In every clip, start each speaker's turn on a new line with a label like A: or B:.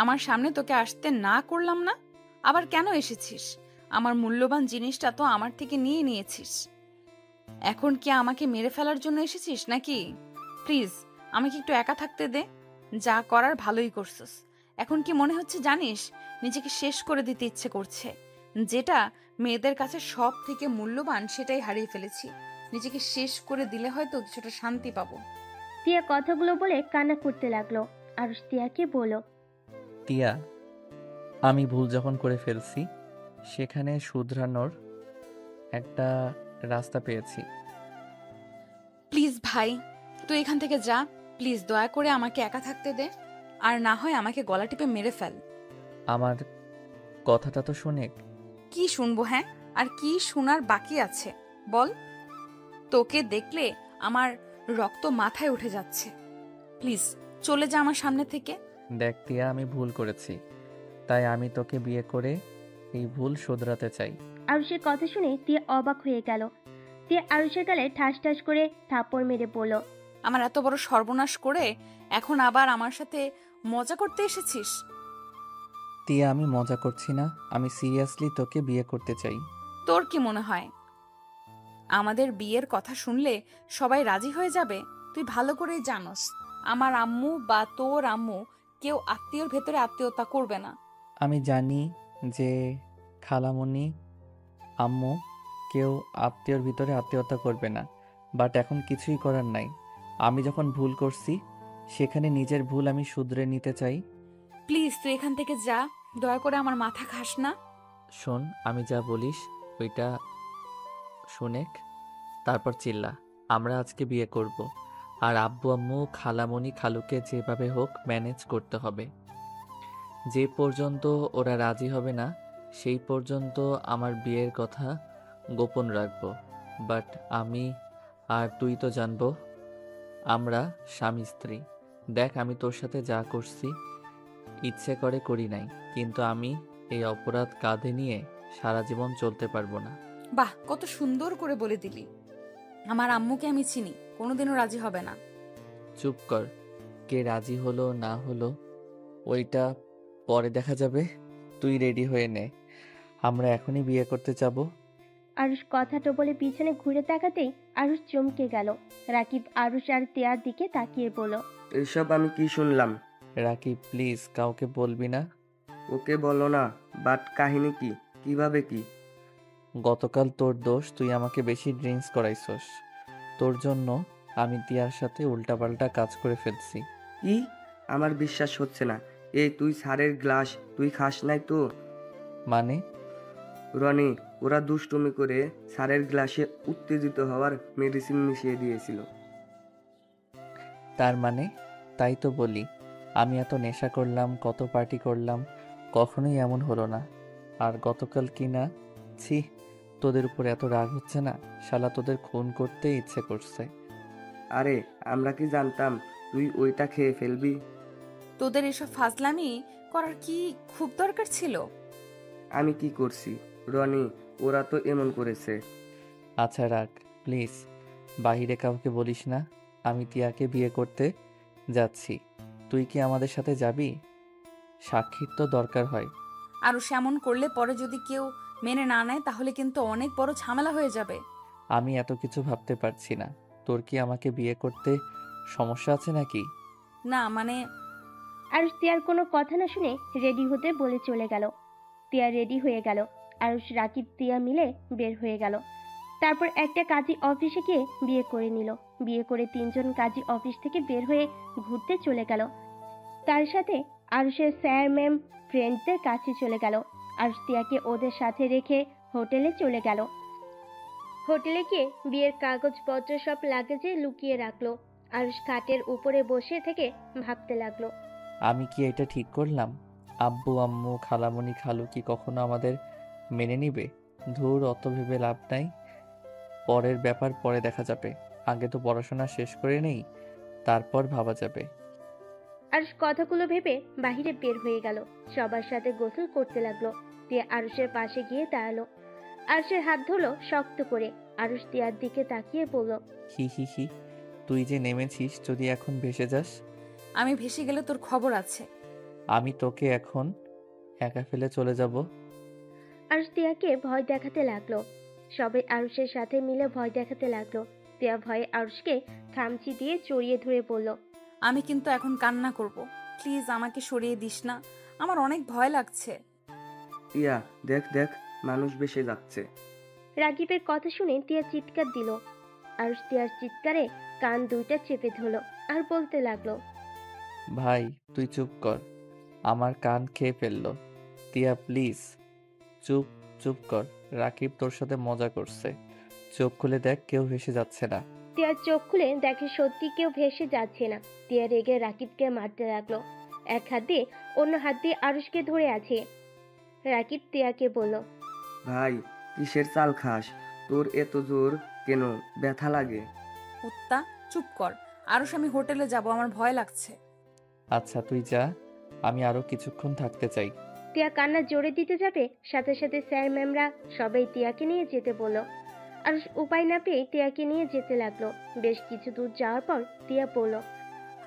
A: আমার সামনে তোকে আসতে না করলাম না? আবার কেন এসেছিস? আমার মূল্যবান জিনিসটা তো আমার থেকে নিয়ে নিয়েছিস। এখন কি আমাকে মেরে ফেলার জন্য এসেছিস নাকি? প্লিজ, আমাকে একটু একা থাকতে দে। যা করার ভালোই করছিস। এখন কি মনে হচ্ছে জানিস, নিজেকে শেষ করে দিতে ইচ্ছে করছে। যেটা মেয়েদের কাছে সব থেকে মূল্যবান সেটাই হারিয়ে ফেলেছি। নিজেকে শেষ করে দিলে হয়তো কিছুটা শান্তি পাবো।
B: তিয়া কথাগুলো বলে কান্না করতে লাগলো। আরুষ তিয়াকে বলল,
C: তিয়া, আমি ভুল যখন করে ফেলছি সেখানে শুধরানোর একটা রাস্তা পেয়েছি।
A: প্লিজ ভাই, তুই এখান থেকে যা। প্লিজ দয়া করে আমাকে একা থাকতে দে। আর না হয় আমাকে গলা টিপে মেরে ফেল।
C: আমার কথাটা তো শোনেক।
A: কি শুনবো? হ্যাঁ, আর কি শোনার বাকি আছে বল। তোকে দেখলে আমার রক্ত মাথায় উঠে যাচ্ছে। প্লিজ চলে যা আমার সামনে থেকে।
C: দেখ তিয়া, আমি ভুল করেছি, তাই আমি তোকে বিয়ে করে এই ভুল শোধরাতে চাই।
B: আরুষের কথা শুনে তিয়া অবাক হয়ে গেল। তিয়া আরুষের গালে ঠাস ঠাস করে থাপ্পড় মেরে বলল,
A: আমার এত বড় সর্বনাশ করে এখন আবার আমার সাথে মজা করতে এসেছিস?
C: তিয়া, আমি মজা করছি না, আমি সিরিয়াসলি তোকে বিয়ে করতে চাই।
A: তোর কি মনে হয় আমাদের বিয়ের কথা শুনলে সবাই রাজি হয়ে যাবে? তুই ভালো করেই জানোস আমার আম্মু বা তোর আম্মু কেউ আত্মীয়র ভেতরে আত্মীয়তা করবে না।
C: আমি জানি যে খালামণি, আম্মু কেউ আত্মীয়র ভিতরে আত্মীয়তা করবে না, বাট এখন কিছুই করার নাই। আমি যখন ভুল করছি সেখানে নিজের ভুল আমি শুধরে নিতে চাই।
A: প্লিজ তুই এখান থেকে যা। দয়া করে আমার মাথা খাস না।
C: শোন, আমি যা বলিস ওইটা শুনেক, তারপর চিল্লা। আমরা আজকে বিয়ে করব, আর আব্বু আম্মু খালামণি খালুকে যেভাবে হোক ম্যানেজ করতে হবে। যে পর্যন্ত ওরা রাজি হবে না সেই পর্যন্ত আমার বিয়ের কথা গোপন রাখবো। বাট আমি আর তুই তো জানবো আমরা স্বামী স্ত্রী। দেখ, আমি তোর সাথে যা করছি ইচ্ছে করে করি নাই, কিন্তু আমি এই অপরাধ কাঁধে নিয়ে সারা জীবন চলতে পারবো না।
A: বাহ, কত সুন্দর করে বলে দিলি। আমার আম্মুকে আমি চিনি, কোনোদিনও রাজি হবে না।
C: চুপ কর। কে রাজি হলো না হলো ওইটা পরে দেখা যাবে। তুই রেডি হয়ে নে, আমরা এখনই বিয়ে করতে যাব।
B: আরুষ কথাটা বলে পিছনে ঘুরে তাকাতেই আরুষ চমকে গেল। রাকিব আরুষ আর তিয়ার দিকে তাকিয়ে বলল,
D: এসব আমি কি শুনলাম?
C: রাকিব, প্লিজ কাউকে বলবি না।
D: ওকে বলো না, বাট কাহিনী কি? কিভাবে কি?
C: গতকাল তোর দোষ, তুই আমাকে বেশি ড্রিঙ্কস করাইছস। তোর জন্য আমি তিয়ার সাথে উল্টাপাল্টা কাজ করে ফেলছি।
D: কি? আমার বিশ্বাস হচ্ছে না। এই তুই সারের গ্লাস তুই খাস নাই তো?
C: মানে?
D: রনি, ওরা দুষ্টুমি করে সারের গ্লাসে উত্তেজিত হওয়ার মেডিসিন মিশিয়ে দিয়েছিল।
C: তার মানে? তাই তো বলি, আমি এত নেশা করলাম, কত পার্টি করলাম, কখনোই এমন হলো না। আর গতকাল কি না, ছি, তোদের উপর এত রাগ হচ্ছে না? শালা তোদের খুন করতে ইচ্ছে করছে।
D: আরে আমরা কি জানতাম তুই ওইটা খেয়ে ফেলবি?
A: তোদের এসব ফাজলামি করার কি খুব দরকার ছিল?
D: আমি কি করছি? রনি, ওরা তো এমন করেছে।
C: আচ্ছা রাখ প্লিজ, বাহিরে কাউকে বলিস না। আমি টিয়াকে বিয়ে করতে যাচ্ছি, তুই কি আমাদের সাথে যাবি? সাক্ষীর তো দরকার হয়।
A: আর সেমন করলে পরে যদি কেউ মেনে না নেয় তাহলে কিন্তু অনেক বড় ঝামেলা হয়ে যাবে।
C: আমি এত কিছু ভাবতে পারছি না। তোর কি আমাকে বিয়ে করতে সমস্যা আছে নাকি?
A: না মানে,
B: আরুষ তিয়ার কোনো কথা না শুনে রেডি হতে বলে চলে গেল। তিয়া রেডি হয়ে গেল। আরুষ রাকিব তিয়া মিলে বের হয়ে গেল। তারপর একটা কাজী অফিসে গিয়ে বিয়ে করে নিল। বিয়ে করে তিনজন কাজী অফিস থেকে বের হয়ে ঘুরতে চলে গেল। তার সাথে আরুষের স্যার ম্যাম ফ্রেন্ডদের কাছে চলে গেল। আরুষ তিয়াকে ওদের সাথে রেখে হোটেলে চলে গেল। হোটেলে গিয়ে বিয়ের কাগজপত্র সব লাগেজে লুকিয়ে রাখলো। আরুষ খাটের উপরে বসে থেকে ভাবতে লাগলো,
C: আমি কি এটা ঠিক করলাম? আব্বু আম্মু খালামণি খালু কি কখনো আমাদের মেনে নিবে? ধুর, অত ভেবে লাভ নাই। পরের ব্যাপার পরে দেখা যাবে, আগে তো পড়াশোনা শেষ করে নেই, তারপর ভাবা যাবে।
B: আরুষ কথাগুলো ভেবে বাহিরে বের হয়ে গেল। সবার সাথে গোসল করতে লাগলো। তিয়া আরুষের পাশে গিয়ে দাঁড়ালো। আরুষের হাত ধরলো শক্ত করে। আরুষ তিয়ার দিকে তাকিয়ে বলল,
C: হি হি হি, তুই যে নেমেছিস, যদি এখন ভেসে যাস?
A: আমি ভেসে গেলে তোর খবর আছে।
C: আমি তোকে এখন একা ফেলে চলে যাব?
B: আরুষ তিয়াকে ভয় দেখাতে লাগলো। সবাই আরুষের সাথে মিলে ভয় দেখাতে লাগলো। তিয়া ভয়ে আরুষকে খামচি দিয়ে জড়িয়ে ধরে বলল,
A: আমি কিন্তু এখন কান্না করব। প্লিজ আমাকে সরিয়ে দিস না, আমার অনেক ভয় লাগছে।
D: টিয়া, দেখ দেখ, মানুষ বেশি যাচ্ছে।
B: রাগিবের কথা শুনে তিয়া চিৎকার দিল। আরুষ তিয়ার চিৎকারে কান দুইটা চেপে ধরল আর বলতে লাগলো,
C: ভাই তুই চুপ কর, আমার কান খেয়ে ফেললো। তিয়া প্লিজ চুপ চুপ কর, রাকিব তোর সাথে মজা করছে, চোখ খুলে দেখ কেউ ভেসে যাচ্ছে না।
B: তিয়ার চোখ খুলে দেখে সত্যি কেউ ভেসে যাচ্ছে না। তিয়া রেগে রাকিবকে মারতে লাগলো। এক হাত দিয়ে অন্য হাত দিয়ে আরুষকে ধরে আছে। রাকিব তিয়াকে বলল,
D: ভাই, কিসের চাল খাস? তোর এত জোর কেন? ব্যথা লাগে?
A: কুত্তা, চুপ কর। আরুষ, আমি হোটেলে যাব, আমার ভয় লাগছে।
C: আচ্ছা তুই যা, আমি আরো কিছুক্ষণ থাকতে চাই।
B: তিয়া কান্না জোরে দিতে যাবে, সাথে সাথে স্যার ম্যামরা সবাই তিয়াকে নিয়ে যেতে বলল। আরুষ উপায় না পেয়ে তিয়াকে নিয়ে যেতে লাগলো। বেশ কিছু দূর যাওয়ার পর তিয়া বলল,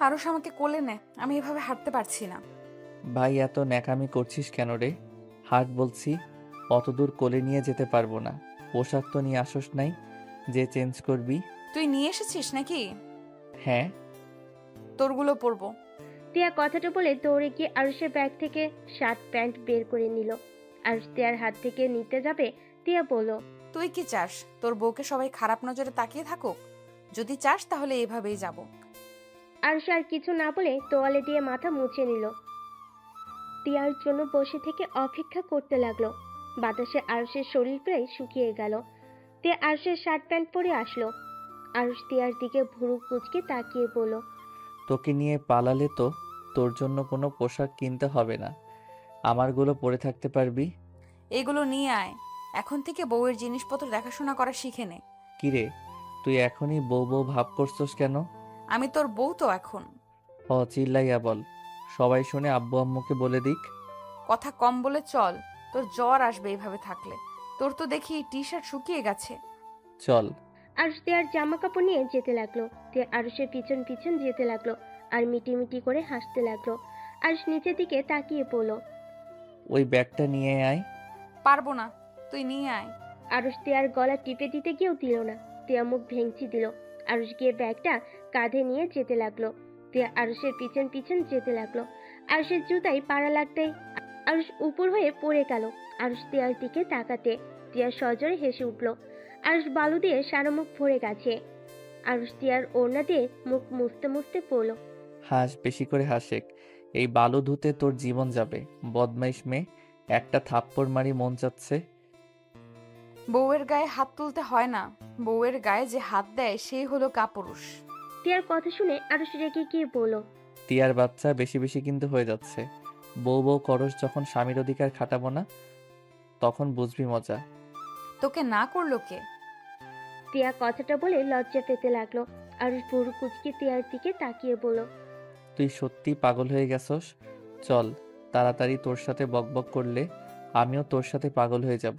A: আরুষ, আমাকে কোলে নে, আমি এভাবে হাঁটতে পারছি না।
C: ভাই এত ন্যাকামি করছিস কেন রে? হাট বলছি, অত দূর কোলে নিয়ে যেতে পারবো না। পোশাক তো নিয়ে আসোস নাই যে চেঞ্জ করবি?
A: তুই নিয়ে এসেছিস নাকি?
C: হ্যাঁ।
A: তোরগুলো পরবো।
B: তিয়া কথাটা বলে দৌড়ে গিয়ে আরুষের ব্যাগ থেকে শার্ট প্যান্ট বের করে নিল। আরুষ তিয়ার হাত থেকে নিতে যাবে, তিয়া বলল,
A: তুই কি চাস তোর বউকে সবাই খারাপ নজরে তাকিয়ে থাকুক? যদি চাস তাহলে এভাবেই যাব।
B: আরুষ আর কিছু না বলে তোয়ালে দিয়ে মাথা মুছে নিল। তিয়ার জন্য বসে থেকে অপেক্ষা করতে লাগলো। বাতাসে আরুষের শরীর প্রায় শুকিয়ে গেল। তিয়া আরুষের শার্ট প্যান্ট পরে আসলো। আরুষ তিয়ার দিকে ভুরু কুঁচকে তাকিয়ে বলল,
C: তোকে নিয়ে পালালে তো তোর জন্য কোনো পোশাক কিনতে হবে না, আমারগুলো পরে থাকতে পারবি।
A: এগুলো নিয়ে আয়, এখন থেকে বউয়ের জিনিসপত্র দেখাশোনা করা শিখে নে।
C: কিরে, তুই এখনই বউ বউ ভাব করছস কেন?
A: আমি তোর বউ তো এখন।
C: চিল্লাইয়া বল, সবাই শুনে আব্বু আম্মুকে বলে দিক।
A: কথা কম বলে চল, তোর জ্বর আসবে এইভাবে থাকলে। তোর তো দেখি টি শার্ট শুকিয়ে গেছে।
C: চল।
B: আরুষ তিয়ার জামা কাপড় নিয়ে যেতে লাগলো। তিয়া আরুষের পিছন পিছন যেতে লাগলো আর মিটি মিটি করে হাসতে লাগলো। আরুষ নিচের দিকে তাকিয়ে পড়ল।
C: ওই ব্যাগটা নিয়ে আয়।
A: পারবো না, তুই নিয়ে আয়।
B: আরুষ তিয়ার গলা টিপে দিতে গিয়েও দিল না। তিয়া মুখ ভেঙচি দিল। আরুষ গিয়ে ব্যাগটা কাঁধে নিয়ে যেতে লাগলো। তিয়া আরুষের পিছন পিছন যেতে লাগলো। আরুষের জুতায় পাড়া লাগতেই আরুষ উপর হয়ে পড়ে গেল। আরুষ তিয়ার দিকে তাকাতে তিয়া সজোরে হেসে উঠল। আরুষ বালু দিয়ে সারা মুখ ভরে গেছে। আরুষ তিয়ার ওড়না দিয়ে মুখ মুছতে মুছতে পড়ল।
C: হাস, বেশি করে হাসেক, এই বালু ধুতে তোর জীবন যাবে। বদমাইশ মেয়ে, একটা থাপ্পড় মারি মন চাচ্ছে।
A: বউয়ের গায়ে হাত তুলতে হয় না, বউয়ের গায়ে যে হাত দেয় সেই হলো কাপুরুষ।
B: তিয়ার কথা শুনে আরুষ রেগে গিয়ে বলল,
C: টিয়ার বাচ্চা বেশি বেশি কিন্তু হয়ে যাচ্ছে। বউ বউ করস যখন স্বামীর অধিকার খাটাবো না, তখন বুঝবি মজা।
A: তোকে না করলো কে?
B: তিয়া কথাটা বলে লজ্জা পেতে লাগলো। আরুষ ভুরু কুচকে তিয়ার দিকে তাকিয়ে বলল,
C: তুই সত্যি পাগল হয়ে গেছস। চল তাড়াতাড়ি, তোর সাথে বকবক করলে আমিও তোর সাথে পাগল হয়ে যাব।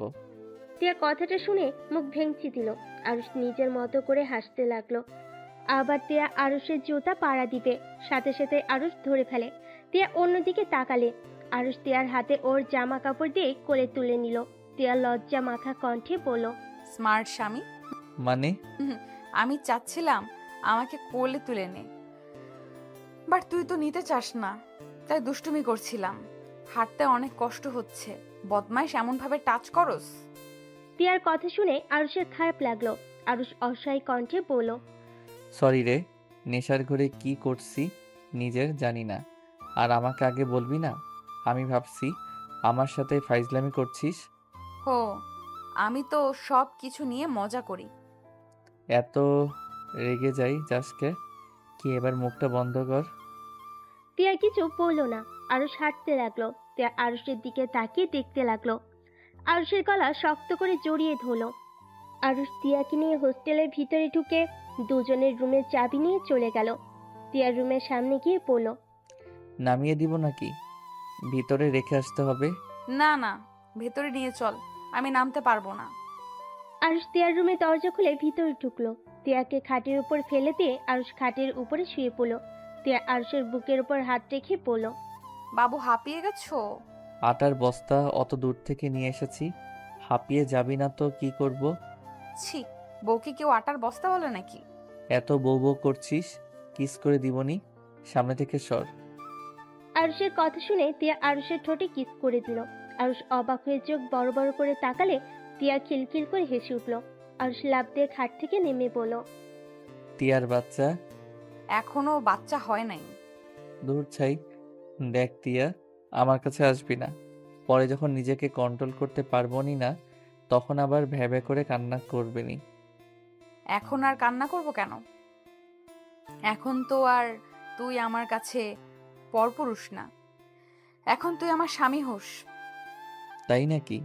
B: তিয়া কথাটা শুনে মুখ ভেঙচি দিল। আরুষ নিজের মতো করে হাসতে লাগলো। আবার তিয়া আরুষের জুতা পাড়া দিবে, সাথে সাথে আরুষ ধরে ফেলে। তিয়া অন্যদিকে তাকালে আরুষ তিয়ার হাতে ওর জামা কাপড় দিয়ে কোলে তুলে নিল। তিয়া লজ্জা মাখা কণ্ঠে বলল,
A: স্মার্ট স্বামী।
C: মানে?
A: আমি চাচ্ছিলাম আমাকে কোলে তুলে নে, বাট তুই তো নিতে চাস না, তাই দুষ্টুমি করছিলাম। হাঁটতে অনেক কষ্ট হচ্ছে, বদমাইশ এমন ভাবে টাচ করস।
B: তিয়ার কথা শুনে আরুষের খারাপ লাগলো। আরুষ অসহায় কণ্ঠে বলল,
C: সরি রে, নেশার ঘরে কি করছি নিজের জানি না, আর আমাকে আগে বলবি না? আমি ভাবছি আমার সাথে ফাইজলামি করছিস।
A: হো, আমি তো সব কিছু নিয়ে মজা করি।
C: এত রেগে যাই জাসকে, কি এবার মুখটা বন্ধ কর।
B: তিয়া কিছু বলল না। আরুষ হাঁটতে লাগলো। তিয়া আরুষের দিকে তাকিয়ে দেখতে লাগলো। আরুষের গলা শক্ত করে জড়িয়ে ধরল। আরুষ তিয়াকে নিয়ে হোস্টেলের ভিতরে ঢুকে দুজনের রুমের চাবি নিয়ে চলে গেল। তিয়ার রুমের সামনে গিয়ে পড়ল।
C: নামিয়ে দিব নাকি ভিতরে রেখে আসতে হবে?
A: না না, ভেতরে নিয়ে চল, আমি নামতে পারবো না।
B: আরুষ তিয়ার রুমে দরজা খুলে ভিতরে ঢুকলো। তিয়াকে খাটের উপর ফেলে দিয়ে আরুষ খাটের উপরে শুয়ে পড়ল। তিয়া আরুষের বুকের উপর হাত রেখে পড়ল।
A: বাবু হাঁপিয়ে গেছো?
C: আটার বস্তা অত দূর থেকে নিয়ে এসেছি, হাঁপিয়ে যাবি না তো কি করব?
A: ছি, বউকে কেউ আটার বস্তা বলে নাকি?
C: এত বউ বউ করছিস, কিস করে দিবনি, সামনে থেকে সর।
B: আরুষের কথা শুনে তিয়া আরুষের ঠোঁটে কিস করে দিল। আরুষ অবাক হয়ে চোখ বড় বড় করে তাকালে তিয়া খিলখিল করে হেসে উঠল। আরুষ লাফ দিয়ে খাট থেকে নেমে পড়ল।
C: টিয়ার বাচ্চা।
A: এখনো বাচ্চা হয় নাই।
C: দূর ছাই। দেখ টিয়া, আমার কাছে আসবি না। পরে যখন নিজেকে কন্ট্রোল করতে পারবনি না, তখন আবার ভ্যাবে করে কান্না করবেনি।
A: এখন আর কান্না করব কেন? এখন তো আর তুই আমার কাছে পরপুরুষ না, এখন তুই আমার স্বামী হোস।
C: তাই নাকি?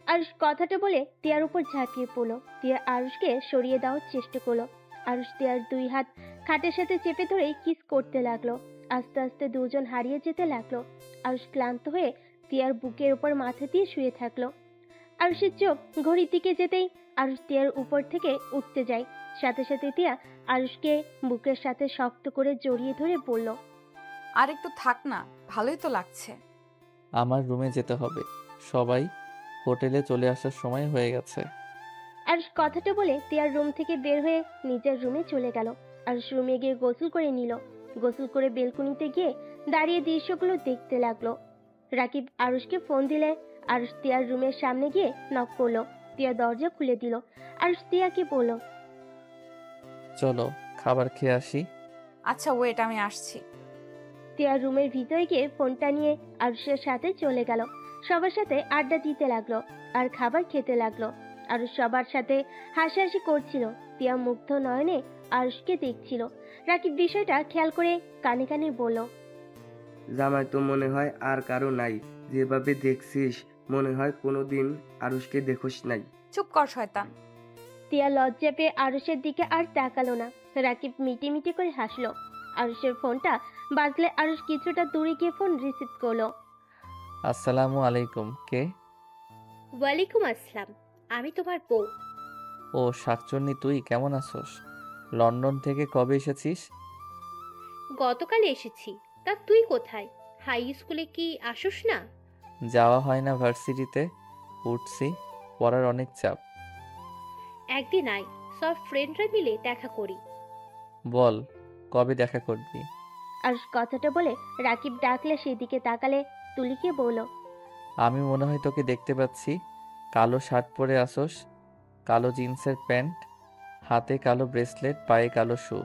B: আরুষ কথাটা বলে তিয়ার উপর ঝাঁপিয়ে পড়ল। তিয়া আরুষকে সরিয়ে দেওয়ার চেষ্টা করলো। আরুষ তিয়ার দুই হাত খাটের সাথে চেপে ধরে কিস করতে লাগলো। আস্তে আস্তে দুজন হারিয়ে যেতে লাগলো। আরুষ ক্লান্ত হয়ে তিয়ার বুকের উপর মাথা দিয়ে শুয়ে থাকলো। আরুষের চোখ ঘড়ির দিকে যেতেই আরুষ তিয়ার উপর থেকে উঠতে যায়। সাথে সাথে তিয়া আরুষকে বুকের সাথে শক্ত করে জড়িয়ে ধরে বলল,
A: আর একটু থাক না, ভালোই তো লাগছে।
C: আমার রুমে যেতে হবে, সবাই হোটেলে চলে আসার সময় হয়ে গেছে।
B: আরুষ কথাটা বলে তিয়ার রুম থেকে বের হয়ে নিজের রুমে চলে গেল। আরুষ রুমে গিয়ে গোসল করে নিল। গোসল করে বেলকুনিতে গিয়ে দাঁড়িয়ে দৃশ্যগুলো দেখতে লাগলো। রাকিব আরুষকে ফোন দিলে আরুষ তিয়ার রুমের সামনে গিয়ে নক করলো। তিয়া দরজা খুলে দিল। আরুষ তিয়াকে বলল,
C: চলো খাবার খেয়ে আসি।
A: আচ্ছা ওয়েট, আমি আসছি।
B: তিয়ার রুমের ভিতরে গিয়ে ফোনটা নিয়ে আরুষের সাথে চলে গেল। সবার সাথে আড্ডা দিতে লাগলো আর খাবার খেতে লাগলো। আরুষ সবার সাথে হাসাহাসি করছিল। তিয়া মুগ্ধ নয়নে আরুষকে দেখছিল। রাকিব বিষয়টা খেয়াল করে কানে কানে বলল,
D: জামাই তো মনে হয় আর কারো নাই, যেভাবে দেখছিস মনে হয় কোনোদিন আরুষকে দেখোস নাই।
A: চুপ কর শয়তান।
B: তিয়া লজ্জা পেয়ে আরুষের দিকে আর তাকালো না। রাকিব মিটি মিটি করে হাসলো। আরুষের ফোনটা বাজলে আরুষ কিছুটা দূরে গিয়ে ফোন রিসিভ করলো।
C: আসসালামু আলাইকুম, কে?
E: ওয়ালাইকুম আসসালাম, আমি তোমার বউ।
C: ও শাকচুন্নি, তুই কেমন আছোস? লন্ডন থেকে কবে এসেছিস?
E: গতকাল এসেছি। তা তুই কোথায়? হাই স্কুলে কি আসোস না?
C: যাওয়া হয় না ভার্সিটিতে, উঠছি, পড়ার অনেক চাপ।
E: একদিন আয়, সব ফ্রেন্ডরা মিলে দেখা করি।
C: বল, কবে দেখা করবি?
B: আরুষ কথাটা বলে রাকিব ডাকলে সেদিকে তাকালে তুলিকে বলল,
C: আমি মনে হয় তোকে দেখতে পাচ্ছি। কালো শার্ট পরে আসোস, কালো জিন্সের প্যান্ট, হাতে কালো ব্রেসলেট, পায়ে কালো শু।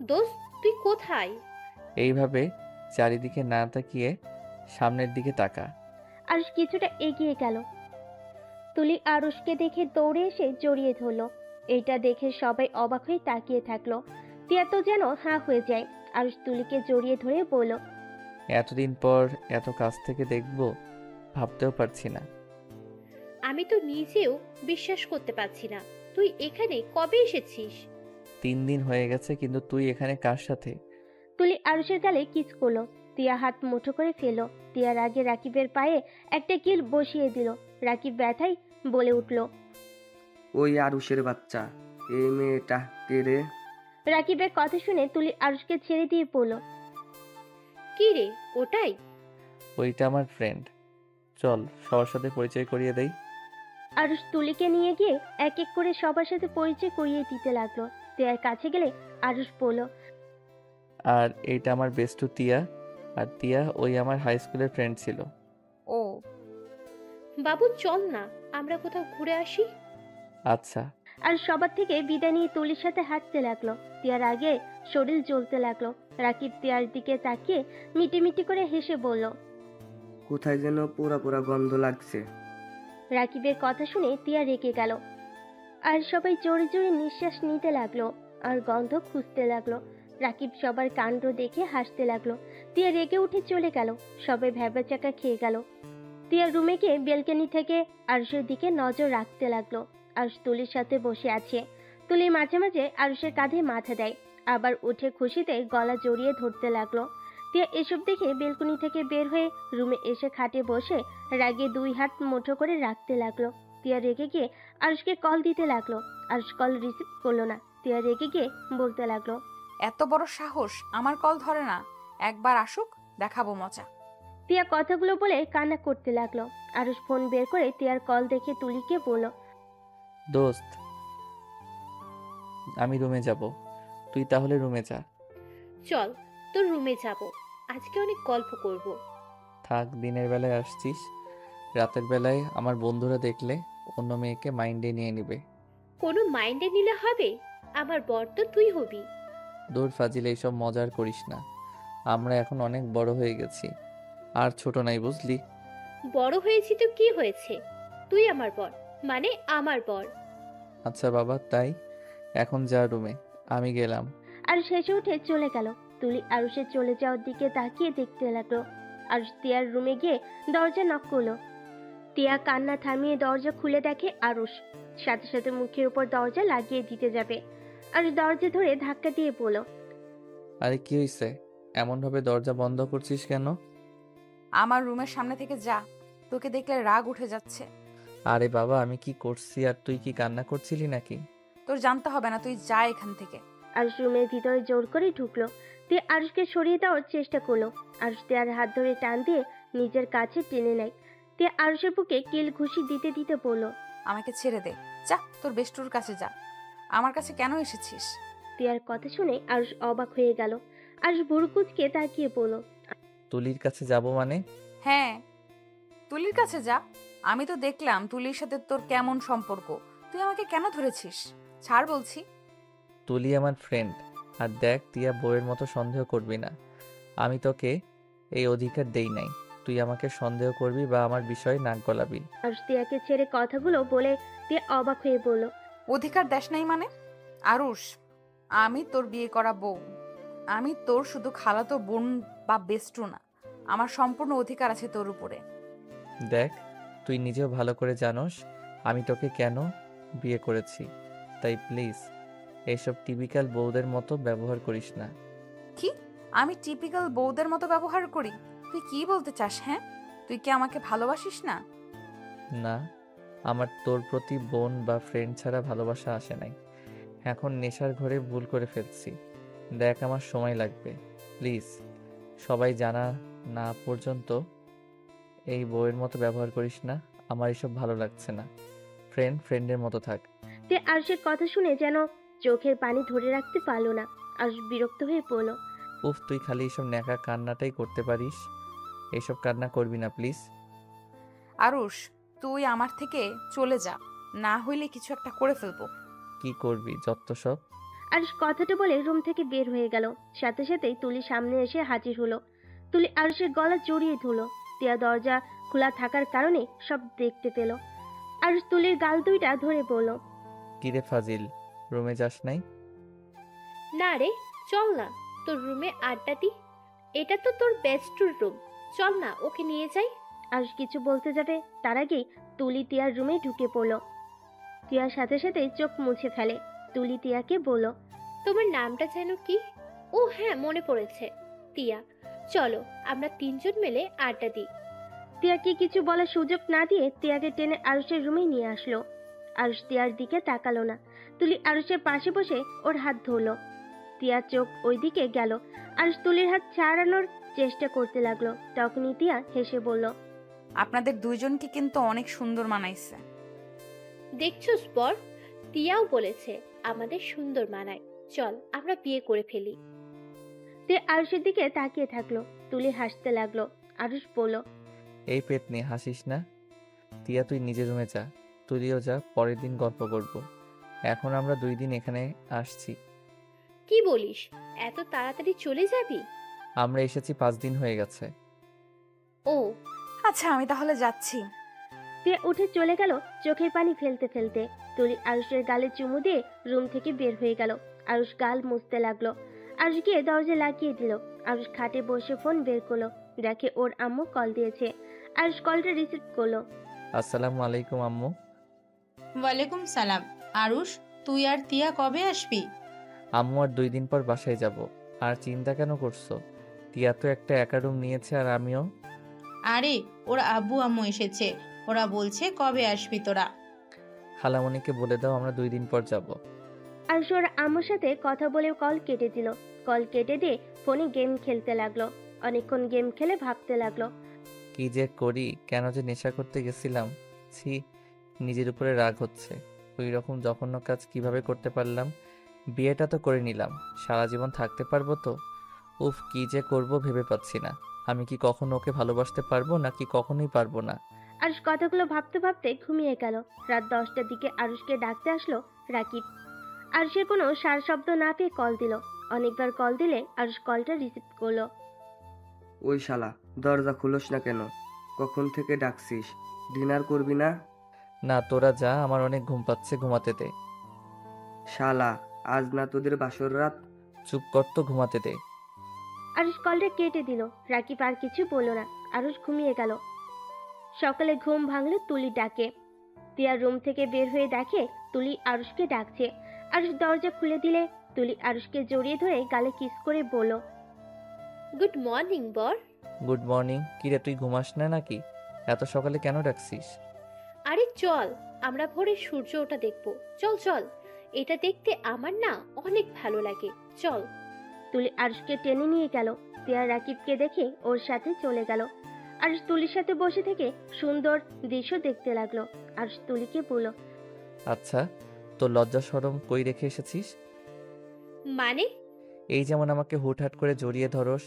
E: দোস্ত, তুই কোথায়?
C: এইভাবে চারিদিকে না তাকিয়ে সামনের দিকে তাকা।
B: আরুষ কিছুটা এগিয়ে গেল। তুলি আরুষকে দেখে দৌড়ে এসে জড়িয়ে ধরলো। এটা দেখে সবাই অবাক হয়ে তাকিয়ে থাকলো। তিয়া তো যেন হাঁ হয়ে যায়। আরুষ তুলিকে জড়িয়ে ধরে বলল,
C: এতদিন পর এত কাছ থেকে দেখবো ভাবতেও পারছি না।
E: আমি তো নিজেও বিশ্বাস করতে পারছি না। তুই এখানে কবে এসেছিস?
C: 3 দিন হয়ে গেছে, কিন্তু তুই এখানে কার সাথে?
B: তুলি আরুষের গালে কিস করলো। তিয়া হাত মুঠো করে ফেললো। তিয়ার আগে রাকিবের পায়ে একটা কিল বসিয়ে দিল। রাকিব ব্যথায় বলে উঠল,
D: ওই আরুষের বাচ্চা, এই মেয়েটা কে রে?
B: রাকিবের কথা শুনে তুলি আরুষকে ছেড়ে দিয়ে বলল,
E: কি রে, ওটাই?
C: ওইটা আমার ফ্রেন্ড, চল সবার সাথে পরিচয় করিয়ে দেই।
B: আরুষ তুলিকে নিয়ে গিয়ে এক এক করে সবার সাথে পরিচয় করিয়ে দিতে লাগলো। তিয়ার কাছে গেলে আরুষ বলল,
C: আর এইটা আমার বেস্টু তিয়া, আর তিয়া ওই আমার হাই স্কুলের ফ্রেন্ড ছিল।
A: ও
E: বাবু চল না, আমরা কোথাও ঘুরে আসি।
C: আচ্ছা।
B: আর সবার থেকে বিদায় নিয়ে তুলির সাথে হাঁটতে লাগলো। তিয়ার আগে শরীর জ্বলতে লাগলো। রাকিব তিয়ার দিকে তাকিয়ে মিটি মিটি করে হেসে বলল,
D: কোথায় যেন পোড়া পোড়া গন্ধ লাগছে।
B: রাকিবের কথা শুনে তিয়া রেগে গেল। আর সবাই জোরে জোরে নিঃশ্বাস নিতে লাগলো আর গন্ধ খুঁজতে লাগলো। রাকিব সবার কাণ্ড দেখে হাসতে লাগলো। তিয়া রেগে উঠে চলে গেল। সবাই ভ্যাবাচাকা খেয়ে গেল। তিয়া রুমে গিয়ে বেলকনি থেকে আরুষের দিকে নজর রাখতে লাগলো। আরুষ তুলির সাথে বসে আছে। তুলি মাঝে মাঝে আরুষের কাঁধে মাথা দেয়, আবার উঠে খুশিতে গলা জড়িয়ে ধরতে লাগলো। তিয়া এসব দেখে বেলকনি থেকে বের হয়ে রুমে এসে খাটে বসে রাগে দুই হাত মুঠো করে রাখতে লাগলো। তিয়া রেগে গিয়ে আরুষকে কল দিতে লাগলো। আরুষ কল রিসিভ করলো না। তিয়া রেগে গিয়ে বলতে লাগলো,
A: এত বড় সাহস, আমার কল ধরে না। একবার আসুক, দেখাবো মজা।
B: তিয়া কথাগুলো বলে কান্না করতে লাগলো। আরুষ ফোন বের করে তিয়ার কল দেখে তুলিকে বলল,
C: দোস্ত, আমি রুমে যাব, তুই তাহলে রুমে যা।
E: চল তোর রুমে যাব, আজকে অনেক গল্প করব।
C: থাক, দিনের বেলায় আসছিস, রাতের বেলায় আমার বন্ধুরা দেখলে অন্য মেয়েকে মাইন্ডে নিয়ে নিবে।
E: কোনো মাইন্ডে নিলে হবে? আমার বর তো তুই হবি।
C: দূর ফাজিল, এইসব মজার করিস না, আমরা এখন অনেক বড় হয়ে গেছি, আর ছোট নাই, বুঝলি?
E: বড় হয়েছি তো কি হয়েছে, তুই আমার বর, মানে আমার বর।
C: আচ্ছা বাবা, তাই এখন যা রুমে, আমি গেলাম।
B: আরুষ হেসে উঠে চলে গেল। তুলি আরুষের চলে যাওয়ার দিকে তাকিয়ে দেখতে লাগলো। আরুষ তিয়ার রুমে গিয়ে দরজা নক করলো। তিয়া কান্না থামিয়ে দরজা খুলে দেখে আরুষ। সাথে সাথে মুখের উপর দরজা লাগিয়ে দিতে যাবে। আরুষ দরজা ধরে ধাক্কা দিয়ে বলল,
C: আরে কি হয়েছে, এমন ভাবে দরজা বন্ধ করছিস কেন?
A: আমার রুমের সামনে থেকে যা, তোকে দেখলে রাগ উঠে যাচ্ছে।
C: আরে বাবা, আমি কি করছি আর তুই কি কান্না করছিলি নাকি?
A: তোর জানতে হবে না, তুই যা এখান থেকে।
B: আরুষ রুমের ভিতরে জোর করে ঢুকলো। তিয়া আরুষকে সরিয়ে দেওয়ার চেষ্টা করলো। আরুষ তিয়ার হাত ধরে টান দিয়ে নিজের কাছে টেনে নেয়। তিয়া আরুষের বুকে কিল ঘুষি দিতে দিতে বলল,
A: আমাকে ছেড়ে দে, যা তোর বেষ্টুর কাছে যা। আমার কাছে কেন এসেছিস?
B: তিয়ার কথা শুনে আরুষ অবাক হয়ে গেল। আরুষ ভুরু কুঁচকে তাকিয়ে বলল,
C: তুলির কাছে যাব মানে?
A: হ্যাঁ, তুলির কাছে যা। আমি তো দেখলাম তুলির সাথে তোর কেমন সম্পর্ক, তুই আমাকে কেন ধরেছিস? ছাড় বলছি।
C: তুলি আমার ফ্রেন্ড, আর দেখ, তিয়া বউয়ের মতো সন্দেহ করবি না, আমি তোকে এই অধিকার দেই নাই তুই আমাকে সন্দেহ করবি বা আমার বিষয়ে নাক গলাবি।
B: আরুষ তিয়াকে ছেড়ে কথাগুলো বলে তিয়া অবাক হয়ে বলল,
A: অধিকার দেশ নাই মানে? আরুষ, আমি তোর বিয়ে করা বউ, আমি তোর শুধু খালাতো বোন বা বেষ্টু না, আমার সম্পূর্ণ অধিকার আছে তোর উপরে।
C: দেখ, তুই নিজেও ভালো করে জানোস আমি তোকে কেন বিয়ে করেছি, তাই প্লিজ এইসব টিপিক্যাল বউদের মতো ব্যবহার করিস না।
A: কি? আমি টিপিক্যাল বউদের মতো ব্যবহার করি? তুই কি বলতে চাস? হ্যাঁ, তুই কি আমাকে ভালোবাসিস না?
C: না, আমার তোর প্রতি বোন বা ফ্রেন্ড ছাড়া ভালোবাসা আসে নাই, এখন নেশার ঘরে ভুল করে ফেলছি। দেখ, আমার সময় লাগবে, প্লিজ সবাই জানা না পর্যন্ত এই বউয়ের মতো ব্যবহার করিস না, আমার এসব ভালো লাগছে না, ফ্রেন্ডের মতো থাক।
B: তিয়া আরুষের কথা শুনে যেন চোখের পানি ধরে রাখতে পারলো না। আরুষ বিরক্ত হয়ে বলল,
C: উফ, তুই খালি এইসব ন্যাকা কান্নাটাই করতে পারিস, এইসব কান্না করবি না প্লিজ।
A: আরুষ, তুই আমার থেকে চলে যা, না হইলে কিছু একটা করে ফেলবো।
C: কি করবি যত সব?
B: আরুষ কথাটা বলে রুম থেকে বের হয়ে গেল। সাথে সাথেই তুলি সামনে এসে হাজির হলো। তুলি আরুষের গলা জড়িয়ে ধরল। তিয়া দরজা খোলা থাকার কারণে সব দেখতে পেল। আরুষ তুলির গাল দুইটা ধরে বলল,
C: কিরে ফাজিল, রুমে যাস নাই?
E: না রে, চল না তোর রুমে আড্ডা দি, এটা তো তোর বেস্টুর রুম, চল না ওকে নিয়ে যাই।
B: আরুষ কিছু বলতে যাবে তার আগেই তুলি তিয়ার রুমে ঢুকে পড়ল। তিয়ার সাথে সাথে চোখ মুছে ফেলে। তুলি তিয়াকে বলল,
E: তোমার নামটা যেন কি? ও হ্যাঁ, মনে পড়েছে, তিয়া। চলো আমরা তিনজন মিলে আড্ডা দিই।
B: তিয়াকে কিছু বলার সুযোগ না দিয়ে তিয়াকে টেনে আরুষের রুমে নিয়ে আসলো। আরুষ তিয়ার দিকে তাকালো না। তুলি আরুষের পাশে বসে ওর হাত ধরলো। তিয়ার চোখ ওই দিকে গেল। আরুষ তুলির হাত ছাড়ানোর চেষ্টা করতে লাগলো। তখনই তিয়া হেসে বলল,
A: আপনাদের দুইজনকে কিন্তু অনেক সুন্দর মানাইছে।
E: দেখছোস বর, তিয়াও বলেছে আমাদের সুন্দর মানায়, চল আমরা বিয়ে করে ফেলি।
B: তিয়া আরুষের দিকে তাকিয়ে থাকলো। তুলি হাসতে লাগলো। আরুষ বলল,
C: এই পেট নিয়ে হাসিস না, তিয়া তুই নিজের রুমে যা, তুলিও যা, পরের দিন গল্প করব, এখন আমরা 2 দিন এখানে আসছি।
E: কি বলিস, এত তাড়াতাড়ি চলে যাবি?
C: আমরা এসেছি 5 দিন হয়ে গেছে।
E: ও
A: আচ্ছা, আমি তাহলে যাচ্ছি।
B: তিয়া উঠে চলে গেল চোখের পানি ফেলতে ফেলতে। তুলি আরুষের গালে চুমু দিয়ে রুম থেকে বের হয়ে গেল। আরুষ গাল মুছতে লাগলো। আরুষ গিয়ে দরজা লাগিয়ে দিল। আরুষ খাটে বসে ফোন বের করলো। দেখে ওর আম্মু কল দিয়েছে। আরুষ কলটা রিসিভ করলো।
C: আসসালামু আলাইকুম আম্মু।
F: ওয়ালাইকুম সালাম। আরুষ, তুই আর তিয়া কবে আসবি?
C: আম্মু আর 2 দিন পর বাসায় যাব। আর চিন্তা কেন করছো? তিয়া তো একটা একা রুম নিয়েছে, আর আমিও।
F: আরে, ওর আব্বু আম্মু এসেছে, ওরা বলছে কবে আসবি তোরা।
C: খালামণিকে বলে দাও আমরা 2 দিন পর যাব।
B: আরুষ ওর আম্মুর সাথে কথা বলে কল কেটে দিল। কল কেটে দিয়ে ফোনে গেম খেলতে লাগলো। অনেকক্ষণ গেম খেলে ভাবতে লাগলো।
C: কি যে করি, কেন যে নেশা করতে গেছিলাম। ছি, নিজের উপরে রাগ হচ্ছে। ওই রকম জঘন্য কাজ কিভাবে করতে পারলাম। বিয়েটা তো করে নিলাম, সারা জীবন থাকতে পারবো তো? উফ, কি যে করব ভেবে পাচ্ছি না। আমি কি কখনো ওকে ভালোবাসতে পারবো, নাকি কখনোই পারবো না?
B: আরুষ কথাগুলো ভাবতে ভাবতে ঘুমিয়ে গেল। রাত 10টার দিকে আরুষকে ডাকতে আসলো রাকিব। আরুষের কোনো সার শব্দ না পেয়ে কল দিল। অনেকবার কল দিলে আরুষ কলটা রিসিভ করলো।
D: ওই শালা, দরজা খুলোস না কেন? কখন থেকে ডাকছিস? ডিনার করবি না?
C: না, তোরা যা, আমার অনেক ঘুম পাচ্ছে, ঘুমাতে দে।
D: শালা, আজ না তোদের বাসর রাত?
C: চুপ কর তো, ঘুমাতে দে।
B: আরুষ কলটা কেটে দিল। রাকিব আর কিছু বলল না। আরুষ ঘুমিয়ে গেল। সকালে ঘুম ভাঙলো তুলি ডাকে। তিয়া রুম থেকে বের হয়ে দেখে তুলি আরুষকে ডাকছে। আরুষ দরজা খুলে দিলে তুলি আরুষকে জড়িয়ে ধরে গালে কিস করে বলল,
E: গুড মর্নিং বর।
C: Good morning. কিরে, তুই ঘুমাস না নাকি? এত সকালে কেন ডাকছিস?
E: আরে চল, আমরা ভোরে সূর্য ওঠা দেখবো। চল চল, এটা দেখতে আমার না অনেক ভালো লাগে। চল।
B: তুলি আরুষকে টেনে নিয়ে গেল। তিয়া রাকিবকে দেখে ওর সাথে চলে গেল। আরুষ তুলির সাথে বসে থেকে সুন্দর দৃশ্য দেখতে লাগলো। আরুষ তুলিকে বলল,
C: আচ্ছা, তোর লজ্জা শরম কই রেখে এসেছিস?
E: মানে?
C: এই যেমন আমাকে হুটহাট করে জড়িয়ে ধরস,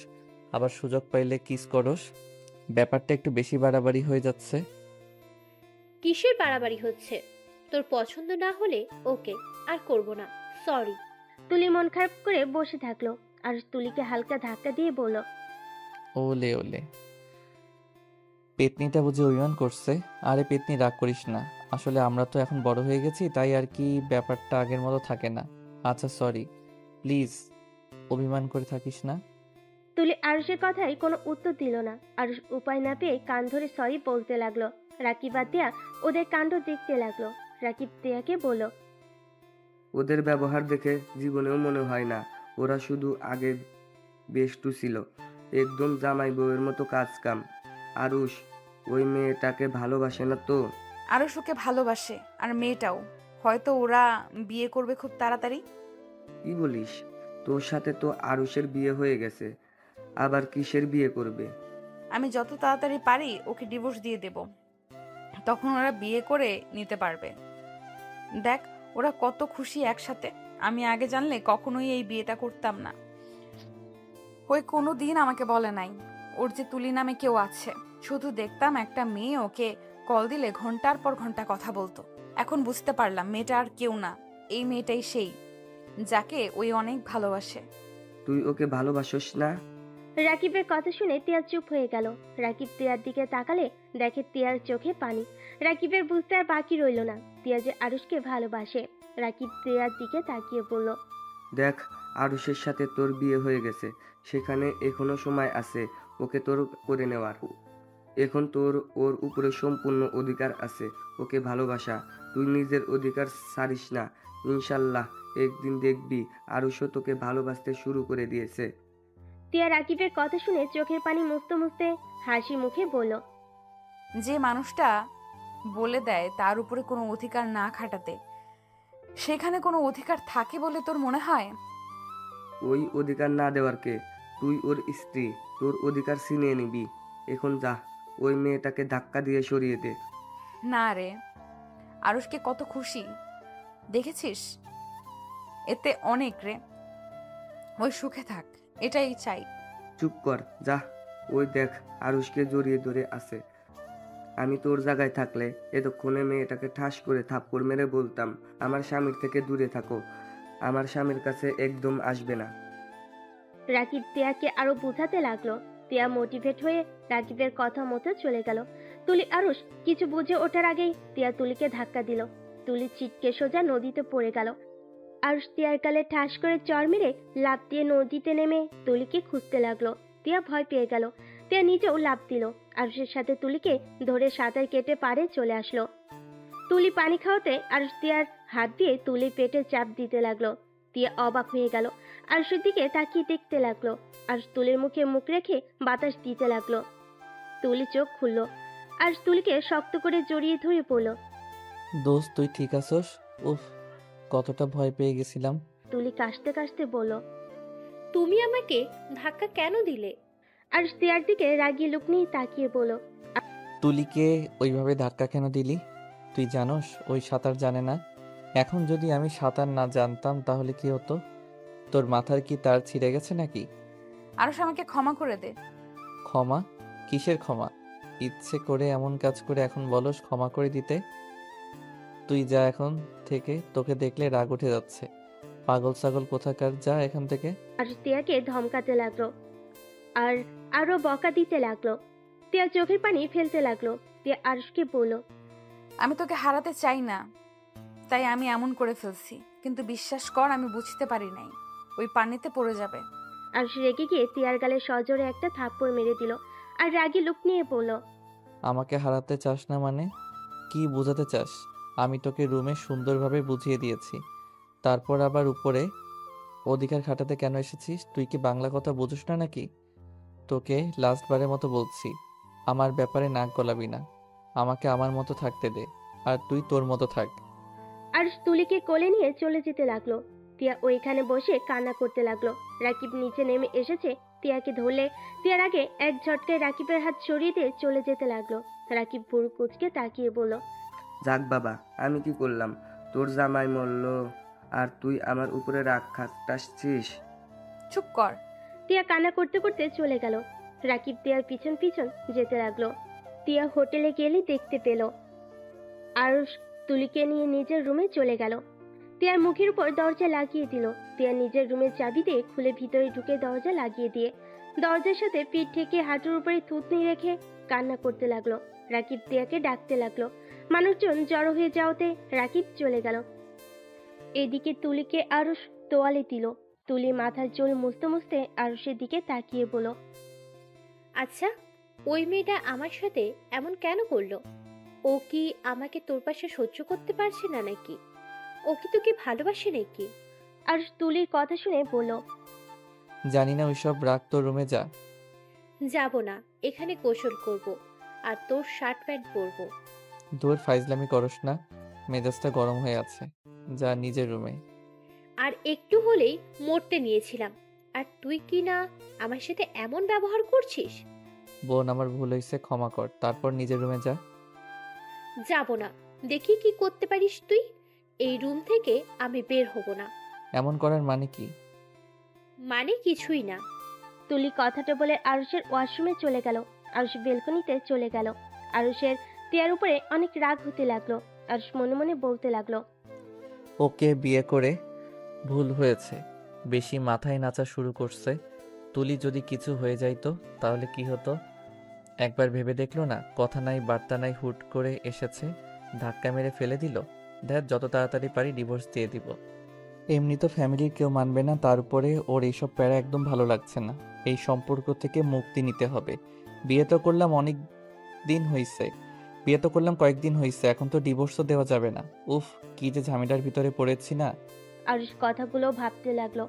C: আবার সুযোগ পাইলে কিস করস। ব্যাপারটা একটু বেশি বাড়াবাড়ি হয়ে যাচ্ছে।
E: কিসের বাড়াবাড়ি হচ্ছে? তোর পছন্দ না হলে ওকে, আর করব না, সরি।
B: তুলি মন খারাপ করে বসে থাকলো। আরুষ তুলিকে হালকা ধাক্কা দিয়ে বলল,
C: ওলে ওলে, পেতনিটা বুঝি অভিমান করছে। আরে পেতনি, রাগ করিস না। আসলে আমরা তো এখন বড় হয়ে গেছি, তাই আর কি ব্যাপারটা আগের মতো থাকে না। আচ্ছা সরি, প্লিজ অভিমান করে থাকিস না।
B: তুলি আরুষের কথায় কোনো উত্তর দিল না। আরুষ উপায় না পেয়ে কান ধরে সরি বলতে লাগলো। রাকিব আর তিয়া ওদের কাণ্ড দেখতে লাগলো। রাকিব তিয়াকে বলল,
D: ওদের ব্যবহার দেখে জীবনেও মনে হয় না ওরা শুধু আগে বেষ্টু ছিল। একদম জামাই বউয়ের মতো কাজ কাম। আরুষ ওই মেয়েটাকে ভালোবাসে না তো?
A: আরুষ ওকে ভালোবাসে, আর মেয়েটাও। হয়তো ওরা বিয়ে করবে খুব তাড়াতাড়ি।
D: কি বলিস? তোর সাথে তো আরুষের বিয়ে হয়ে গেছে, আবার কিসের বিয়ে করবে?
A: আমি যত তাড়াতাড়ি পারি ওকে ডিভোর্স দিয়ে দেব, তখন ওরা বিয়ে করে নিতে পারবে। দেখ ওরা কত খুশি একসাথে। আমি আগে জানলে কখনোই এই বিয়েটা করতাম না। ওই কোনো দিন আমাকে বলে নাই ওর যে তুলি নামে কেউ আছে। শুধু দেখতাম একটা মেয়ে ওকে কল দিলে ঘন্টার পর ঘন্টা কথা বলতো। এখন বুঝতে পারলাম মেয়েটা আর কেউ না, এই মেয়েটাই সেই যাকে ওই অনেক ভালোবাসে।
D: তুই ওকে ভালোবাসোস না?
B: রাকিবের কথা শুনে তিয়া চুপ হয়ে গেল। রাকিব তিয়ার দিকে তাকালে দেখে তিয়ার চোখে পানি। রাকিবের বুঝতে আর বাকি রইল না তিয়া যে আরুষকে ভালোবাসে। রাকিব তিয়ার দিকে তাকিয়ে বলল,
D: দেখ, আরুষের সাথে তোর বিয়ে হয়ে গেছে, সেখানে এখনো সময় আছে ওকে তোর করে নেওয়ার। এখন তোর ওর উপরে সম্পূর্ণ অধিকার আছে ওকে ভালোবাসা। তুই নিজের অধিকার ছাড়িস না। ইনশাল্লাহ একদিন দেখবি আরুষও তোকে ভালোবাসতে শুরু করে দিয়েছে।
B: তিয়া রাকিবের কথা শুনে চোখের পানি মুছতে মুছতে হাসি মুখে বলল,
A: যে মানুষটা বলে দেয় তার উপরে কোনো অধিকার না খাটাতে, সেখানে কোনো অধিকার থাকে বলে তোর মনে হয়?
D: ওই অধিকার না দেওয়ার কে? তুই ওর স্ত্রী, তোর অধিকার ছিনিয়ে নিবি। এখন যা, ওই মেয়েটাকে ধাক্কা দিয়ে সরিয়ে দে।
A: না রে, আরুষকে কত খুশি দেখেছিস? এতে অনেক রে। ওই সুখে থাক, এটাই চাই।
D: চুপ কর, যা। ওই দেখ, আরুষকে জড়িয়ে ধরে আছে। আমি তোর জায়গায় থাকলে এতক্ষণে মেয়েটাকে ঠাস করে থাপ্পড় মেরে বলতাম, আমার স্বামীর থেকে দূরে থাকো, আমার স্বামীর কাছে একদম আসবে না।
B: রাকিব তিয়াকে আরো বোঝাতে লাগলো। তিয়া মোটিভেট হয়ে রাকিবের কথা মতো চলে গেল। তুলি আরুষ কিছু বুঝে ওঠার আগেই তিয়া তুলিকে ধাক্কা দিল। তুলি ছিটকে সোজা নদীতে পড়ে গেল। আরুষ তিয়ার গালে ঠাস করে চড় মেরে লাফ দিয়ে নদীতে নেমে তুলিকে খুঁজতে লাগলো। তিয়া ভয় পেয়ে গেল। তিয়া নিজেও লাফ দিল। আরুষের সাথে তুলিকে ধরে সাঁতার কেটে পাড়ে চলে আসলো। তুলি পানি খাওয়াতে আরুষ তিয়ার হাত দিয়ে তুলির পেটে চাপ দিতে লাগলো। তিয়া অবাক হয়ে গেল। আরুষের দিকে তাকিয়ে দেখতে লাগলো। আরুষ তুলির মুখে মুখ রেখে বাতাস দিতে লাগলো। তুলি চোখ খুললো। আরুষ তুলিকে শক্ত করে জড়িয়ে ধরে পড়ল।
C: দোস্ত, তুই ঠিক আছোস? উফ, কতটা ভয় পেয়ে গেছিলাম।
B: তুলি কাশতে কাশতে বলল,
E: তুমি আমাকে ধাক্কা কেন দিলে?
B: আরুষ তিয়ার দিকে রাগী লুক নিয়ে তাকিয়ে বলল,
C: তুলিকে ওইভাবে ধাক্কা কেন দিলি? তুই জানোস ওই সাঁতার জানে না। এখন যদি আমি সাঁতার না জানতাম তাহলে কি হতো? তোর মাথার কি তার ছিঁড়ে গেছে নাকি?
A: আরশ আমাকে ক্ষমা করে দে।
C: ক্ষমা? কিসের ক্ষমা? ইচ্ছে করে এমন কাজ করে এখন বলস ক্ষমা করে দিতে? তুই যা এখন থেকে, তোকে দেখলে রাগ উঠে যাচ্ছে। পাগল ছাগল কোথাকার, যা এখান থেকে।
B: আরুষ তিয়াকে ধমকাতে লাগলো আর আরো বকা দিতে লাগলো। তিয়া চোখের পানি ফেলতে লাগলো। তিয়া আরুষকে বলল,
A: আমি তোকে হারাতে চাই না, তাই আমি এমন করে ফেলছি, কিন্তু বিশ্বাস কর আমি বুঝতে পারি নাই ওই পানিতে পড়ে যাবে।
B: আরুষ রেগে গিয়ে তিয়ার গালে সজোরে একটা থাপ্পড় মেরে দিল আর রাগী লুক নিয়ে বলল,
C: আমাকে হারাতে চাস না মানে? কি বোঝাতে চাস? আমি তোকে রুমে সুন্দরভাবে বুঝিয়ে দিয়েছি, তারপর আবার উপরে অধিকার খাটাতে কেন এসেছিস? তুই কি বাংলা কথা বুঝিস না নাকি? তোকে লাস্টবারের মতো বলছি, আমার ব্যাপারে নাক গলাবি না। আমাকে আমার মতো থাকতে দে, আর তুই তোর মতো থাক।
B: আরুষ তুলিকে কোলে নিয়ে চলে যেতে লাগলো। তিয়া ওইখানে বসে কান্না করতে লাগলো। রাকিব নিচে নেমে এসেছে, তিয়াকে ধরলে তিয়ার আগে এক ঝটকায় রাকিবের হাত সরিয়ে দিয়ে চলে যেতে লাগলো। রাকিব ভুরু কুচকে তাকিয়ে বলল,
D: যাক বাবা, আমি কি করলাম? তোর জামাই মরল আর তুই আমার উপরে রাগ খাটাচ্ছিস?
A: চুপ কর।
B: তিয়া কান্না করতে করতে চলে গেল। রাকিব তিয়ার পিছন পিছন যেতে লাগলো। তিয়া হোটেলে গেলে দেখতে পেল আরুষ তুলিকে নিয়ে নিজের রুমে চলে গেল। তিয়ার মুখের উপর দরজা লাগিয়ে দিল। তিয়া নিজের রুমের চাবি দিয়ে খুলে ভিতরে ঢুকে দরজা লাগিয়ে দিয়ে দরজার সাথে পিঠ ঠেকে হাঁটুর উপরে থুতনি রেখে কান্না করতে লাগলো। রাকিব তিয়াকে ডাকতে লাগলো। মানুষজন জড়ো হয়ে যাওয়াতে রাকিব চলে গেল। এদিকে তুলিকে আরুষ তোয়ালে দিল। তুলি মাথার চুল মুছতে মুছতে আরুষের দিকে তাকিয়ে বলল,
E: আচ্ছা, ওই মেয়েটা আমার সাথে এমন কেন করলো? ও কি আমাকে তোর পাশে সহ্য করতে পারছে না নাকি? ও কি তোকে ভালোবাসে নাকি?
B: আরুষ তুলির কথা শুনে বলল,
C: জানি না, ওইসব রাগ, তোর রুমে যা।
E: যাব না, এখানে গোসল করব আর তোর শার্ট প্যান্ট পরবো।
C: দূর ফাইজলামি করস না, মেজাজটা গরম হয়ে আছে। যা নিজের রুমে।
E: আর একটু হলেই মরতে নিয়েছিলাম, আর তুই কি না আমার সাথে এমন ব্যবহার করছিস?
C: বোন, আমার ভুল হয়েছে, ক্ষমা কর। তারপর নিজের রুমে যা।
E: যাব না, দেখি কি করতে পারিস তুই। এই রুম থেকে আমি বের হব না।
C: এমন করার মানে কি?
E: মানে কিছুই না।
B: তুলি কথাটা বলে আরুষের ওয়াশরুমে চলে গেল। আরুষ বেলকনিতে চলে গেল। আরুষের তিয়ার উপরে অনেক রাগ হতে লাগলো। আরুষ মনে মনে বলতে লাগলো,
C: ওকে বিয়ে করে ভুল হয়েছে, বেশি মাথায় নাচা শুরু করছে। তুলি যদি কিছু হয়ে যাইতো তাহলে কি হতো? একবার ভেবে দেখলো না? কথা নাই বার্তা নাই, হুট করে এসেছে, ধাক্কা মেরে ফেলে দিল। দেখ, যত তাড়াতাড়ি পারি ডিভোর্স দিয়ে দিব। এমনি তো ফ্যামিলির কেউ মানবে না, তার উপরে ওর এইসব প্যারা একদম ভালো লাগছে না। এই সম্পর্ক থেকে মুক্তি নিতে হবে। বিয়ে তো করলাম অনেক দিন হইছে, বিয়ে তো করলাম কয়েকদিন হইছে, এখন তো ডিভোর্সও দেওয়া যাবে না। উফ, কি যে ঝামেলার ভিতরে পড়েছি না।
B: আরুষ কথাগুলো ভাবতে লাগলো।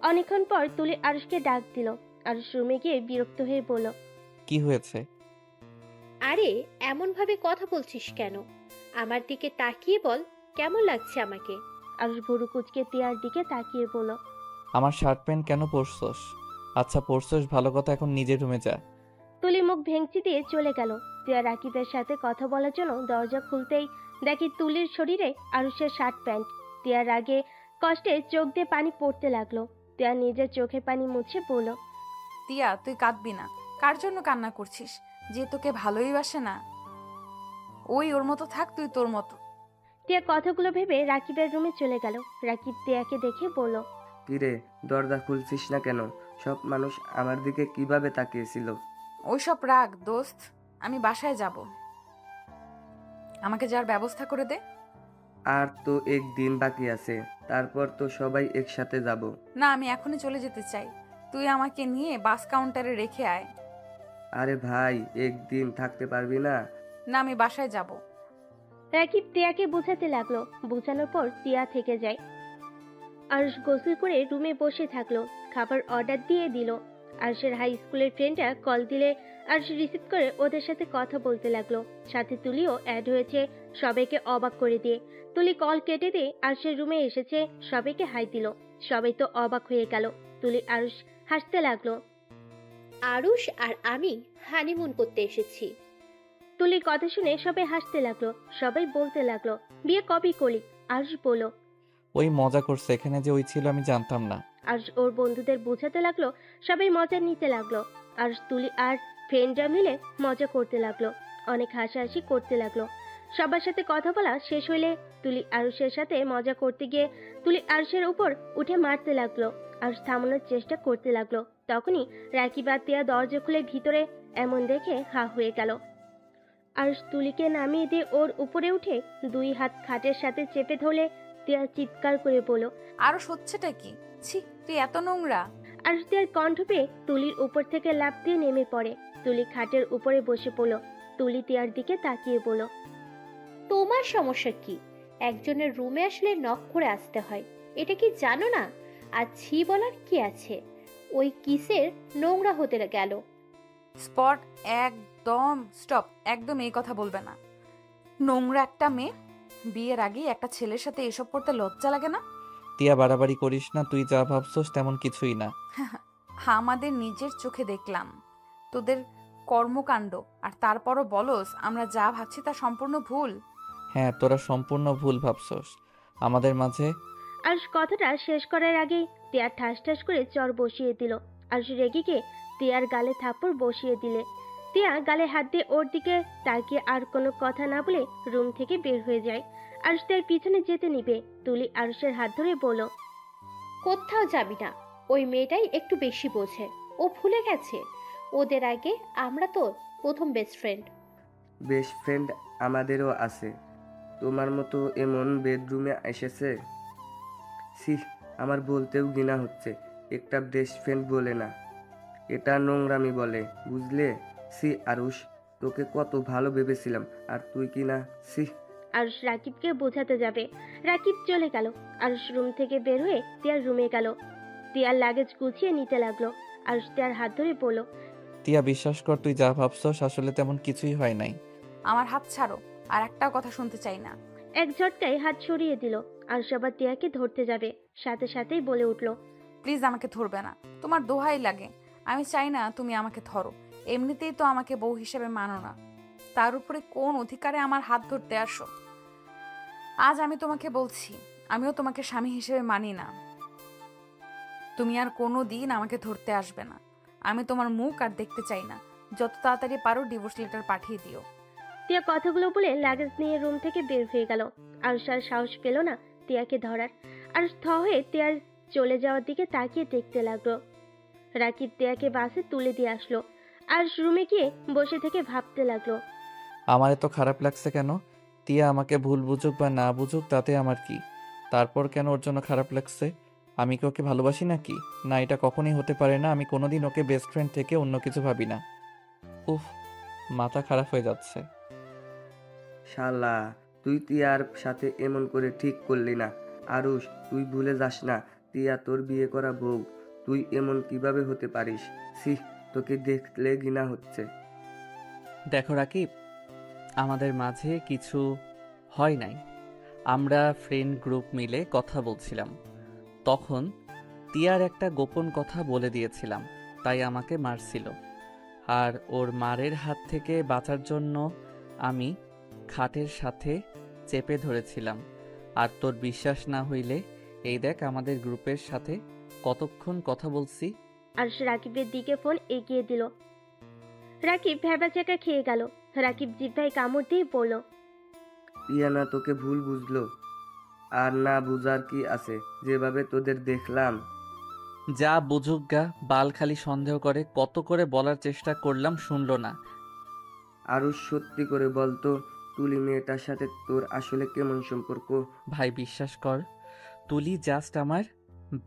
B: অনেকক্ষণ পর তুলি আরুষকে ডাক দিল। আরুষ রুমে গিয়ে বিরক্ত হয়ে বলল,
C: কি হয়েছে?
E: আরে এমন ভাবে কথা বলছিস কেন? আমার দিকে তাকিয়ে বল, কেমন লাগছে আমাকে?
B: আরুষ ভুরু কুচকে তিয়ার দিকে তাকিয়ে বলল,
C: আমার শার্ট প্যান্ট কেন পরছস? আচ্ছা পরছস, ভালো কথা, এখন নিজের রুমে যা।
B: তুলি মুখ ভেঙচি দিয়ে চলে গেল। তিয়া রাকিবের সাথে কথা বলার জন্য দরজা খুলতেই দেখি তুলির শরীরে আরুষের শার্ট প্যান্ট। তিয়ার আগে কষ্টে চোখ দিয়ে পানি পড়তে লাগলো। তিয়া নিজের চোখের পানি মুছে বলল,
A: তিয়া, তুই কাঁদবি না। কার জন্য কান্না করছিস? যে তোকে ভালোই বাসে না। ওই ওর মতো থাক, তুই তোর মতো।
B: তিয়া কথাগুলো ভেবে রাকিবের রুমে চলে গেল। রাকিব তিয়াকে দেখে বলল,
D: কিরে, দরজা খুলছিস না কেন? সব মানুষ আমার দিকে কিভাবে তাকিয়েছিল?
A: ওইসব রাগ দোস্ত, আমি বাসায় যাব। আমাকে যার ব্যবস্থা করে দে।
D: আর তো একদিন বাকি আছে, তারপর তো সবাই একসাথে যাব।
A: না, আমি এখনই চলে যেতে চাই। তুই আমাকে নিয়ে বাস কাউন্টারে রেখে আয়।
D: আরে ভাই, একদিন থাকতে পারবি না?
A: না, আমি বাসায় যাব।
B: রাকিব তিয়াকে বোঝাতে লাগলো। বোঝানোর পর তিয়া থেকে যায়। আরুষ গোসল করে রুমে বসে থাকলো। খাবার অর্ডার দিয়ে দিল। আরুষের হাই স্কুলের ফ্রেন্ডরা কল দিলে আরুষ রিসিভ করে ওদের সাথে কথা বলতে লাগলো। সাথে তুলিও অ্যাড হয়েছে, সবাইকে অবাক করে দিয়ে। তুলি কল কেটে দিয়ে আরুষের রুমে এসেছে, সবাইকে হাই দিল। সবাই তো অবাক হয়ে গেল। তুলি আরুষ হাসতে লাগলো।
E: আরুষ আর আমি হানিমুন করতে এসেছি।
B: তুলির কথা শুনে সবাই হাসতে লাগলো, সবাই বলতে লাগলো, বিয়ে কবে করলি? আরুষ বলল।
C: ওই মজা করছে, এখানে যে ওই ছিল আমি জানতাম না।
B: আরুষ ওর বন্ধুদের বোঝাতে লাগলো, সবাই মজা নিতে লাগলো। আরুষ তুলি আর ফ্রেন্ডরা মিলে মজা করতে লাগলো, অনেক হাসাহাসি করতে লাগলো। সবার সাথে কথা বলা শেষ হইলে তুলি আরুষের সাথে মজা করতে গিয়ে তুলি আরুষের উপর উঠে মারতে লাগলো। আরুষ থামানোর চেষ্টা করতে লাগলো। তখনই রাকিব আর তিয়া দরজা খুলে ভিতরে এমন দেখে হা হয়ে গেল। আরুষ তুলিকে নামিয়ে দিয়ে ওর উপরে উঠে 2 হাত খাটের সাথে চেপে ধরলে তিয়া চিৎকার করে বলল।
A: আরো হচ্ছেটা কি? ছি, তুই এত নোংরা।
B: আরুষ তিয়ার কণ্ঠ পেয়ে তুলির উপর থেকে লাফ দিয়ে নেমে পড়ে। তুলি খাটের উপরে বসে পড়ল। তুলি তিয়ার দিকে তাকিয়ে বলল।
E: তোমার সমস্যা কি? একজনের রুমে আসলে নক করে আসতে হয়, এটা কি জানো না? আর ছি বলার কি আছে? ওই কিসের নোংরা হতে গেল।
A: স্পট, একদম স্টপ, একদম এই কথা বলবে না। নোংরা একটা মেয়ে, বিয়ের আগেই একটা ছেলের সাথে এসব করতে লজ্জা লাগে না?
C: তিয়া বাড়াবাড়ি করিস না, তুই যা ভাবছস তেমন কিছুই না।
A: আমাদের নিজের চোখে দেখলাম তোদের কর্মকাণ্ড, আর তারপরও বলস আমরা যা ভাবছি তা সম্পূর্ণ ভুল।
C: হ্যাঁ, তোরা সম্পূর্ণ ভুল ভাবছস। আমাদের মাঝে
B: আরুষ কথাটা শেষ করার আগেই তিয়ার ঠাস ঠাস করে চর বসিয়ে দিল। আরুষ রেগে গিয়ে তিয়ার গালে থাপ্পড় বসিয়ে দিলে তিয়া গালে হাত দিয়ে ওর দিকে তাকিয়ে আর কোনো কথা না বলে রুম থেকে বের হয়ে যায়। আরুষ তার পিছনে যেতে নিবে, তুলি আরুষের হাত ধরে বলল।
E: কোথাও যাবি না, ওই মেয়েটাই একটু বেশি বোঝে। ও ভুলে গেছে ওদের আগে আমরা তোর প্রথম বেস্ট ফ্রেন্ড।
D: বেস্ট ফ্রেন্ড আমাদেরও আছে, তোমার মতো এমন বেডরুমে এসেছে। সি, আমার বলতেও ঘৃণা হচ্ছে। একটা বেস্ট ফ্রেন্ড বলে না, এটা নোংরামি বলে, বুঝলে? সি আরুষ, তোকে কত ভালো ভেবেছিলাম, আর তুই কি না, সি।
B: আরুষ রাকিবকে বোঝাতে যাবে, রাকিব চলে গেল। আরুষ রুম থেকে বের হয়ে তিয়ার রুমে গেল। তিয়ার লাগেজ গুছিয়ে নিতে লাগলো। আরুষ তিয়ার হাত ধরে বলল।
C: তিয়া বিশ্বাস কর, তুই যা ভাবছস আসলে তেমন কিছুই হয় নাই।
A: আমার হাত ছাড়ো, আর একটাও কথা শুনতে চাই না।
B: এক ঝটকায় হাত সরিয়ে দিল। আরুষ আবার তিয়াকে ধরতে যাবে, সাথে সাথেই বলে উঠল।
A: প্লিজ আমাকে ধরবে না, তোমার দোহাই লাগে। আমি চাই না তুমি আমাকে ধরো, এমনিতেই তো আমাকে বউ হিসেবে মানো না, তার উপরে কোন অধিকারে আমার হাত ধরতে আসো? আজ আমি তোমাকে বলছি, আমিও তোমাকে স্বামী হিসেবে মানি না। তুমি আর কোনো দিন আমাকে ধরতে আসবে না। আমি তোমার মুখ আর দেখতে চাই না। যত তাড়াতাড়ি পারো ডিভোর্স লেটার পাঠিয়ে দিও।
B: তিয়া কথাগুলো বলে লাগেজ নিয়ে রুম থেকে বের হয়ে গেল। আরুষ আর সাহস পেল না তিয়াকে ধরার। আরুষ থ হয়ে তিয়ার চলে যাওয়ার দিকে তাকিয়ে দেখতে লাগলো। রাকিব তিয়াকে বাসে তুলে দিয়ে আসলো। আরুষ রুমে গিয়ে বসে থেকে ভাবতে লাগলো।
C: আমার এত খারাপ লাগছে কেন? তিয়া আমাকে ভুল বুঝুক বা না বুঝুক তাতে আমার কি? তারপর কেন ওর জন্য খারাপ লাগছে? আমি কি ওকে ভালোবাসি নাকি? না, এটা কখনোই হতে পারে না। আমি কোনোদিন ওকে বেস্ট ফ্রেন্ড থেকে অন্য কিছু ভাবি না। উফ, মাথা খারাপ হয়ে যাচ্ছে।
D: শালা, তুই তিয়ার সাথে এমন করে ঠিক করলি না। আরুষ, তুই ভুলে যাস না, তিয়া তোর বিয়ে করা বউ। তুই এমন কিভাবে হতে পারিস? সি, তোকে দেখলে ঘৃণা হচ্ছে।
C: দেখো রাকিব, আমাদের মাঝে কিছু হয় নাই। আমরা ফ্রেন্ড গ্রুপ মিলে কথা বলছিলাম, তখন তিয়ার একটা গোপন কথা বলে দিয়েছিলাম, তাই আমাকে মারছিল। আর ওর মারের হাত থেকে বাঁচার জন্য আমি খাটের সাথে চেপে ধরেছিলাম। আর তোর বিশ্বাস না হইলে এই দেখ আমাদের গ্রুপের সাথে কতক্ষণ কথা বলছি।
B: আরুষ রাকিবের দিকে ফোন এগিয়ে দিল। রাকিব ভ্যাবাচ্যাকা খেয়ে গেল। রাকিব জিহ্বায় কামড় দিয়ে বলল।
D: তিয়া না তোকে ভুল বুঝলো, আর না বুঝার কি আছে, যেভাবে তোদের দেখলাম।
C: যা বুঝুক গা, বাল খালি সন্দেহ করে। কত করে বলার চেষ্টা করলাম, শুনলো না।
D: আরুষ, সত্যি করে বলতো, তুলি মেয়েটার সাথে তোর আসলে কেমন সম্পর্ক?
C: ভাই বিশ্বাস কর, তুলি জাস্ট আমার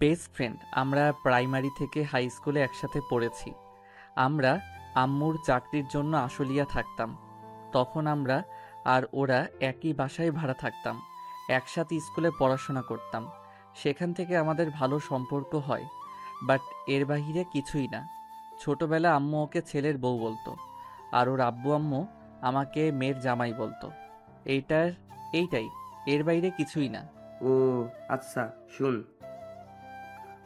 C: বেস্ট ফ্রেন্ড। আমরা প্রাইমারি থেকে হাই স্কুলে একসাথে পড়েছি। আমরা আম্মুর চাকরির জন্য আশুলিয়া থাকতাম। তখন আমরা আর ওরা একই বাসায় ভাড়া থাকতাম, একসাথে স্কুলে পড়াশোনা করতাম। সেখান থেকে আমাদের ভালো সম্পর্ক হয়, বাট এর বাহিরে কিছুই না। ছোটবেলা আম্মু ওকে ছেলের বউ বলতো, আর ওর আব্বু আম্মু আমাকে মেয়ের জামাই বলতো। এইটাই, এর বাইরে কিছুই না।
D: ও আচ্ছা, শুন,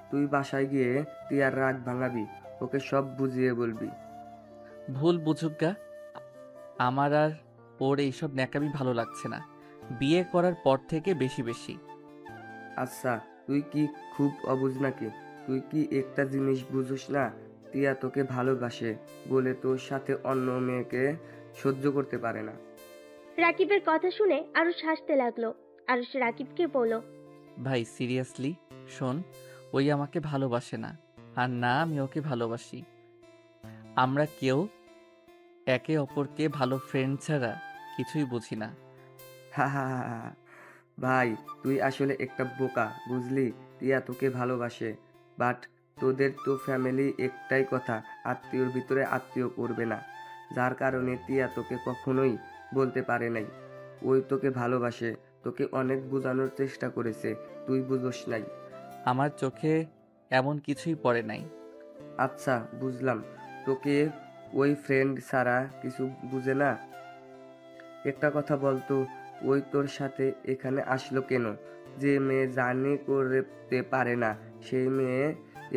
D: তুই বাসায় গিয়ে তিয়ার রাগ ভাঙাবি। ওকে সব বুঝিয়ে বলবি।
C: ভুল বুঝুক গা, আমার আর ওর এইসব ন্যাকামি ভালো লাগছে না, বিয়ে করার পর থেকে বেশি বেশি।
D: আচ্ছা, তুই কি খুব অবুঝ নাকি? তুই কি একটা জিনিস বুঝোস না? টিয়া তোকে ভালোবাসে বলে তোর সাথে অন্য মেয়েকে সহ্য করতে পারে না।
B: রাকিবের কথা শুনে আরুষ হাসতে লাগলো। আরুষ রাকিবকে বলল,
C: ভাই সিরিয়াসলি শোন, ওই আমাকে ভালোবাসে না, আর না আমি ওকে ভালোবাসি। আমরা কেউ একে অপরকে ভালো ফ্রেন্ড ছাড়া কিছুই বুঝি না।
D: হা হা হা হা। ভাই, তুই আসলে একটা বোকা, বুঝলি? টিয়া তোকে ভালোবাসে, বাট তোদের তো ফ্যামিলি একটাই কথা, আত্মীয়র ভিতরে আত্মীয় করবে না, যার কারণে টিয়া তোকে কখনোই বলতে পারে নাই। ওই তোকে ভালোবাসে, তোকে অনেক বোঝানোর চেষ্টা করেছে, তুই বুঝোস নাই।
C: আমার চোখে এমন কিছুই পড়ে নাই।
D: আচ্ছা বুঝলাম, তোকে ওই ফ্রেন্ড ছাড়া কিছু বুঝে না। একটা কথা বলতো, ওই তোর সাথে এখানে আসলো কেন? যে মেয়ে জার্নি করতে পারে না, সেই মেয়ে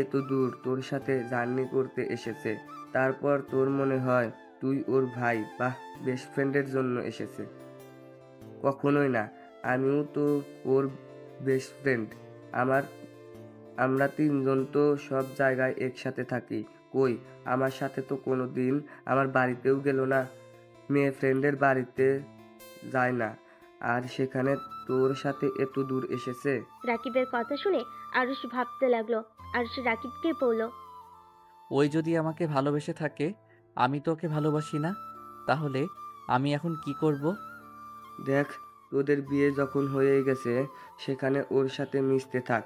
D: এত দূর তোর সাথে জার্নি করতে এসেছে, তারপর তোর মনে হয় তুই ওর ভাই বা বেস্ট ফ্রেন্ডের জন্য এসেছে? কখনোই না, আমিও তো ওর বেস্ট ফ্রেন্ড। আমার আমরা তিনজন তো সব জায়গায় একসাথে থাকি। কই, আমার সাথে তো কোনো দিন আমার বাড়িতেও গেল না, মেয়ে ফ্রেন্ডের বাড়িতে যায় না, আর সেখানে তোর সাথে এত দূর এসেছে।
B: রাকিবের কথা শুনে আরুষ ভাবতে লাগলো। আরুষ রাকিবকে বলল,
C: ওই যদি আমাকে ভালোবেসে থাকে, আমি তো ওকে ভালোবাসি না, তাহলে আমি এখন কি করব?
D: দেখ, তোদের বিয়ে যখন হয়ে গেছে, সেখানে ওর সাথে মিশতে থাক,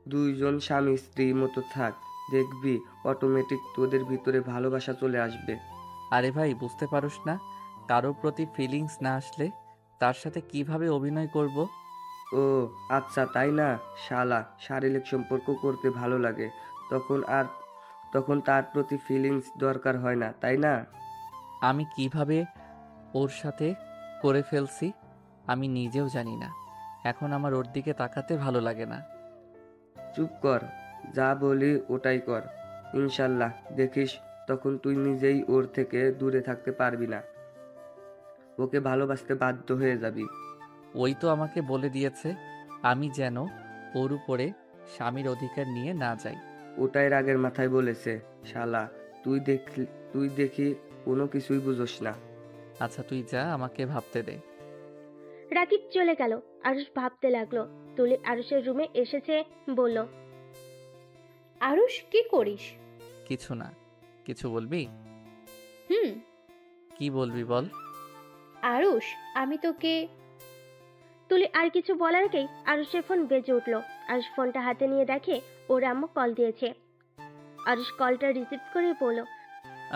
D: দুইজন স্বামী স্ত্রীর মতো থাক, দেখবি অটোমেটিক তোদের ভিতরে ভালোবাসা চলে আসবে।
C: আরে ভাই বুঝতে পারোস না, কারোর প্রতি ফিলিংস না আসলে তার সাথে কিভাবে অভিনয় করব?
D: ও আচ্ছা, তাই না? শালা, শারীরিক সম্পর্ক করতে ভালো লাগে, তখন তার প্রতি ফিলিংস দরকার হয় না, তাই না?
C: আমি কিভাবে ওর সাথে করে ফেলছি আমি নিজেও জানি না, এখন আমার ওর দিকে তাকাতে ভালো লাগে না।
D: চুপ কর, যা বলি ওটাই কর। ইনশাল্লাহ দেখিস, তখন তুই নিজেই ওর থেকে দূরে থাকতে পারবি না, ওকে ভালোবাসতে বাধ্য হয়ে যাবি।
C: ওই তো আমাকে বলে দিয়েছে আমি যেন ওর উপরে স্বামীর অধিকার নিয়ে না যাই।
D: ওটাই রাগের মাথায় বলেছে। শালা, তুই দেখি কোনো কিছুই বুঝোস না।
C: আচ্ছা তুই যা, আমাকে ভাবতে দে।
B: রাকিব চলে গেল। আরুষ ভাবতে লাগলো। তুলি আরুষের রুমে এসেছে, বলল,
E: আরুষ, কি করিস?
C: কিছু না। কিছু বলবি?
E: হুম।
C: কি বলবি বল।
E: আরুষ, আমি তোকে।
B: তুলি আর কিছু বলার আগেই আরুষের ফোন বেজে উঠলো। আরুষ ফোনটা হাতে নিয়ে দেখে ওর আম্মু কল দিয়েছে। আরুষ কলটা রিসিভ করে বলল,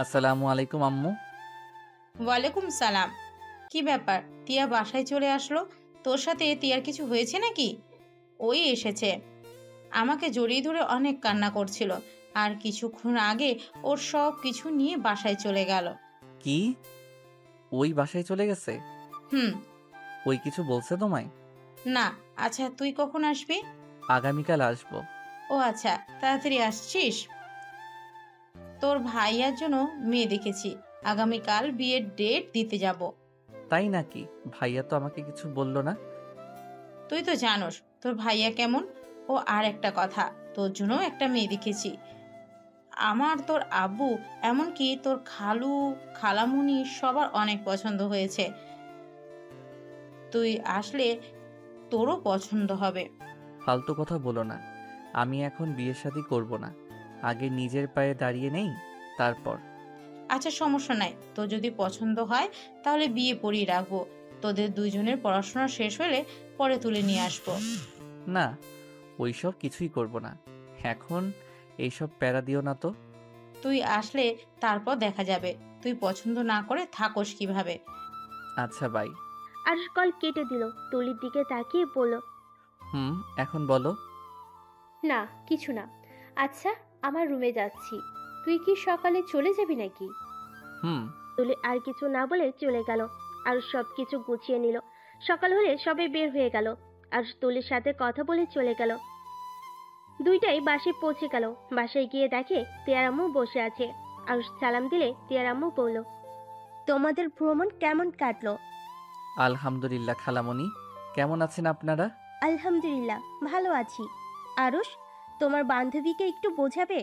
C: আসসালামু আলাইকুম আম্মু।
F: ওয়ালাইকুম সালাম। কি ব্যাপার, তিয়া বাসায় চলে আসলো? তোর সাথে তিয়ার কিছু হয়েছে নাকি? ওই এসেছে, আমাকে জড়িয়ে ধরে অনেক কান্না করছিল, আর কিছুক্ষণ আগে ওর সব কিছু নিয়ে বাসায় চলে গেল।
C: কি, ওই বাসায় চলে গেছে?
F: হুম।
C: ওই কিছু বলছে তোমায়?
F: না। আচ্ছা তুই কখন আসবি?
C: আগামীকাল আসবো।
F: ও আচ্ছা, তাড়াতাড়ি আসছিস? তোর ভাইয়ার জন্য মেয়ে দেখেছি, আগামীকাল বিয়ের ডেট দিতে যাব।
C: তাই নাকি? ভাইয়া তো আমাকে কিছু বললো না।
F: তুই তো জানোস তোর ভাইয়া কেমন। ও আর একটা কথা, তোর জন্য একটা মেয়ে দেখেছি। আমার, তোর আব্বু, এমনকি তোর খালু, খালামুনি সবার অনেক পছন্দ হয়েছে। তুই আসলে তোরও পছন্দ হবে।
C: ফালতু কথা বলো না, আমি এখন বিয়ে শাদী করব না, আগে নিজের পায়ে দাঁড়িয়ে নেই তারপর।
F: আচ্ছা সমস্যা নাই, তোর যদি পছন্দ হয় তাহলে বিয়ে পড়িয়ে রাখবো। তোদের দুইজনের পড়াশোনা শেষ হলে পরে তুলে নিয়ে আসবো।
C: না, ওইসব কিছুই করব না, এখন এইসব প্যারা দিও না তো।
F: তুই আসলে তারপর দেখা যাবে তুই পছন্দ না করে থাকোস কিভাবে।
C: আচ্ছা বাই।
B: আরুষ কল কেটে দিল। তুলির দিকে তাকিয়ে বলল,
C: এখন বলো।
E: না, কিছু না। আচ্ছা, আমার রুমে যাচ্ছি, তুই কি সকালে চলে যাবি নাকি?
B: তুলি আর কিছু না বলে চলে গেল। আরুষ সব কিছু গুছিয়ে নিল। সকাল হলে সবাই বের হয়ে গেল। আরুষ তুলির সাথে কথা বলে চলে গেল। দুইটাই বাসায় পৌঁছে গেল। বাসায় গিয়ে দেখে তিয়ার আম্মু বসে আছে। আরুষ সালাম দিলে তিয়ার আম্মু বলল, তোমাদের ভ্রমণ কেমন কাটলো?
C: আলহামদুলিল্লাহ খালামণি, কেমন আছেন আপনারা?
B: আলহামদুলিল্লাহ, ভালো আছি। আরুষ, তোমার বান্ধবীকে একটু বোঝাবে?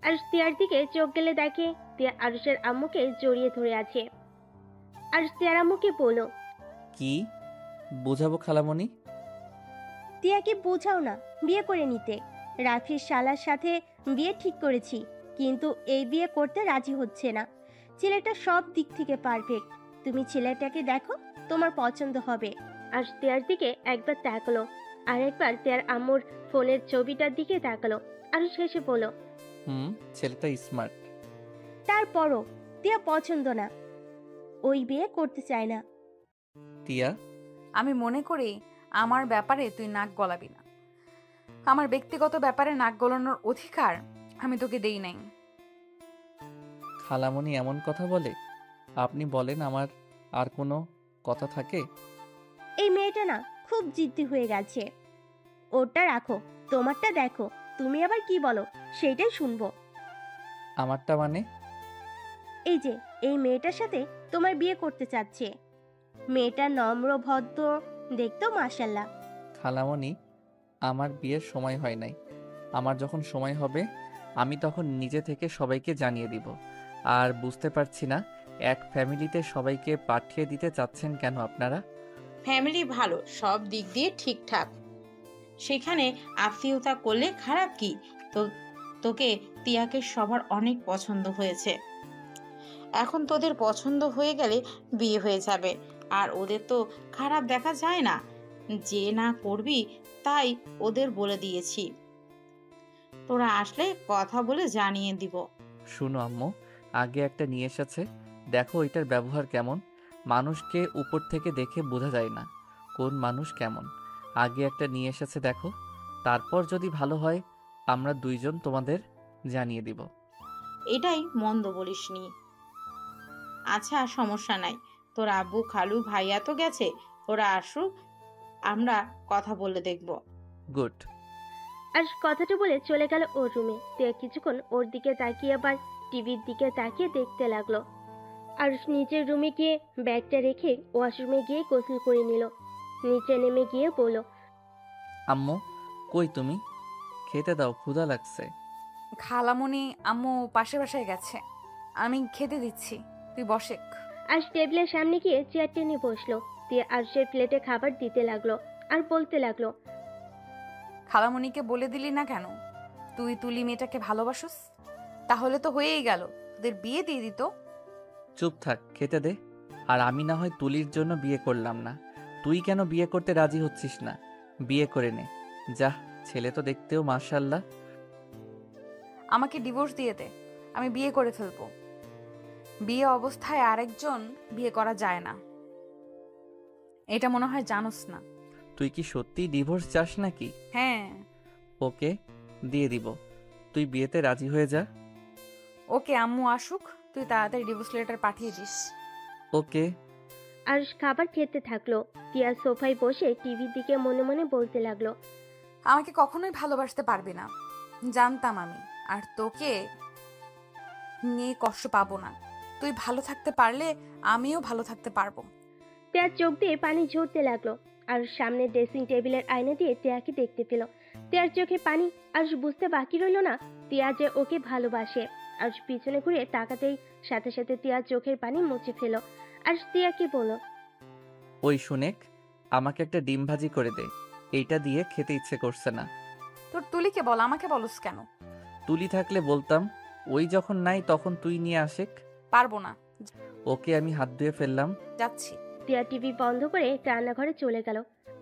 B: আরুষ তিয়ার দিকে চোখ গেলে দেখে তিয়া আরুষের আম্মুকে জড়িয়ে ধরে আছে। আরুষ তিয়ার আম্মুকে বলল,
C: কি বোঝাবো খালামণি?
B: তিয়াকে বোঝাও না বিয়ে করে নিতে। রাফির শালার সাথে বিয়ে ঠিক করেছি, কিন্তু এই বিয়ে করতে রাজি হচ্ছে না। ছেলেটা সব দিক থেকে পারফেক্ট। তুমি ছেলেটাকে দেখো, তোমার পছন্দ হবে। আর তিয়ার দিকে একবার তাকালো, আর একবার তিয়ার আম্মুর ফোনের ছবিটার দিকে তাকালো। আর শেষে বলল,
C: ছেলেটা স্মার্ট।
B: তারপরও তিয়া পছন্দ না, ওই বিয়ে করতে চায় না।
C: টিয়া,
A: আমি মনে করি আমার ব্যাপারে তুই নাক গলাবি না। আমার ব্যক্তিগত ব্যাপারে নাক গলানোর অধিকার আমি তোকে দেই নাই।
C: খালামণি এমন কথা বলে? আপনি বলেন, আমার আর কোনো কথা থাকে?
B: এই মেয়েটা না খুব জিদ্দি হয়ে গেছে। ওটা রাখো, তোমারটা দেখো। তুমি আবার কি বলো সেটাই শুনবো।
C: আমারটা মানে?
B: এই যে এই মেয়েটার সাথে তোমার বিয়ে করতে চাচ্ছে। মেয়েটা নম্র ভদ্র, দেখতো মাশাল্লাহ।
C: খালামণি, আমার বিয়ের সময় হয় নাই। আমার যখন সময় হবে আমি তখন নিজে থেকে সবাইকে জানিয়ে দিব। আর বুঝতে পারছি না, এক ফ্যামিলিতে সবাইকে পাঠিয়ে দিতে চাচ্ছেন কেন আপনারা?
F: ফ্যামিলি ভালো, সব দিক দিয়ে ঠিকঠাক, সেখানে আত্মীয়তা করলে খারাপ কি? তো তোকে তিয়াকে সবার অনেক পছন্দ হয়েছে। এখন তোদের পছন্দ হয়ে গেলে বিয়ে হয়ে যাবে। আর ওদের তো খারাপ দেখা যায় না, যে না করবি তাই ওদের বলে দিয়েছি। তোরা আসলে কথা বলে জানিয়ে দিব।
C: শুনো আম্মু, আগে একটা নিয়ে এসেছে, দেখো এটার ব্যবহার কেমন। মানুষকে উপর থেকে দেখে বোঝা যায় না কোন মানুষ কেমন। আগে একটা নিয়ে এসেছে দেখো, তারপর যদি ভালো হয় আমরা দুইজন তোমাদের জানিয়ে দিব।
F: এটাই মন্দ বলিসনি। আচ্ছা, সমস্যা নাই। তোর আব্বু খালু ভাইয়া তো গেছে, ওরা আসুক, আমরা কথা বলে দেখব।
C: গুড।
B: আর কথাটা বলে চলে গেল ওর রুমে। তিয়া কিছুক্ষণ ওর দিকে তাকিয়ে আবার টিভির দিকে তাকিয়ে দেখতে লাগলো। আর নিচের রুমে গিয়ে ব্যাগটা রেখে ওয়াশরুমে গিয়ে গোসল করে নিল। নিচে নেমে গিয়ে বলল,
C: আম্মু কই তুমি? খেতে দাও, ক্ষুধা লাগছে।
A: খালামণি আম্মু পাশের বাসায় গেছে, আমি খেতে দিচ্ছি, তুই বসে।
B: আজ টেবিলের সামনে গিয়ে চেয়ার টেনে বসলো। তিয়া আরশের প্লেটে খাবার দিতে লাগলো আর বলতে লাগলো,
A: খালামণিকে বলে দিলি না কেন তুই তুলি মেয়েটাকে ভালোবাসোস? তাহলে তো হয়েই গেল, তোদের বিয়ে দিয়ে দিত।
C: চুপ থাক, খেতে দে। আর আমি না হয় তুলির জন্য বিয়ে করলাম না, তুই কেন বিয়ে করতে রাজি হচ্ছিস না? বিয়ে করে নে যা, ছেলে তো দেখতেও মাশাআল্লাহ।
A: আমাকে ডিভোর্স দিয়ে দে, আমি বিয়ে করে ফেলবো। বিয়ে অবস্থায় আরেকজন বিয়ে করা যায় না, এটা মনে হয় জানোস না।
C: তুই কি সত্যি ডিভোর্স চাস নাকি?
A: হ্যাঁ।
C: ওকে, দিয়ে দিব, তুই বিয়েতে রাজি হয়ে যা।
A: ওকে, আম্মু আসুক, তুই তাড়াতাড়ি ডিভোর্স লেটার পাঠিয়ে দিস।
C: ওকে।
B: আরশ খাবার খেতে থাকলো। তিয়া সোফায় বসে টিভির দিকে মনে মনে বলতে লাগলো,
A: আমাকে কখনোই ভালোবাসতে পারবি না, জানতাম আমি। আর তোকে নিয়ে কষ্ট পাবো না। তুই ভালো থাকতে পারলে আমিও ভালো থাকতে পারবো।
B: তিয়ার চোখ দিয়ে পানি ঝরতে লাগলো। আর সামনে ড্রেসিং টেবিলের আয়না দিয়ে তিয়াকে দেখতে পেল। তিয়ার চোখে পানি। আর বুঝতে বাকি রইল না তিয়া যে ওকে ভালোবাসে। আর পিছনে ঘুরে তাকাতেই সাথে সাথে তিয়ার চোখের পানি মুছে ফেল। আর তিয়াকে বলল,
C: ওই শুনেক, আমাকে একটা ডিম ভাজি করে দে, এইটা দিয়ে খেতে ইচ্ছে করছে না।
A: তোর তুলিকে বল, আমাকে বলস কেন?
C: তুলি থাকলে বলতাম, ওই যখন নাই তখন তুই নিয়ে আসেক।
A: পারবো না।
C: ওকে, আমি হাত ধুয়ে ফেললাম,
A: যাচ্ছি।
B: তিয়া টিভি বন্ধ করে রান্নাঘরে চলে গেল।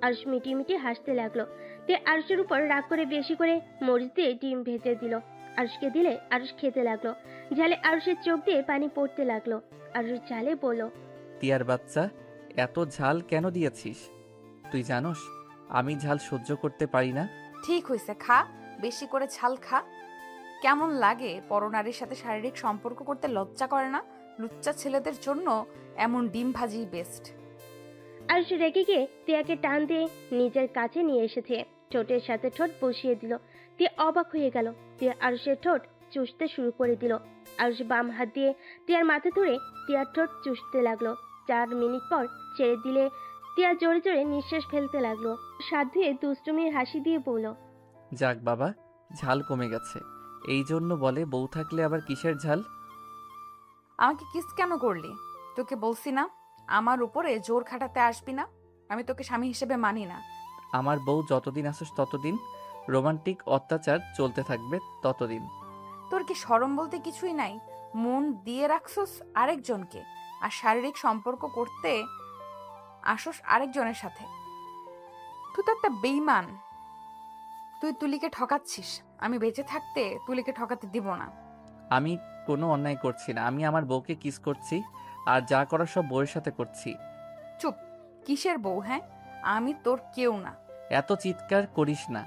B: আরশ মিটি মিটি হাসতে লাগলো। তিয়া আরশের উপর রাগ করে বেশি করে মরিচ দিয়ে ডিম ভেজে দিল। আরশকে দিলে আরশ খেতে লাগলো। ঝালে আরশের চোখ দিয়ে পানি পড়তে লাগলো। আরশ ঝালে বলল,
C: টিয়ার বাচ্চা, এত ঝাল কেন দিয়েছিস? তুই জানোস আমি ঝাল সহ্য করতে পারি না।
A: ঠিক হয়েছে, খা, বেশি করে ঝাল খা। কেমন লাগে পরনারীর সাথে শারীরিক সম্পর্ক করতে লজ্জা করে না? লুচ্চা ছেলেদের জন্য এমন ডিম ভাজি বেস্ট।
B: আরশ রেগে গিয়ে তিয়াকে টান দিয়ে নিজের কাছে নিয়ে এসেছে। ঠোঁটের সাথে ঠোঁট বসিয়ে দিল। তিয়া অবাক হয়ে গেল। তিয়া আরুষের ঠোঁট চুষতে শুরু করে দিল। আরুষ বাম হাত দিয়ে তিয়ার মাথা ধরে তিয়ার ঠোঁট চুষতে লাগলো। 4 মিনিট পর ছেড়ে দিলে তিয়া জোরে জোরে নিঃশ্বাস ফেলতে লাগলো। সাধ ধুয়ে দুষ্টুমির হাসি দিয়ে বলল,
C: যাক বাবা, ঝাল কমে গেছে। এই জন্য বলে বউ থাকলে আবার কিসের ঝাল।
A: আমাকে কিস কেন করলি? তোকে বলছি না আমার উপরে জোর খাটাতে আসবি না। আমি তোকে স্বামী হিসেবে মানি না।
C: আমার বউ যতদিন আসুস ততদিন রোমান্টিক অত্যাচার চলতে থাকবে ততদিন।
A: তোর কি শরম বলতে কিছুই নাই? মন দিয়ে রাখছস আরেকজনকে, আর শারীরিক সম্পর্ক করতে আসস আরেকজনের সাথে। তুই তো একটা বেঈমান। তুই তুলিকে ঠকাচ্ছিস। আমি বেঁচে থাকতে তুলিকে ঠকাতে দিব না।
C: আমি কোনো অন্যায় করছি না। আমি আমার বউকে কিস করছি, আর যা করার সব বউয়ের সাথে করছি।
A: চুপ। কিসের বউ? হ্যাঁ, আমি তোর কেউ না।
C: এত চিৎকার করিস না,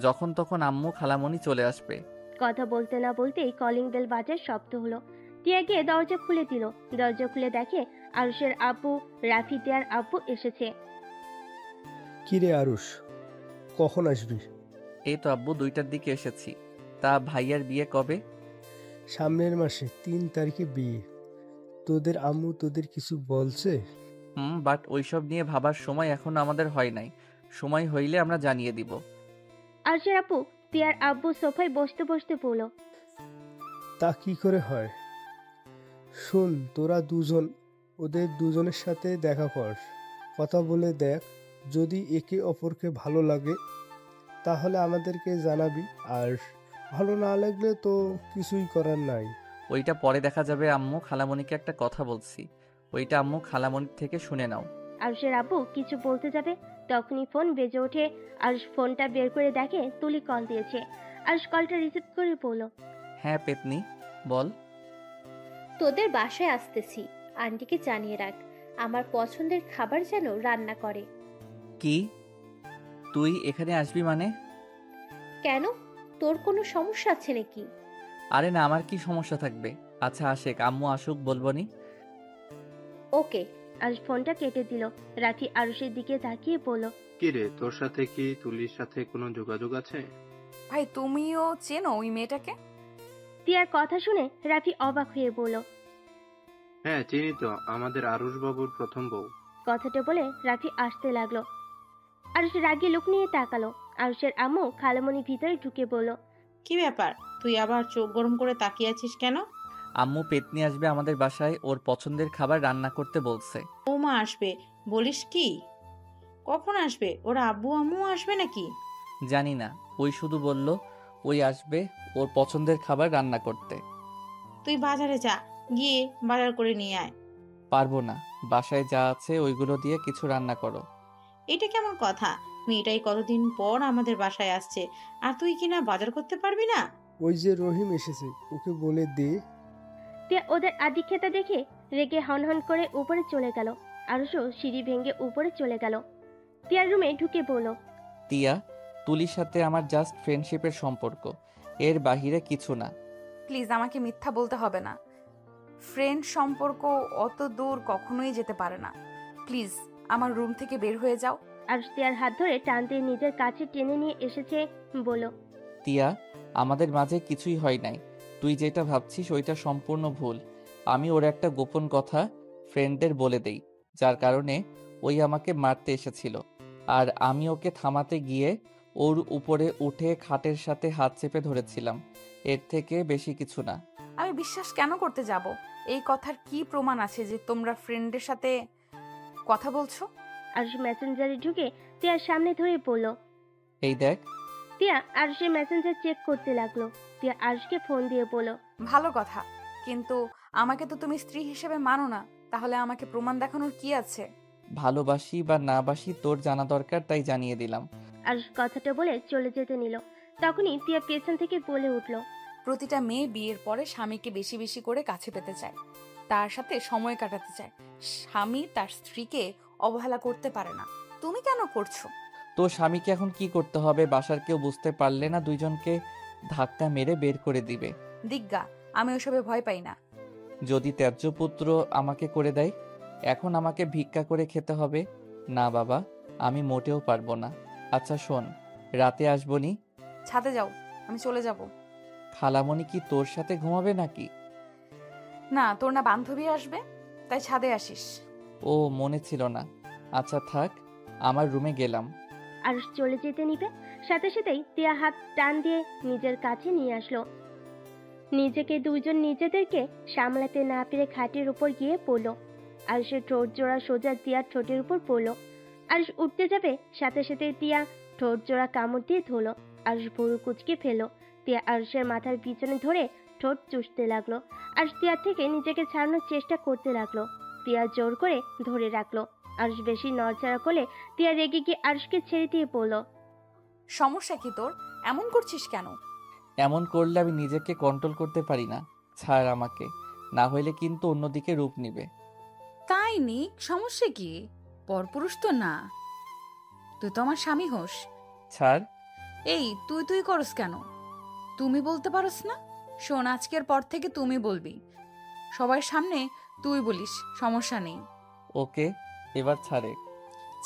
C: যখন তখন আম্মু খালামণি চলে আসবে।
B: কথা বলতে না বলতেই কলিং বেল বাজার শব্দ হলো। টিয়া গিয়ে দরজা খুলে দিল। দরজা খুলে দেখে আরুষের আব্বু, রাফি টিয়ার আব্বু এসেছে।
G: কিরে আরুষ, কখন আসবি?
C: এই তো আব্বু 2টার দিকে এসেছি। তা ভাইয়ার বিয়ে কবে?
G: সামনের মাসে 3 তারিখে বিয়ে। তোদের আম্মু তোদের কিছু বলছে?
C: বাট ওইসব নিয়ে ভাবার সময় এখনো আমাদের হয় নাই। সময় হইলে আমরা জানিয়ে দিব।
B: আরুষের আব্বু টিয়ার আব্বু সোফায় বসতে বসতে বলল,
G: তা কি করে হয়? শোন, তোরা দুজন ওদের দুজনের সাথে দেখা কর, কথা বলে দেখ। যদি একে অপরকে ভালো লাগে তাহলে আমাদেরকে জানাবি, আর ভালো না লাগলে তো কিছুই করার নাই।
C: ওইটা পরে দেখা যাবে আম্মু। খালামণিকে একটা কথা বলছি, ওইটা আম্মু খালামণির থেকে শুনে নাও।
B: আরুষের আব্বু কিছু বলতে যাবে তখনই ফোন বেজে ওঠে। আরুষ ফোনটা বের করে দেখে তুলি কল দিয়েছে। আরুষ কলটা রিসিভ করে বলল,
C: হ্যাঁ পেতনি, বল।
E: তোদের বাসায় আসতেছি, আন্টিকে জানিয়ে রাখ আমার পছন্দের খাবার যেন রান্না করে।
C: কি? তুই এখানে আসবি মানে?
E: কেন, তোর কোনো সমস্যা আছে নাকি?
C: আরে না, আমার কি সমস্যা থাকবে? আচ্ছা আশেক, আম্মু আসুক বলবনি।
E: ওকে।
B: আরুষ ফোনটা কেটে দিল। রাফি আরুষের দিকে তাকিয়ে বলল,
H: কি রে, তোর সাথে কি তুলির সাথে কোনো যোগাযোগ আছে?
A: ভাই, তুমিও চেনো ওই মেয়েটাকে?
B: টিয়ার কথা শুনে রাফি অবাক হয়ে বলল,
H: হ্যাঁ চিনি তো, আমাদের আরুষ বাবুর প্রথম বউ।
B: কথাটা বলে রাফি আসতে লাগলো। আরুষ রাগে লোক নিয়ে তাকালো। আরুষের আম্মু খালামণি ভিতরে ঢুকে বলল,
F: কি ব্যাপার, তুই আবার চোখ গরম করে তাকিয়ে আছিস কেন?
C: আম্মু পেতনি আসবে আমাদের বাসায়, ওর পছন্দের খাবার রান্না করতে বলছে।
F: ও মা আসবে বলিস কি? কখন আসবে? ওরা আব্বু আম্মু আসবে নাকি?
C: জানি না, ওই শুধু বলল ওই আসবে ওর পছন্দের খাবার রান্না করতে।
F: তুই বাজারে যা, গিয়ে বাজার করে নিয়ে আয়।
C: পারবো না, বাসায় যা আছে ওইগুলো দিয়ে কিছু রান্না করো।
F: এটা কেমন কথা? মেয়েটাই কতদিন পর আমাদের বাসায় আসছে, আর তুই কিনা বাজার করতে পারবি না?
G: ওই যে রহিম এসেছে, ওকে বলে দে।
B: টিয়া ওদের আদিক্ষেতা দেখে রেগে হনহন করে উপরে চলে গেল। আরুষও সিঁড়ি ভেঙে উপরে চলে গেল। টিয়ার রুমে ঢুকে বলল,
C: তিয়া, তুলির সাথে আমার জাস্ট ফ্রেন্ডশিপের সম্পর্ক, এর বাহিরে কিছু না।
A: প্লিজ, আমাকে মিথ্যা বলতে হবে না। ফ্রেন্ড সম্পর্ক অত দূর কখনোই যেতে পারে না। প্লিজ আমার রুম থেকে বের হয়ে যাও।
B: আরুষ টিয়ার হাত ধরে টানতে নিজের কাছে টেনে নিয়ে এসেছে। বলল,
C: তিয়া, আমাদের মাঝে কিছুই হয় নাই। তুই যেটা ভাবছিস ওইটা সম্পূর্ণ ভুল। আমি ওর একটা গোপন কথা ফ্রেন্ডদের বলে দেই, যার কারণে ওই আমাকে মারতে এসেছিল, আর আমি ওকে থামাতে গিয়ে ওর উপরে উঠে খাটের সাথে হাত চেপে ধরেছিলাম। এর থেকে বেশি কিছু না।
A: আমি বিশ্বাস কেন করতে যাব? এই কথার কি প্রমাণ আছে যে তোমরা ফ্রেন্ডের সাথে কথা বলছো?
B: আরুষ মেসেঞ্জারে ঢুকে টিয়ার সামনে ধরে বলল।
C: এই দেখ।
B: টিয়া আরুষের মেসেঞ্জার চেক করতে লাগলো। টিয়া আরুষকে ফোন দিয়ে বলল,
A: ভালো কথা, কিন্তু আমাকে তো তুমি স্ত্রী হিসেবে মানো না। তাহলে আমাকে প্রমাণ দেখানোর কি আছে?
C: ভালোবাসি বা না বাসি তোর জানা দরকার, তাই জানিয়ে দিলাম।
B: আরুষ কথাটা বলে চলে যেতে নিল। তখনই টিয়া পেছন থেকে বলে উঠল,
A: প্রতিটা মেয়ে বিয়ের পরে স্বামীকে বেশি বেশি করে কাছে পেতে চায়, তার সাথে সময় কাটাতে চায়। স্বামী তার স্ত্রীকে অবহেলা করতে পারে না। তুমি কেন করছো?
C: তো স্বামীকে এখন কি করতে হবে? বাসার কেউ বুঝতে পারলে না দুইজনকে ধাক্কা মেরে বের করে দিবে।
A: দিগ্গা, আমি ওসবে ভয় পাই না।
C: যদি ত্যায্য পুত্র আমাকে করে দেয়, এখন আমাকে ভিক্ষা করে খেতে হবে? না বাবা, আমি মোটেও পারবো না। আচ্ছা শোন, রাতে আসবনি।
A: ছাদে যাও, আমি চলে যাব।
C: খালামণি কি তোর সাথে ঘুমাবে নাকি?
A: না, তোর না বান্ধবী আসবে, তাই ছাদে আসিস।
C: ও, মনে ছিল না। আচ্ছা থাক, আমার রুমে গেলাম।
B: আরুষ চলে যেতে নিবে, সাথে সাথেই তিয়া হাত টান দিয়ে নিজের কাছে নিয়ে আসলো। নিজেকে দুইজন নিজেদেরকে সামলাতে না পেরে খাটের উপর গিয়ে পড়লো। আরুষের ঠোঁট জোড়া সোজা তিয়ার ঠোঁটের উপর পড়লো। আরুষ উঠতে যাবে, সাথে সাথে তিয়া ঠোঁট জোড়া কামড় দিয়ে ধরলো। আরুষ ভুরু কুচকে ফেললো। তিয়া আরুষের মাথার পিছনে ধরে ঠোঁট চুষতে লাগলো। আরুষ তিয়ার থেকে নিজেকে ছাড়ানোর চেষ্টা করতে লাগলো। তিয়া জোর করে ধরে রাখলো। আরুষ বেশি নড়চড়া করলে তিয়া রেগে গিয়ে আরুষকে ছেড়ে দিয়ে পড়লো।
A: সমস্যা কি তোর? এমন করছিস কেন?
C: এমন করলে আমি নিজেকে কন্ট্রোল করতে পারি না। ছাড় আমাকে, না হইলে কিন্তু অন্যদিকে রূপ নিবে।
A: তাই নিক, সমস্যা কি? পরপুরুষ তো না, তুই তো আমার স্বামী হোস।
C: ছাড়।
A: এই তুই তুই করস কেন? তুমি বলতে পারস না? শোন, আজকের পর থেকে তুমি বলবি, সবার সামনে তুই বলিস, সমস্যা নেই।
C: ওকে, এবার ছাড়ে।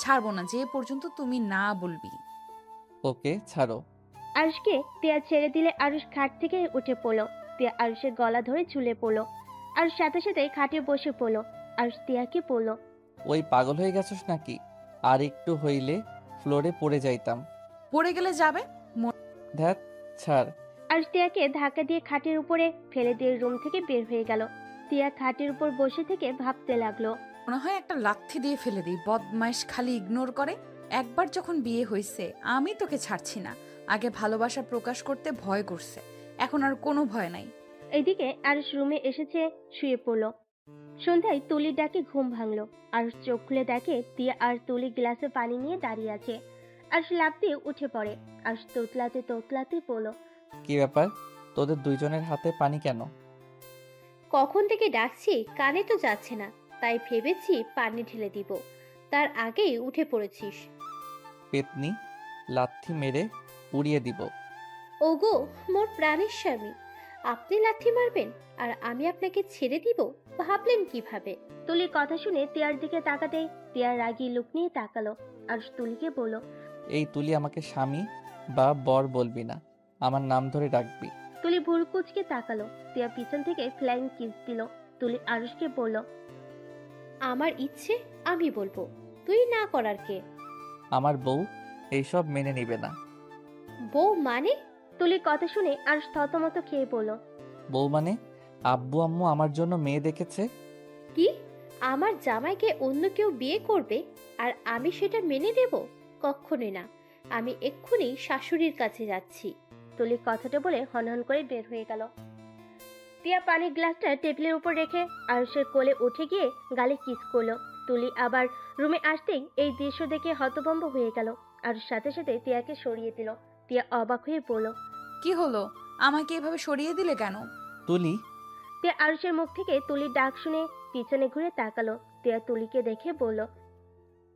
A: ছাড়বো না যে পর্যন্ত তুমি না বলবি।
C: ওকে, ছাড়ো।
B: আরুষকে তিয়া ছেড়ে দিলে আরুষ খাট থেকে উঠে পড়লো। তিয়া আরুষের গলা ধরে ঝুলে পড়লো। আরুষ সাথে সাথে খাটে বসে পড়লো। আরুষ তিয়াকে পড়লো।
C: ওই পাগল হয়ে গেছস নাকি? আর একটু হইলে ফ্লোরে পড়ে যাইতাম।
A: পড়ে গেলে যাবে।
C: ধ্যাত, ছাড়।
B: আরুষ তিয়াকে ধাক্কা দিয়ে খাটের উপরে ফেলে দিয়ে রুম থেকে বের হয়ে গেল। তিয়া খাটের উপর বসে থেকে ভাবতে লাগলো।
A: মনে হয় একটা লাথি দিয়ে ফেলে দিই, বদমাইশ খালি ইগনোর করে। একবার যখন বিয়ে হয়েছে আমি তোকে ছাড়ছি না। আগে ভালোবাসা প্রকাশ করতে ভয় করছে, এখন আর কোনো ভয় নাই।
B: এদিকে আরুষ রুমে এসেছে, শুয়ে পড়লো। সন্ধ্যায় তুলির ডাকে ঘুম ভাঙলো। আরুষ চোখ খুলে দেখে তিয়া আর তুলি গ্লাসে পানি নিয়ে দাঁড়িয়ে আছে। আরুষ লাফ দিয়ে উঠে পড়ে। আরুষ তোতলাতে তোতলাতে পড়লো।
C: কি ব্যাপার, তোদের দুইজনের হাতে পানি কেন?
E: কখন থেকে ডাকছি, কানে তো যাচ্ছে না, তাই ভেবেছি পানি ঢেলে দিব, তার আগেই উঠে পড়েছিস।
C: পেতনি, লাথি মেরে উড়িয়ে দিব।
E: ওগো মোর প্রাণের স্বামী, আপনি লাথি মারবেন আর আমি আপনাকে ছেড়ে দিব, ভাবলেন কিভাবে?
B: তুলির কথা শুনে তিয়ার দিকে তাকাতেই তিয়ার রাগী লুক নিয়ে তাকালো। আরুষ তুলিকে বলল,
C: এই তুলি আমাকে স্বামী বা বর বলবি না, আমার নাম ধরে ডাকবি।
B: তুলি ভুরু কুচকে তাকালো। তিয়া পিছন থেকে ফ্লাইং কিস দিল। তুলি আরুষকে বলল,
E: আমার ইচ্ছে আমি বলবো, তুই না করার কে?
C: আমার বউ এইসব মেনে নিবে না।
E: বউ মানে?
B: তুলির কথা শুনে আরুষ থতমত খেয়ে বলল,
C: বউ মানে আব্বু আম্মু আমার জন্য মেয়ে দেখেছে।
E: কি? আমার জামাইকে অন্য কেউ বিয়ে করবে আর আমি সেটা মেনে নেব? কখনোই না। আমি এক্ষুনি শাশুড়ির কাছে যাচ্ছি।
B: তুলি কথাটা বলে হনহন করে বের হয়ে গেল। তিয়া পানির গ্লাসটা টেবিলের উপর রেখে আরুষের কোলে উঠে গিয়ে গালে কিস করলো। তুলি আবার রুমে আসতেই এই দৃশ্য দেখে হতভম্ব হয়ে গেল। আরুষ সাথে সাথে তিয়াকে সরিয়ে দিল। তিয়া অবাক হয়ে বলল,
A: কি হলো? আমাকে এভাবে সরিয়ে দিলে কেন?
C: তুলি,
B: তিয়া আরুষের মুখ থেকে তুলির ডাক শুনে পিছনে ঘুরে তাকালো। তিয়া তুলিকে দেখে বলল,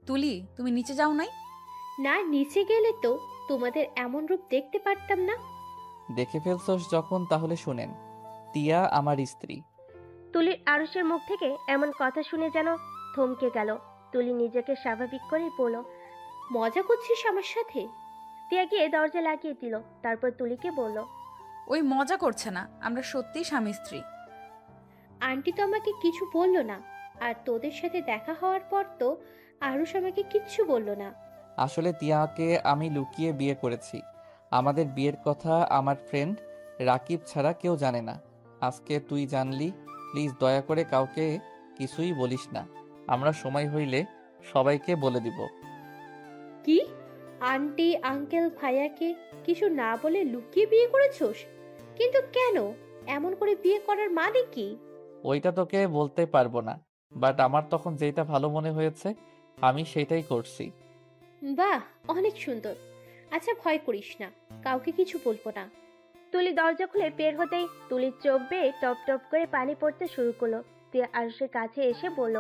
A: তুলি, তুমি নিচে যাও নাই?
E: না, নিচে গেলে তো তোমাদের এমন রূপ দেখতে পারতাম না।
C: দেখে ফেলছস যখন তাহলে শুনেন, তিয়া আমার স্ত্রী।
B: তুলির আরুষের মুখ থেকে এমন কথা শুনে যেন থমকে গেল। তুলি নিজেকে স্বাভাবিক করেই বলল,
E: মজা করছিস আমার সাথে?
B: তিয়া গিয়ে দরজা লাগিয়ে দিল। তারপর তুলিকে বলল,
A: ওই মজা করছে না, আমরা সত্যিই স্বামী স্ত্রী।
E: আন্টি তো আমাকে কিছু বললো না, আর তোদের সাথে দেখা হওয়ার পর তো আরুষ আমাকে কিচ্ছু বললো না।
C: আসলে তিয়াকে আমি লুকিয়ে বিয়ে করেছি। আমাদের বিয়ের কথা আমার ফ্রেন্ড রাকিব ছাড়া কেউ জানে না। আজকে তুই জানলি, প্লিজ দয়া করে কাউকে কিছুই বলিস না। আমরা সময় হইলে সবাইকে বলে দিব।
E: কি? আন্টি আঙ্কেল ভাইয়াকে কিছু না বলে লুকিয়ে বিয়ে করেছোস? কিন্তু কেন? এমন করে বিয়ে করার মানে কি?
C: ওইটা তোকে বলতে পারবো না, বাট আমার তখন যেটা ভালো মনে হয়েছে আমি সেটাই করছি।
E: বাহ, অনেক সুন্দর। আচ্ছা ভয় করিস না, কাউকে কিছু বলবো না।
B: তুলি দরজা খুলে বের হতেই তুলির চোখ বেয়ে টপ টপ করে পানি পড়তে শুরু করলো। তিয়া আরুষের কাছে এসে বলল,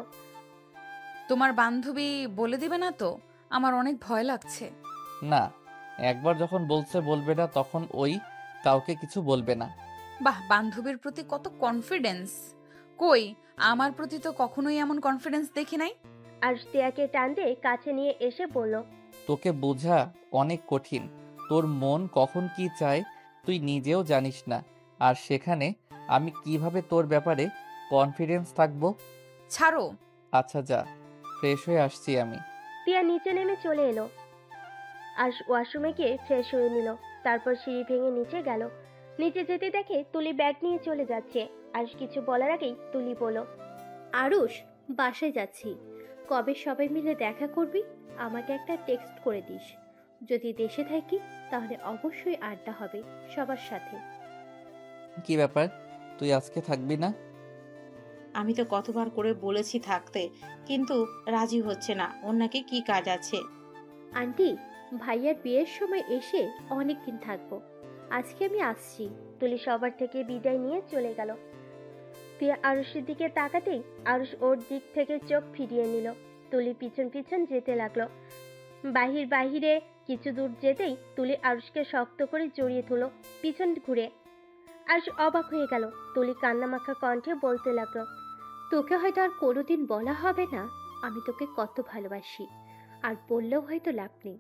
A: তোমার বান্ধবী বলে দিবে না তো? আমার অনেক ভয় লাগছে।
C: না, একবার যখন বলছে বলবে না, তখন ওই কাউকে কিছু বলবে না।
A: বাহ, বান্ধবীর প্রতি কত কনফিডেন্স! কই, আমার প্রতি তো কখনোই এমন কনফিডেন্স দেখি নাই।
B: আরুষ তিয়াকে টান দিয়ে কাছে নিয়ে এসে বলল,
C: তোকে বোঝা অনেক কঠিন। তোর মন কখন কি চায় তুই নিজেও জানিস না, আর সেখানে আমি কিভাবে তোর ব্যাপারে কনফিডেন্স থাকবো?
A: ছাড়ো।
C: আচ্ছা যা, ফ্রেশ হয়ে আসছি আমি।
B: টিয়া নিচে নেমে চলে এলো আর ওয়াশরুমে গিয়ে ফ্রেশ হয়ে নিল। তারপর সিঁড়ি ভেঙে নিচে গেল। নিচে যেতে দেখে তুলি ব্যাগ নিয়ে চলে যাচ্ছে। আরুষ কিছু বলার আগেই তুলি বলল,
E: আরুষ, বাসায় যাচ্ছি। কবে সবাই মিলে দেখা করবি? আমাকে একটা টেক্সট করে দিস। যদি দেশে থাকি তাহলে অবশ্যই আড্ডা হবে সবার সাথে।
C: কি ব্যাপার, তুই আজকে থাকবি না?
F: আমি তো কতবার করে বলেছি থাকতে, কিন্তু রাজি হচ্ছে না। ওর নাকি কি কাজ আছে।
E: আন্টি, ভাইয়ার বিয়ের সময় এসে অনেক দিন থাকবো। আজকে আমি আসছি।
B: তুলি সবার থেকে বিদায় নিয়ে চলে গেল। টিয়া আরুষের দিকে তাকাতেই আরুষ ওর দিক থেকে চোখ ফিরিয়ে নিল। তুলি পিছন পিছন যেতে লাগলো। বাহিরে কিছু দূর যেতেই তুলি আরুষকে শক্ত করে জড়িয়ে তুলো পিছন ঘুরে। আরুষ অবাক হয়ে গেল। তুলি কান্নামাখা কণ্ঠে বলতে লাগলো,
E: তোকে হয়তো আর কোনোদিন বলা হবে না আমি তোকে কত ভালোবাসি, আর বললেও হয়তো লাভ নেই।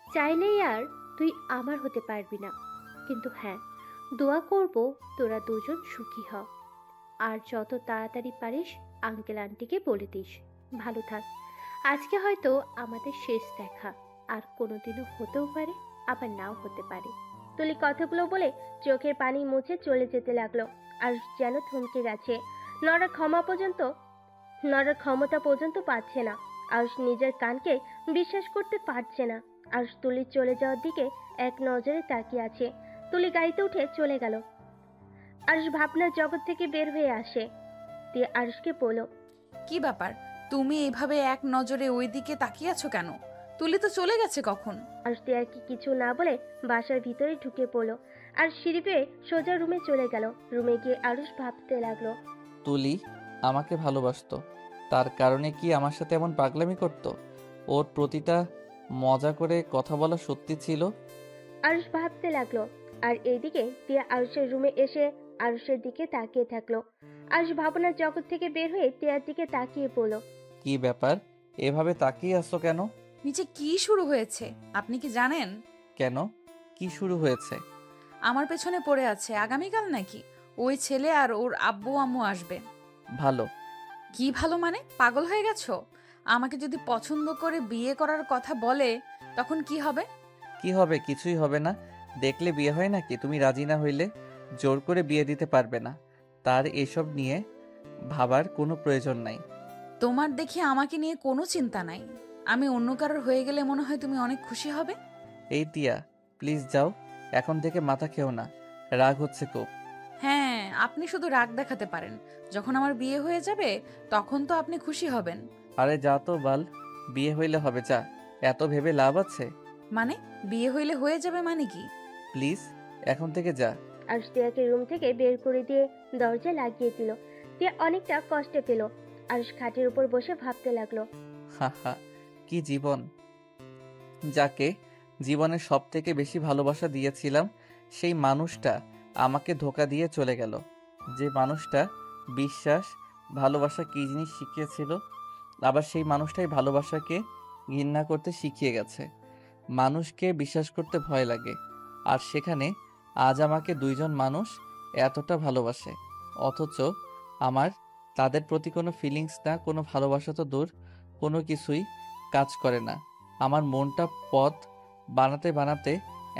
E: চাইলেই আর তুই আমার হতে পারবি না, কিন্তু হ্যাঁ, দোয়া করব তোরা দুজন সুখী হ। আর যত তাড়াতাড়ি পারিস আঙ্কেল আন্টিকে বলে দিস ভালো থাক। আজকে হয়তো আমাদের শেষ দেখা, আর কোনোদিনও হতেও পারে আবার নাও হতে পারে।
B: তুলি কথাগুলো বলে চোখের পানি মুছে চলে যেতে লাগলো। আরুষ যেন থমকে গেছে। নড়ার ক্ষমতা পর্যন্ত পাচ্ছে না। আরুষ নিজের কানকে বিশ্বাস করতে পারছে না। আরুষ তুলির চলে যাওয়ার দিকে এক নজরে তাকিয়ে আছে। তুলি গাড়িতে উঠে চলে গেল। আরুষ ভাবনার জগৎ থেকে বের হয়ে আসে। দিয়ে আরুষকে বলল,
A: কি ব্যাপার, তুমি এইভাবে এক নজরে ওই দিকে তাকিয়ে আছো কেন? তুলি তো চলে গেছে কখন।
B: আরুষ তে আর কিছু না বলে বাসার ভিতরে ঢুকে পড়লো। আর সিঁড়ি পেয়ে সোজা রুমে চলে গেল। রুমে গিয়ে আরুষ ভাবতে লাগলো,
C: তুলি আমাকে ভালোবাসতো, তার কারণে কি আমার সাথে এমন পাগলামি করতো? ওর প্রতিটা মজা করে কথা বলা সত্যি ছিল?
B: আরুষ ভাবতে লাগলো। আর এইদিকে টিয়া আরুষের রুমে এসে আরুষের দিকে তাকিয়ে থাকলো। আরুষ ভাবনার জগৎ থেকে বের হয়ে টিয়ার দিকে তাকিয়ে পড়ল।
C: কি ব্যাপার, এভাবে তাকিয়ে আসছো কেন?
A: নিচে কি শুরু হয়েছে আপনি কি জানেন?
C: কেন, কি শুরু হয়েছে?
A: আমার পেছনে পড়ে আছে। আগামীকাল নাকি ওই ছেলে আর ওর আব্বু আম্মু আসবে।
C: ভালো।
A: কি ভালো মানে, পাগল হয়ে গেছো? আমাকে যদি পছন্দ করে বিয়ে করার কথা বলে তখন কি হবে?
C: কি হবে? কিছুই হবে না। দেখলে বিয়ে হয় নাকি? তুমি রাজি না হইলে জোর করে বিয়ে দিতে পারবে না। তার এসব নিয়ে ভাবার কোনো প্রয়োজন নাই।
A: তোমার দেখি আমাকে নিয়ে কোনো চিন্তা নাই। আমি অন্য কারোর হয়ে গেলে মনে হয় তুমি অনেক খুশি হবে।
C: এই টিয়া, প্লিজ যাও, এখন থেকে মাথা খেও না। রাগ হচ্ছে খুব।
A: হ্যাঁ, আপনি শুধু রাগ দেখাতে পারেন। যখন আমার বিয়ে হয়ে যাবে তখন তো আপনি খুশি হবেন।
C: আরে যা তো বাল, বিয়ে হইলে হবে, যা। এত ভেবে লাভ আছে?
A: মানে বিয়ে হইলে হয়ে যাবে মানে কি?
C: প্লিজ এখন থেকে যা।
B: আরুষ টিয়াকে রুম থেকে বের করে দিয়ে দরজা লাগিয়ে দিল। টিয়া অনেকটা কষ্টে পেল। আরুষ খাটের উপর বসে ভাবতে লাগলো,
C: হা হা, কি জীবন! যাকে জীবনের সব থেকে বেশি ভালোবাসা দিয়েছিলাম সেই মানুষটা আমাকে ধোঁকা দিয়ে চলে গেল। যে মানুষটা বিশ্বাস, ভালোবাসা কী জিনিস শিখিয়েছিল, আবার সেই মানুষটাই ভালোবাসাকে ঘৃণা করতে শিখিয়ে গেছে। মানুষকে বিশ্বাস করতে ভয় লাগে, আর সেখানে আজ আমাকে দুইজন মানুষ এতটা ভালোবাসে, অথচ আমার তাদের প্রতি কোনো ফিলিংস না, কোনো ভালোবাসা তো দূর, কোনো কিছুই কাজ করে না। আমার মনটা পথ বানাতে বানাতে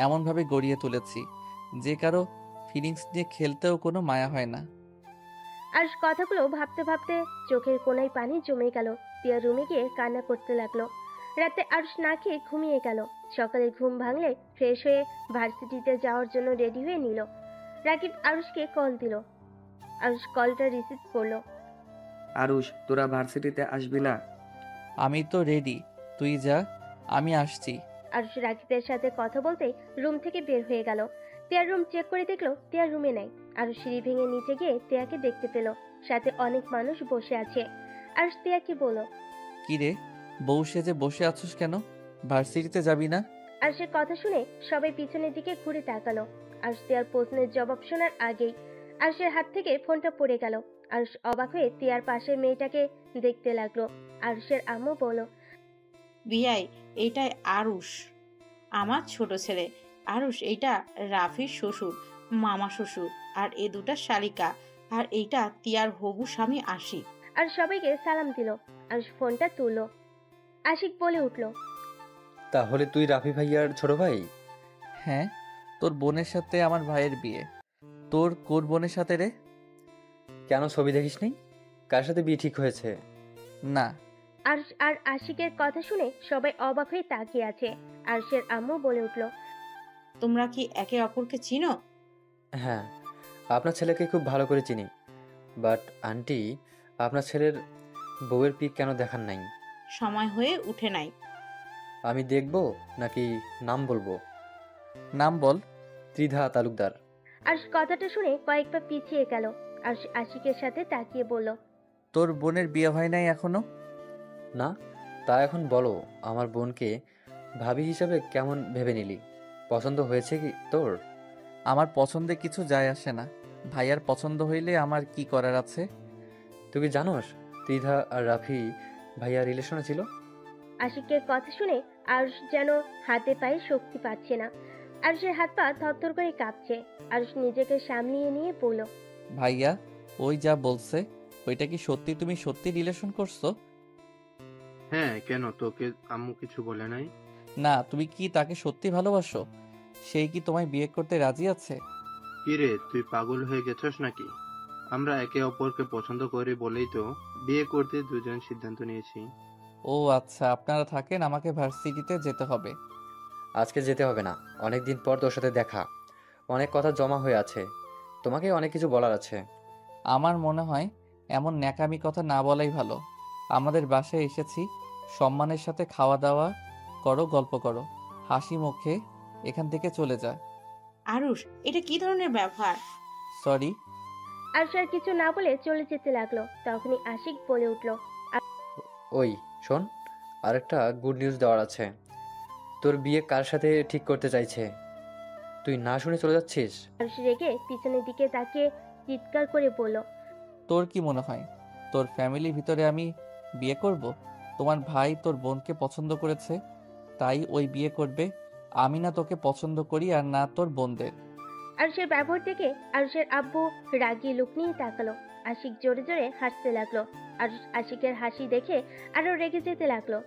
C: এমনভাবে গড়িয়ে তুলেছি যে কারো ফিলিংস নিয়ে খেলতেও কোনো মায়া হয় না।
B: আরুষ কথাগুলো ভাবতে ভাবতে চোখের কোনায় পানি জমে গেল। টিয়া রুমে গিয়ে কান্না করতে লাগলো। রাতে আরুষ না খেয়ে ঘুমিয়ে গেল। সকালে ঘুম ভাঙলে ফ্রেশ হয়ে ভার্সিটিতে যাওয়ার জন্য রেডি হয়ে নিল। রাকিব আরুষকে কল দিল। আরুষ কলটা রিসিভ করলো।
D: আরুষ, তোরা ভার্সিটিতে আসবি না?
C: আমি তো রেডি, তুই যা, আমি আসছি।
B: আরুষ রাকিবের সাথে কথা বলতে রুম থেকে বের হয়ে গেল। টিয়ার রুম চেক করে দেখলো টিয়ার রুমে নাই। আরুষ সিঁড়ি ভেঙে নিচে গিয়ে টিয়াকে দেখতে পেল। সাথে অনেক মানুষ বসে আছে। আরুষ টিয়াকে বলল,
C: কি রে, বউ সেজে বসে আছিস কেন? ভার্সিটিতে যাবি না?
B: আরুষের কথা শুনে সবাই পিছনের দিকে ঘুরে তাকালো। আরুষ টিয়ার প্রশ্নের জবাব শোনার আগেই আরুষের হাত থেকে ফোনটা পড়ে গেল। আরুষ অবাক হয়ে টিয়ার পাশের মেয়েটাকে দেখতে লাগলো। আরুষের আম্মু বলল,
F: বিয়াই, এইটাই আরুষ, আমার ছোট ছেলে। আরুষ, এইটা রাফির শ্বশুর, মামা শ্বশুর, আর এ দুটা শালিকা, আর এইটা তিয়ার হবু স্বামী আশিক।
B: আর সবাইকে সালাম দিল। আর ফোনটা তুললো। আশিক বলে উঠল,
I: তাহলে তুই রাফি ভাইয়ার ছোট ভাই?
C: হ্যাঁ, তোর বোনের সাথে আমার ভাইয়ের বিয়ে। তোর কোন বোনের সাথে রে?
I: কেন ছবি দেখিসনি? কার সাথে বিয়ে ঠিক হয়েছে?
C: না।
B: আর আর আশিকের কথা শুনে সবাই অবাক হয়ে তাকিয়ে আছে। আরশের আম্মু বলে উঠল,
F: তোমরা কি একে অপরকে চিনো?
I: হ্যাঁ, আপনার ছেলেকে খুব ভালো করে চিনি। বাট আন্টি, আপনার ছেলের বউয়ের পিক কেন দেখান নাই?
F: সময় হয়ে উঠে নাই।
I: আমি দেখবো নাকি নাম বলবো?
C: নাম বল।
I: ত্রিধা তালুকদার।
B: আরশ কথাটা শুনে কয়েক পা পিছিয়ে গেল। আর আশিকের সাথে তাকিয়ে বলল,
C: তোর বোনের বিয়ে হয় নাই এখনো?
I: না, তা এখন বলো, আমার বোনকে ভাবি হিসাবে কেমন ভেবে নিলি? পছন্দ হয়েছে কি তোর?
C: আমার পছন্দে কিছু যায় আসে না। ভাইয়ার পছন্দ হইলে আমার কি করার আছে?
I: তুই কি জানোস ত্রিধা আর রাফি ভাইয়া রিলেশনে ছিল?
B: আশিকের কথা শুনে আরশ যেন হাতে পায়ে শক্তি পাচ্ছে না। আরশের হাত পা থরথর করে কাঁপছে। আরশ নিজেকে সামলিয়ে নিয়ে বলল,
C: ভাইয়া ওই যা বলছে, ওইটা কি সত্যি? তুমি সত্যি রিলেশন করছো?
H: হ্যাঁ, কেন, তোকে আম্মু কিছু বলে নাই?
C: না, তুমি কি তাকে সত্যি ভালোবাসো? সেই কি তোমায় বিয়ে করতে রাজি আছে?
H: কি রে, তুই পাগল হয়ে গেছস নাকি? আমরা একে অপরকে পছন্দ করি বলেই তো বিয়ে করতে দুজন সিদ্ধান্ত নিয়েছি।
C: ও আচ্ছা, আপনারা থাকেন, আমাকে ভার্সিটিতে যেতে হবে।
I: আজকে যেতে হবে না, অনেক দিন পর তোর সাথে দেখা, অনেক কথা জমা হয়ে আছে, তোমাকে অনেক কিছু বলার আছে।
C: আমার মনে হয় এমন ন্যাকামি কথা না বলাই ভালো। আমাদের বাসায় এসেছি, সম্মানের সাথে খাওয়া দাওয়া করো, গল্প করো, হাসি মুখে এখান থেকে চলে যা।
F: আরুষ, এটা কি ধরনের ব্যবহার?
C: সরি।
B: আরশ আর কিছু না বলে চলে যেতে লাগলো। তখনই আশিক বলে উঠল,
I: ওই শোন, আরেকটা গুড নিউজ দেওয়ার আছে। তোর বিয়ে কার সাথে ঠিক করতে চাইছে তুই না শুনে চলে যাচ্ছিস?
B: আরশ রেগে পিছনের দিকে তাকিয়ে চিৎকার করে বলল,
C: তোর কি মনে হয় তোর ফ্যামিলির ভিতরে আমি বিয়ে করব? তোমার ভাই তোর বোনকে পছন্দ করেছে, তাই ওই বিয়ে করবে। আমি না তোকে পছন্দ করি, আর না তোর বোনদের।
B: আরশের ব্যবহার দেখে আরশের আব্বু রাগী লুক নিয়ে তাকালো। আশিক জোরে জোরে হাসতে লাগলো। আর আশিকের হাসি দেখে আরো রেগে যেতে লাগলো।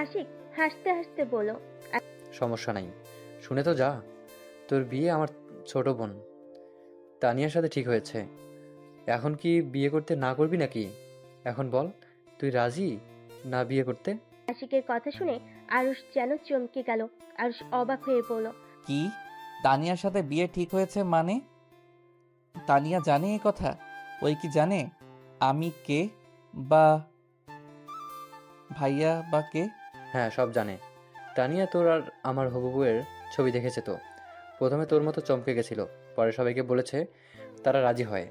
B: আশিক হাসতে হাসতে বলল,
I: সমস্যা নাই, শুনে তো যা। তোর বিয়ে আমার ছোট বোন তানিয়ার সাথে ঠিক হয়েছে। এখন কি বিয়ে করতে না করবি নাকি? এখন বল, তুই রাজি না বিয়ে করতে?
B: আশিকের কথা শুনে আরুষ যেন চমকে গেল। আরুষ অবাক হয়ে বলল,
C: কি? তানিয়ার সাথে বিয়ে ঠিক হয়েছে মানে? তানিয়া জানে এই কথা? ওই কি জানে আমি কে, বা ভাইয়া বা কে?
I: হ্যাঁ, সব জানে। তানিয়া তোর আর আমার হবু বউয়ের ছবি দেখেছে তো। প্রথমে তোর মতো চমকে গেছিল, পরে সবাইকে বলেছে, তারা রাজি হয়।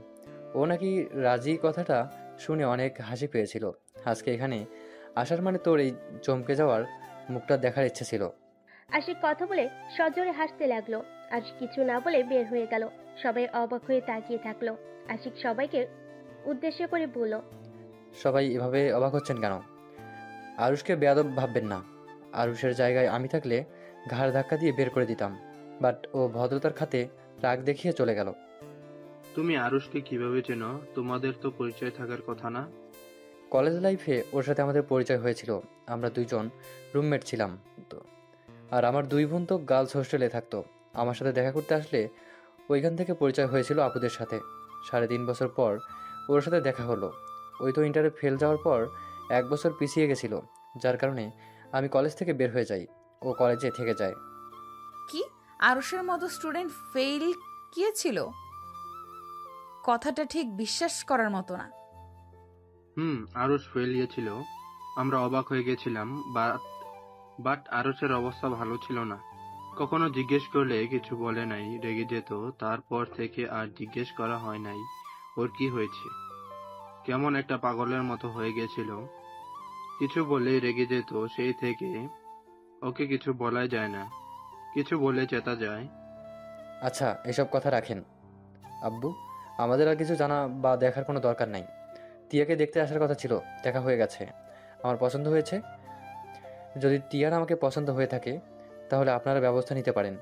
I: ও নাকি রাজি কথাটা শুনে অনেক হাসি পেয়েছিল। আজকে এখানে আসার মানে তোর এই চমকে যাওয়ার মুখটা দেখার ইচ্ছে ছিল।
B: আশিক কথা বলে সজোরে হাসতে লাগলো। আর কিছু না বলে বের হয়ে গেল। সবাই অবাক হয়ে তাকিয়ে থাকলো। আশিক সবাইকে উদ্দেশ্য করে বলল,
I: সবাই এভাবে অবাক হচ্ছেন কেন? আরুষকে বেয়াদব ভাববেন না। আরুষের জায়গায় আমি থাকলে ঘাড় ধাক্কা দিয়ে বের করে দিতাম, বাট ও ভদ্রতার খাতে রাগ দেখিয়ে চলে গেল।
H: তুমি আরুষকে কিভাবে চেনো? তোমাদের তো পরিচয় থাকার কথা না?
I: কলেজ লাইফে ওর সাথে আমাদের পরিচয় হয়েছিল। আমরা দুইজন রুমমেট ছিলাম তো। আর আমার দুই বোন তো গার্লস হোস্টেলে থাকতো। আমার সাথে দেখা করতে আসলে ওইখান থেকে পরিচয় হয়েছিল আপুদের সাথে। 3.5 বছর পর ওর সাথে দেখা হলো। ওই তো ইন্টারে ফেল যাওয়ার পর 1 বছর পিছিয়ে গেছিল, যার কারণে আমি কলেজ থেকে বের হয়ে যাই, ও কলেজে থেকে যায়।
A: কি? আরশের মতো স্টুডেন্ট ফেল গিয়েছিল? কথাটা ঠিক বিশ্বাস করার মতো না।
H: আরুষ ফেল গিয়েছিল। আমরা অবাক হয়ে গেছিলাম, বাট আরুষের অবস্থা ভালো ছিল না। কখনো জিজ্ঞেস করলে কিছু বলে নাই, রেগে যেত। তারপর থেকে আর জিজ্ঞেস করা হয় নাই ওর কি হয়েছে। কেমন একটা পাগলের মতো হয়ে গেছিল, কিছু বললেই রেগে যেত। সেই থেকে ওকে কিছু বলাই যায় না, কিছু বলে চেতা যায়।
I: আচ্ছা, এসব কথা রাখেন আব্বু, আমাদের আর কিছু জানা বা দেখার কোনো দরকার নাই। টিয়াকে দেখতে আসার কথা ছিল, দেখা হয়ে গেছে, আমার পছন্দ হয়েছে। যদি টিয়ার আমাকে পছন্দ হয়ে থাকে তাহলে আপনারা ব্যবস্থা নিতে পারেন।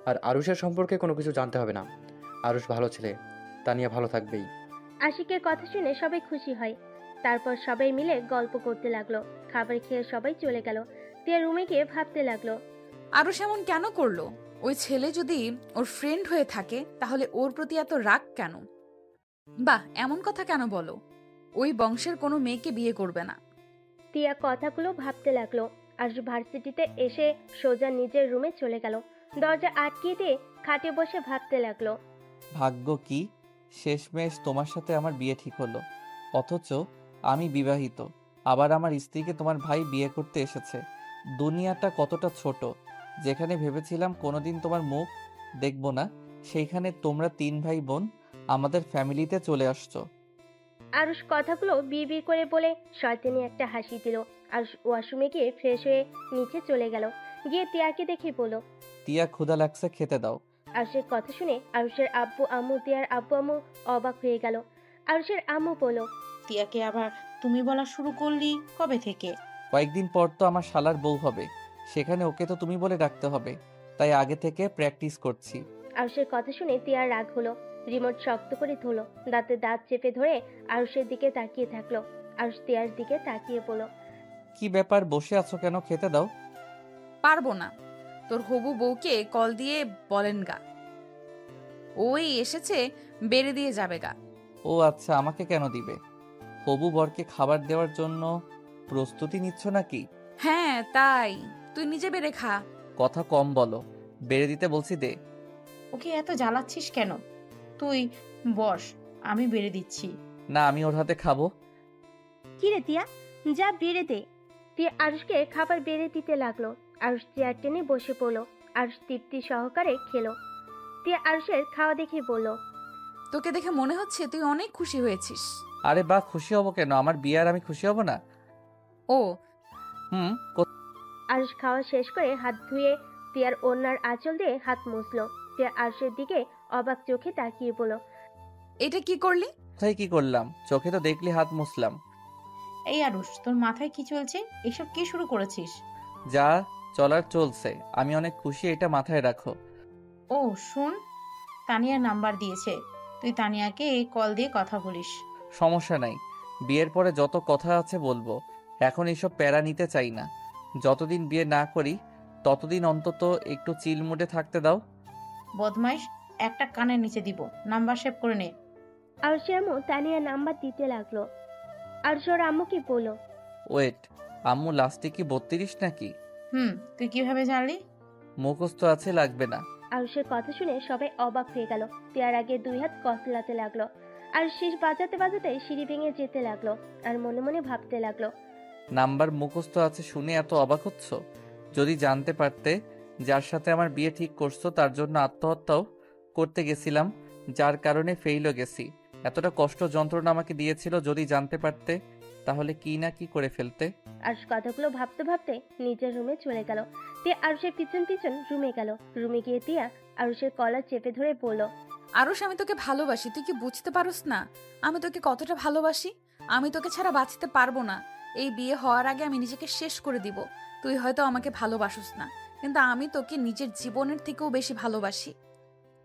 I: আর আরুষের সম্পর্কে কোনো কিছু জানতে হবে না। আরুষ ভালো ছেলে, তানিয়া ভালো থাকবেই।
B: আশিকের কথা শুনে সবাই খুশি হয়। তারপর সবাই মিলে গল্প করতে লাগলো। খাবার খেয়ে সবাই চলে গেল। তিয়া রুমে গিয়ে ভাবতে লাগলো।
A: আরুষ এমন কেন করলো? ওই ছেলে যদি ওর ফ্রেন্ড হয়ে থাকে তাহলে ওর প্রতি এত রাগ কেন? বাহ, এমন কথা কেন বলো? ওই বংশের কোনো মেয়েকে বিয়ে করবে না।
B: তিয়া কথাগুলো ভাবতে লাগলো। আর ভার্সিটিতে এসে সোজা নিজের রুমে চলে গেল। দরজা আটকিয়ে দিয়ে খাটে বসে ভাবতে লাগলো।
C: ভাগ্য কি, শেষমেশ তোমার সাথে আমার বিয়ে ঠিক হলো। অথচ আমি বিবাহিত, আবার আমার স্ত্রীকে তোমার ভাই বিয়ে করতে এসেছে। দুনিয়াটা কতটা ছোট। যেখানে ভেবেছিলাম কোনোদিন তোমার মুখ দেখব না, সেইখানে তোমরা 3 ভাই বোন আমাদের ফ্যামিলিতে চলে আসছো।
B: আরুষ কথাগুলো বিড়বিড় করে বলে শয়তানি একটা হাসি দিল। আরুষ ওয়াশরুমে গিয়ে ফ্রেশ হয়ে নিচে চলে গেল। গিয়ে তিয়াকে দেখে বলল।
C: তিয়া ক্ষুধা লাগছে, খেতে দাও।
B: আরুষের কথা শুনে আরুষের আব্বু আম্মু, তিয়ার আব্বু আম্মু অবাক হয়ে গেল। আরুষের আম্মু বলল।
F: তিয়াকে আবার তুমি বলা শুরু করলি কবে থেকে?
C: কয়েকদিন পর তো আমার শালার বউ হবে, সেখানে ওকে তো তুমি বলে ডাকতে হবে, তাই আগে থেকে প্র্যাকটিস করছি।
B: আরুষের কথা শুনে তিয়ার রাগ হলো। রিমোট শক্ত করে ধরলো। দাঁতে দাঁত চেপে ধরে আরুষের দিকে তাকিয়ে থাকলো। আরুষ তিয়ার দিকে তাকিয়ে বলল।
C: কি ব্যাপার, বসে আছো কেন? খেতে দাও।
A: পারবো না। তোর হবু বউকে কল দিয়ে বলেন গা, ওই এসেছে, বেড়ে দিয়ে যাবে গা।
C: ও আচ্ছা, আমাকে কেন দিবে? হবু বরকে খাবার দেওয়ার জন্য প্রস্তুতি নিচ্ছ নাকি?
A: হ্যাঁ তাই, তুই নিজে বেড়ে খা।
C: কথা কম বলো, বেড়ে দিতে বলছি দে।
F: ওকে এত জ্বালাচ্ছিস কেন? তুই বস, আমি বেড়ে দিচ্ছি।
C: না, আমি ওর হাতে খাবো।
B: কি রে তিয়া, যা বেড়ে দে। তিয়া আরুষকে খাবার বেড়ে দিতে লাগলো। আরুষ চেয়ার টেনে বসে পড়লো। আরুষ তৃপ্তি সহকারে খেলো। তিয়া আরুষের খাওয়া দেখে বলল।
A: তোকে দেখে মনে হচ্ছে তুই অনেক খুশি হয়েছিস।
C: আরে বাহ, খুশি হব কেন? আমার বিয়ে আর আমি খুশি হব না?
A: ও
C: হুম।
B: আরুষ খাওয়া শেষ করে হাত ধুয়ে তিয়ার ওড়নার আঁচল দিয়ে হাত মুছলো। তিয়া আরুষের দিকে অবাক চোখে তাকিয়ে বলল।
A: এটা কি করলি?
C: কোথায় কি করলাম? চোখে তো দেখলি হাত মুছলাম।
F: এই আরুষ, তোর মাথায় কি চলছে? এসব কি শুরু করেছিস?
C: যা চলার চলছে, আমি অনেক খুশি, এটা মাথায় রাখো।
F: ও শোন, তানিয়ার নাম্বার দিয়েছে, তুই তানিয়াকে এই কল দিয়ে কথা বলিস।
C: সমস্যা নাই, বিয়ের পরে যত কথা আছে বলবো, এখন এইসব প্যারা নিতে চাই না। যতদিন বিয়ে না করি ততদিন অন্তত একটু চিল মুডে থাকতে দাও।
F: বদমাইশ, একটা কানের নিচে দিব, নাম্বার সেভ করে নে।
B: আরুষের আম্মু তানিয়ার নাম্বার দিতে লাগলো। আরুষ ওর আম্মুকে বলল।
C: ওয়েট, আম্মু লাস্টে কি 32 নাকি?
F: তুই কিভাবে জানলি?
C: মুখস্থ আছে, লাগবে না।
B: আরুষের কথা শুনে সবাই অবাক হয়ে গেল। তিয়ার আগে 2 হাত কসলাতে লাগলো। আর শীষ বাজাতে বাজাতে সিঁড়ি ভেঙে যেতে লাগলো। আর মনে মনে ভাবতে লাগলো।
C: নাম্বার মুখস্থ আছে শুনে এত অবাক হচ্ছ? যদি জানতে পারতে যার সাথে আমার বিয়ে ঠিক করছো তার জন্য আত্মহত্যাও করতে গেছিলাম, যার কারণে ফেইলও গেছি, এতটা কষ্ট যন্ত্রণা আমাকে দিয়েছিল, যদি জানতে পারতে তাহলে কি না কি করে ফেলতে।
B: আরুষ কথাগুলো ভাবতে ভাবতে নিজের রুমে চলে গেল। তিয়া আরুষের পিছন পিছন রুমে গেল। রুমে গিয়ে তিয়া আরুষের কলার চেপে ধরে বলল।
A: আরুষ, আমি তোকে ভালোবাসি, তুই কি বুঝতে পারোস না আমি তোকে কতটা ভালোবাসি? আমি তোকে ছাড়া বাঁচতে পারবো না। এই বিয়ে হওয়ার আগে আমি নিজেকে শেষ করে দিব। তুই হয়তো আমাকে ভালোবাসিস না, কিন্তু আমি তোকে নিজের জীবনের থেকেও বেশি ভালোবাসি।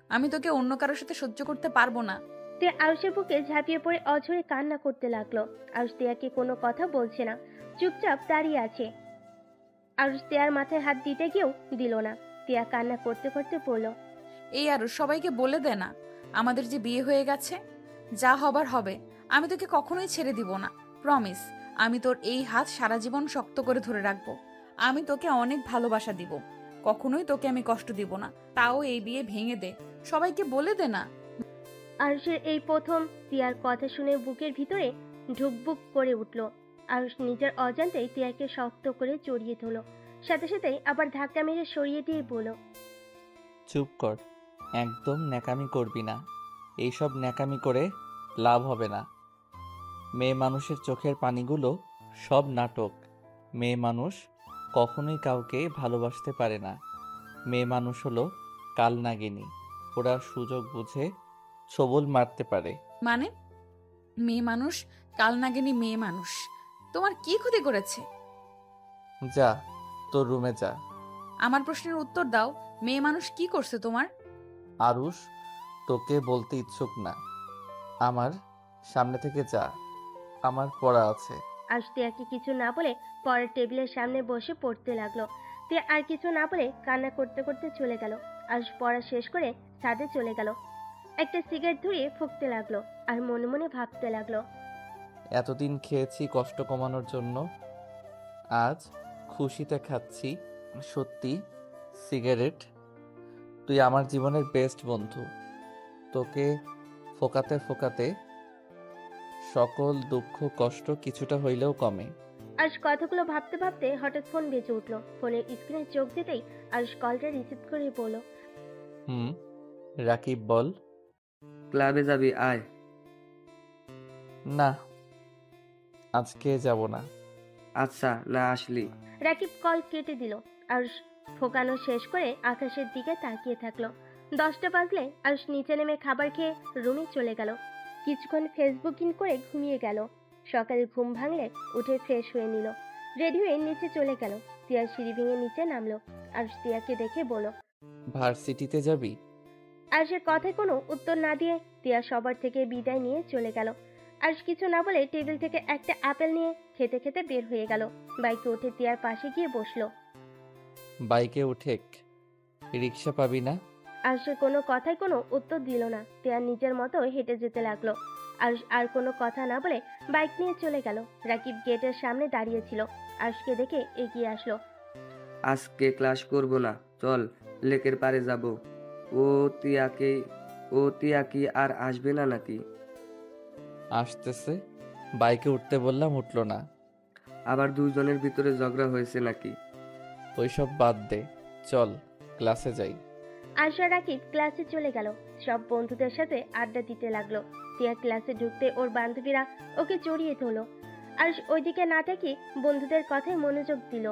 A: আমি তোকে অন্য কারোর সাথে সহ্য করতে পারবো না।
B: তিয়া আরুষের বুকে ঝাঁপিয়ে পড়ে অঝরে কান্না করতে লাগলো। আরুষ তিয়াকে কোনো কথা বলছে না, চুপচাপ দাঁড়িয়ে আছে। আরুষ তিয়ার মাথায় হাত দিতে গিয়েও দিল না। তিয়া কান্না করতে করতে বলল।
A: এই আরুষ, সবাইকে বলে দে না আমাদের যে বিয়ে হয়ে গেছে। যা হবার হবে, আমি তোকে কখনোই ছেড়ে দিব না, প্রমিস। আমি তোর এই হাত সারা জীবন শক্ত করে ধরে রাখবো। আমি তোকে অনেক ভালোবাসা দিব, কখনোই তোকে আমি কষ্ট দিব না। তাও এই বিয়ে ভেঙে দে, সবাইকে বলে দে না।
B: আরুষের এই প্রথম তিয়ার কথা শুনে বুকের ভিতরে ঢুকবুক করে উঠল। আরুষ নিজের অজান্তেই তিয়াকে শক্ত করে জড়িয়ে ধরল। সাথে সাথেই আবার ধাক্কা মেরে সরিয়ে দিয়ে বলল।
C: চুপ কর, একদম ন্যাকামি করবি না। এইসব ন্যাকামি করে লাভ হবে না। মেয়ে মানুষের চোখের পানিগুলো সব নাটক। মেয়ে মানুষ কখনোই কাউকে ভালোবাসতে পারে না। মেয়ে মানুষ হলো কালনাগিনী, ওরা সুযোগ বুঝে ছবল মারতে পারে।
A: মানে মেয়ে মানুষ কালনাগিনী? মেয়ে মানুষ তোমার কি ক্ষতি করেছে?
C: যা তোর রুমে যা।
A: আমার প্রশ্নের উত্তর দাও, মেয়ে মানুষ কি করছে তোমার?
C: আরুষ, তোকে বলতে ইচ্ছুক না। আমার সামনে থেকে যা, আমার পড়া আছে।
B: আজ তিয়াকে কিছু না বলে পরের টেবিলের সামনে বসে পড়তে লাগলো। তিয়া আর কিছু না বলে কান্না করতে করতে চলে গেল। আজ পড়া শেষ করে ছাদে চলে গেল। একটা সিগারেট ধরিয়ে ফুঁকতে লাগলো আর মনে মনে ভাবতে লাগলো,
C: এতদিন খেয়েছি কষ্ট কমানোর জন্য, আজ খুশিতে খাচ্ছি। সত্যি সিগারেট, তুই আমার জীবনের বেস্ট বন্ধু। তোকে ফোকাতে ফোকাতে সকল দুঃখ কষ্ট কিছুটা হইলেও কমে।
B: আজ কথাগুলো ভাবতে ভাবতে হঠাৎ ফোন বেজে উঠলো। ফোনের স্ক্রিনে চোখ দিতেই আজ কলটা রিসিভ করে বলল,
C: রাকিব বল।
D: ক্লাবে যাবি? আয়।
C: না, আজকে যাব না।
D: আচ্ছা, না আসলি?
B: রাকিব কল কেটে দিল। আরুষ ফোকানো শেষ করে আকাশের দিকে তাকিয়ে থাকলো। 10টা বাজলে আরুষ নিচে নেমে খাবার খেয়ে রুমে চলে গেল। কিছুক্ষণ ফেসবুকিং করে ঘুমিয়ে গেল। সকালে ঘুম ভাঙলে উঠে ফ্রেশ হয়ে নিল। রেডি হয়ে নিচে চলে গেল। তিয়া সিঁড়ি ভেঙে নিচে নামলো। আরুষ তিয়াকে দেখে বলল,
C: ভার্সিটিতে যাবি?
B: আরুষের কথায় কোনো উত্তর না দিয়ে তিয়া সবার থেকে বিদায় নিয়ে চলে গেল। আরুষ কিছু না বলে টেবিল থেকে একটা আপেল নিয়ে খেতে খেতে বের হয়ে গেল। বাইকে উঠে তিয়ার পাশে গিয়ে বসলো।
C: বাইকে উঠে রিক্সা পাবি না?
B: আরুষের কোনো কথায় কোনো উত্তর দিল না। তিয়া নিজের মতো হেঁটে যেতে লাগলো। আরুষ আর কোনো কথা না বলে বাইক নিয়ে চলে গেল। রাকিব গেটের সামনে দাঁড়িয়েছিল। আরুষকে দেখে এগিয়ে আসলো।
D: আজকে ক্লাস করব না, চল লেকের পাড়ে যাব। ও তিয়া কি আর আসবে না নাকি?
C: আসতেছে। বাইকে উঠতে বললাম, উঠলো না।
D: আবার দুজনের ভিতরে ঝগড়া হয়েছে নাকি?
C: ওইসব বাদ দে, চল ক্লাসে যাই।
B: আরুষ আর রাকিব ক্লাসে চলে গেল। সব বন্ধুদের সাথে আড্ডা দিতে লাগলো। তিয়া ক্লাসে ঢুকতে ওর বান্ধবীরা ওকে জড়িয়ে ধরলো। আরুষ ওইদিকে না তাকিয়ে বন্ধুদের কথায় মনোযোগ দিল।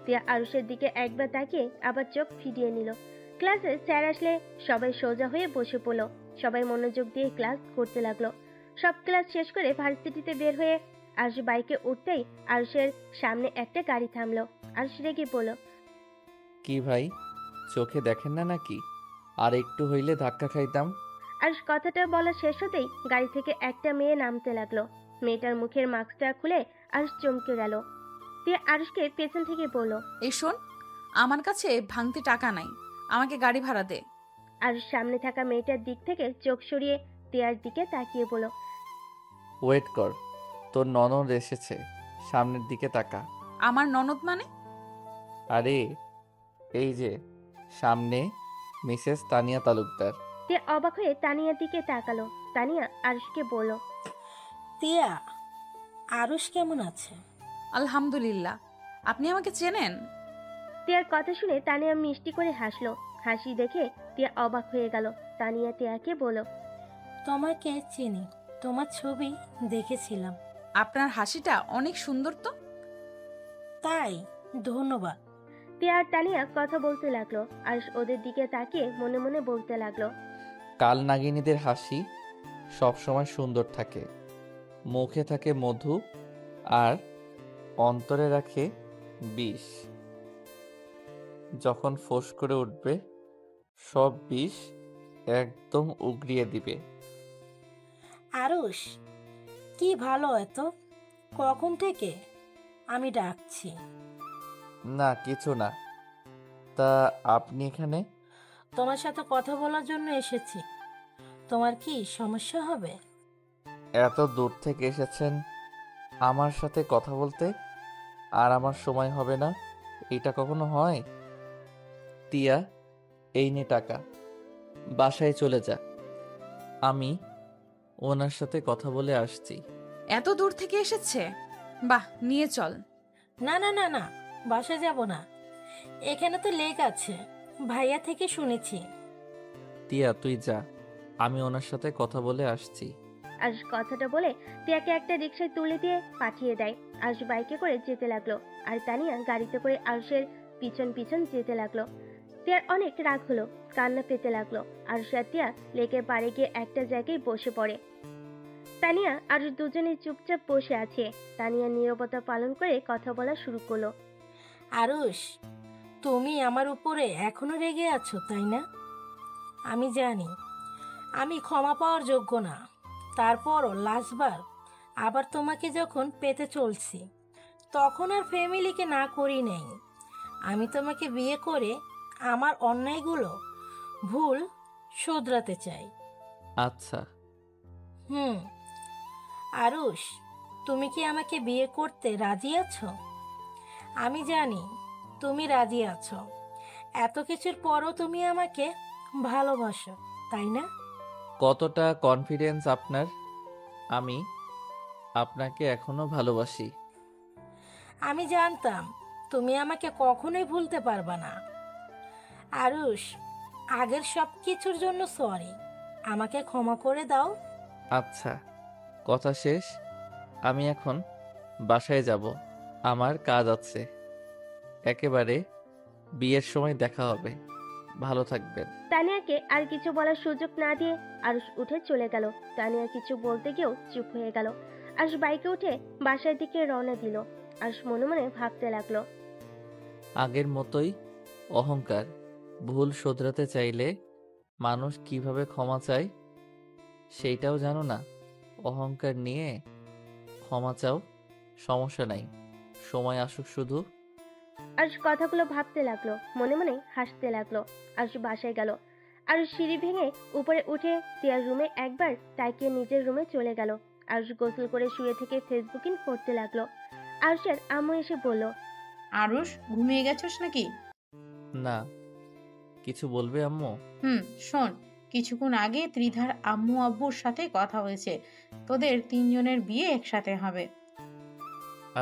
B: তিয়া আরুষের দিকে একবার তাকিয়ে আবার চোখ ফিরিয়ে নিল। ক্লাসে স্যার আসলে সবাই সোজা হয়ে বসে পড়লো। সবাই মনোযোগ দিয়ে ক্লাস করতে লাগলো। সব ক্লাস শেষ করে ভার্সিটিতে বের হয়ে আরুষ বাইকে উঠতেই আরুষের সামনে একটা গাড়ি থামলো। আরুষ রেগে বলল,
C: কি ভাই, চোখে দেখেন না নাকি? আর একটু হইলে ধাক্কা খাইতাম।
B: আরুষ কথাটা বলা শেষ হতেই গাড়ি থেকে একটা মেয়ে নামতে লাগলো। মেয়েটার মুখের মাস্কটা খুলে আরুষ চমকে গেল। তিয়া আরুষকে পেছন থেকে বলল,
A: এই শোন, আমার কাছে ভাঙতি টাকা নাই, আমাকে গাড়ি ভাড়া দে।
B: আরুষ সামনে থাকা মেয়েটার দিক থেকে চোখ সরিয়ে তিয়ার দিকে তাকিয়ে বলল,
C: ওয়েট কর, তোর ননদ এসেছে, সামনের দিকে তাকা।
A: আমার ননদ মানে?
C: আরে এই যে সামনে মিসেস তানিয়া তালুকদার।
B: তিয়া অবাক হয়ে তানিয়ার দিকে তাকালো। তানিয়া আরুষকে বলল,
J: তিয়া, আরুষ কেমন আছে?
A: আলহামদুলিল্লাহ। আপনি আমাকে চেনেন?
B: তিয়ার কথা শুনে তানিয়া মিষ্টি করে হাসলো। হাসি দেখে তিয়া অবাক হয়ে গেল। তানিয়া তিয়াকে বলল,
J: তোমাকে চিনি, তোমার ছবি দেখেছিলাম।
A: আপনার হাসিটা অনেক সুন্দর তো।
J: তাই? ধন্যবাদ।
B: তিয়া আর তানিয়া কথা বলতে লাগলো। আরুষ ওদের দিকে তাকিয়ে মনে মনে বলতে লাগলো,
C: কাল নাগিনীদের হাসি সব সময় সুন্দর থাকে, মুখে থাকে মধু আর অন্তরে রাখে বিষ। যখন ফোঁস করে উঠবে সব বিষ একদম উগরিয়ে দিবে।
J: আরুষ কি ভালো এত, কখন থেকে? আমি ডাকছি।
C: না কিছু না। তা আপনি এখানে?
J: তোমার সাথে কথা বলার জন্য এসেছি। তোমার কি সমস্যা হবে?
C: এত দূর থেকে এসেছেন আমার সাথে কথা বলতে, আর আমার সময় হবে না, এটা কখনো হয়? তিয়া, এই নে টাকা, বাসায় চলে যা, আমি ওনার সাথে কথা বলে আসছি।
A: এত দূর থেকে এসেছে, বাহ, নিয়ে চল।
J: না না না না, বাসা যাব না, এখানে তো লেক আছে, ভাইয়া থেকে শুনেছি।
C: তিয়া তুই যা, আমি ওনার সাথে কথা বলে আসছি।
B: আরুষ কথাটা বলে তিয়াকে একটা রিক্সায় তুলে দিয়ে পাঠিয়ে দেয়। আরুষ বাইকে করে যেতে লাগলো আর তানিয়া গাড়িতে করে আরুষের পিছন পিছন যেতে লাগলো। তিয়ার অনেক রাগ হলো, কান্না পেতে লাগলো। আরুষ আর তিয়া লেকের পাড়ে গিয়ে একটা জায়গায় বসে পড়ে। তানিয়া আরুষ দুজনে চুপচাপ বসে আছে। তানিয়া নীরবতা পালন করে কথা বলা শুরু করলো।
J: আরুষ, তুমি আমার উপরে এখনো রেগে আছো, তাই না? আমি জানি আমি ক্ষমা পাওয়ার যোগ্য না, তারপরও লাস্টবার আবার তোমাকে যখন পেতে চলছি তখন আর ফ্যামিলিকে না করি নাই। আমি তোমাকে বিয়ে করে আমার অন্যায়গুলো ভুল শোধরাতে চাই।
C: আচ্ছা।
J: হুম। আরুষ, তুমি কি আমাকে বিয়ে করতে রাজি আছো? আমি জানি তুমি রাজি আছো। এত কিছুর পরও তুমি আমাকে ভালোবাসো, তাই না?
C: কতটা কনফিডেন্স আপনার? আমি আপনাকে এখনো ভালোবাসি।
J: আমি জানতাম তুমি আমাকে কখনোই ভুলতে পারবা না। আরুষ, আগের সব কিছুর জন্য সরি, আমাকে ক্ষমা করে দাও।
C: আচ্ছা, কথা শেষ। আমি এখন বাসায় যাব, আমার কাজ আছে। একেবারে বিয়ের সময় দেখা হবে। ভালো থাকবেন।
B: তানিয়াকে আর কিছু বলার সুযোগ না দিয়ে আরুষ উঠে চলে গেল। তানিয়া কিছু বলতে গিয়েও চুপ হয়ে গেল। আরুষ বাইকে উঠে বাসার দিকে রওনা দিল। আরুষ মনে মনে ভাবতে লাগলো,
C: আগের মতোই অহংকার। ভুল শোধরাতে চাইলে মানুষ কিভাবে ক্ষমা চায় সেইটাও জানো না। অহংকার নিয়ে ক্ষমা চাও, সমস্যা নাই, সময় আসুক শুধু।
B: আরুষ কথাগুলো ভাবতে লাগলো, মনে মনে হাসতে লাগলো। আরুষ বাসায় গেল। আরুষ সিঁড়ি ভেঙে উপরে উঠে তিয়ার রুমে একবার তাকিয়ে নিজের রুমে চলে গেল। আরুষ গোসল করে শুয়ে থেকে ফেসবুকিং করতে লাগলো। আরুষের আম্মু এসে বলল,
F: আরুষ, ঘুমিয়ে গেছোস নাকি?
C: না, কিছু বলবে আম্মু?
F: শোন, কিছুক্ষণ আগে ত্রিধার আম্মু আব্বুর সাথে কথা হয়েছে, তোদের তিনজনের বিয়ে একসাথে হবে।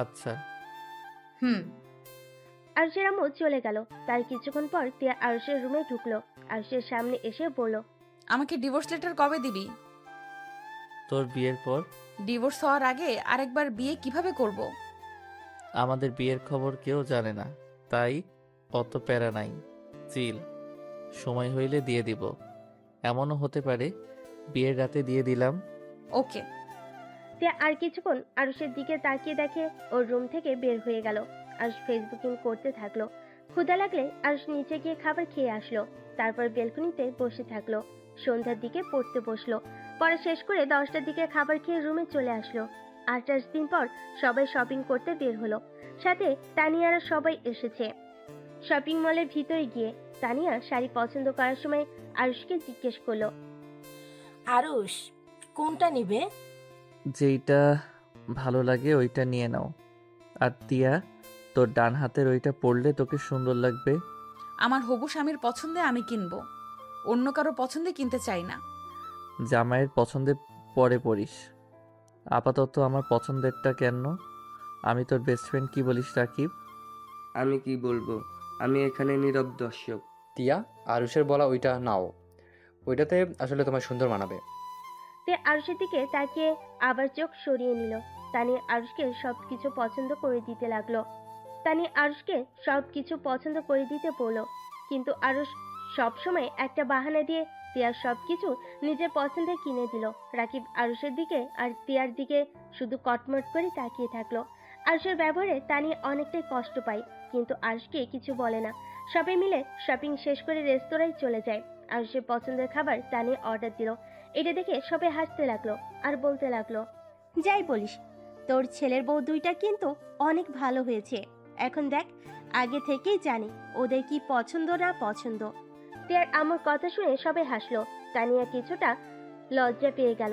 C: আচ্ছা।
B: আরুষের আম্মু চলে গেল। তার কিছুক্ষণ পর তিয়া আরুষের রুমে ঢুকলো। আরুষের সামনে এসে বলল,
A: আমাকে ডিভোর্স লেটার কবে দিবি?
C: তোর বিয়ের পর।
A: ডিভোর্স হওয়ার আগে আরেকবার বিয়ে কিভাবে করব?
C: আমাদের বিয়ের খবর কেউ জানে না, তাই অত প্যারা নাই। চিল, সময় হইলে দিয়ে দিব। এমনও হতে পারে বিয়ের রাতে দিয়ে দিলাম।
A: ওকে।
B: তিয়া আর কিছুক্ষণ আরুষের দিকে তাকিয়ে দেখে ওর রুম থেকে বের হয়ে গেল। আরুষ ফেসবুকিং করতে থাকলো। ক্ষুধা লাগলে আরুষ নিচে গিয়ে খাবার খেয়ে আসলো। তারপর বেলকনিতে বসে থাকলো। সন্ধ্যার দিকে পড়তে বসলো। পড়া শেষ করে 10টার দিকে খাবার খেয়ে রুমে চলে আসলো। 8 দিন পর সবাই শপিং করতে বের হলো। সাথে তানিয়ারা সবাই এসেছে। শপিং মলের ভিতরে গিয়ে তানিয়া শাড়ি পছন্দ করার সময় আরুষকে জিজ্ঞেস করলো,
J: আরুষ, কোনটা নিবে?
C: যেইটা ভালো লাগে ওইটা নিয়ে নাও। আর তিয়া, তোর ডান হাতের ওইটা পরলে তোকে সুন্দর লাগবে।
A: আমার হবু স্বামীর পছন্দে আমি কিনবো, অন্য কারো পছন্দে কিনতে চাই না।
C: জামাইয়ের পছন্দে পরে পড়িস। আপাতত আমার পছন্দেরটা কেন? আমি তোর বেস্ট ফ্রেন্ড, কি বলিস রাকিব?
D: আমি কি বলবো, আমি এখানে নীরব দর্শক।
I: তিয়া, আরুষের বলা ওইটা নাও, ওইটাতে আসলে তোমার সুন্দর মানাবে।
B: তে আরুষের দিকে তাকিয়ে আবার চোখ সরিয়ে নিল। তানিয়া আরুষকে সবকিছু পছন্দ করে দিতে লাগলো। তানিয়া আরুষকে সবকিছু পছন্দ করে দিতে বলল, কিন্তু আরুষ সবসময় একটা বাহানা দিয়ে তিয়ার সবকিছু নিজের পছন্দের কিনে দিল। রাকিব আরুষের দিকে আর তিয়ার দিকে শুধু কটমট করে তাকিয়ে থাকলো। আরুষের ব্যবহারে তানিয়া অনেকটাই কষ্ট পায়, কিন্তু আরুষকে কিছু বলে না। সবাই মিলে শপিং শেষ করে রেস্তোরাঁয় চলে যায়। আরুষের পছন্দের খাবার তানিয়া অর্ডার দিল। এটা দেখে সবাই হাসতে লাগলো আর বলতে লাগলো, যাই বলিস, তোর ছেলের বউ দুইটা কিন্তু অনেক ভালো হয়েছে। এখন দেখ, আগে থেকেই জানি ওদের কি পছন্দ না পছন্দ। তিয়ার আমার কথা শুনে সবাই হাসলো। তানিয়া কিছুটা লজ্জা পেয়ে গেল।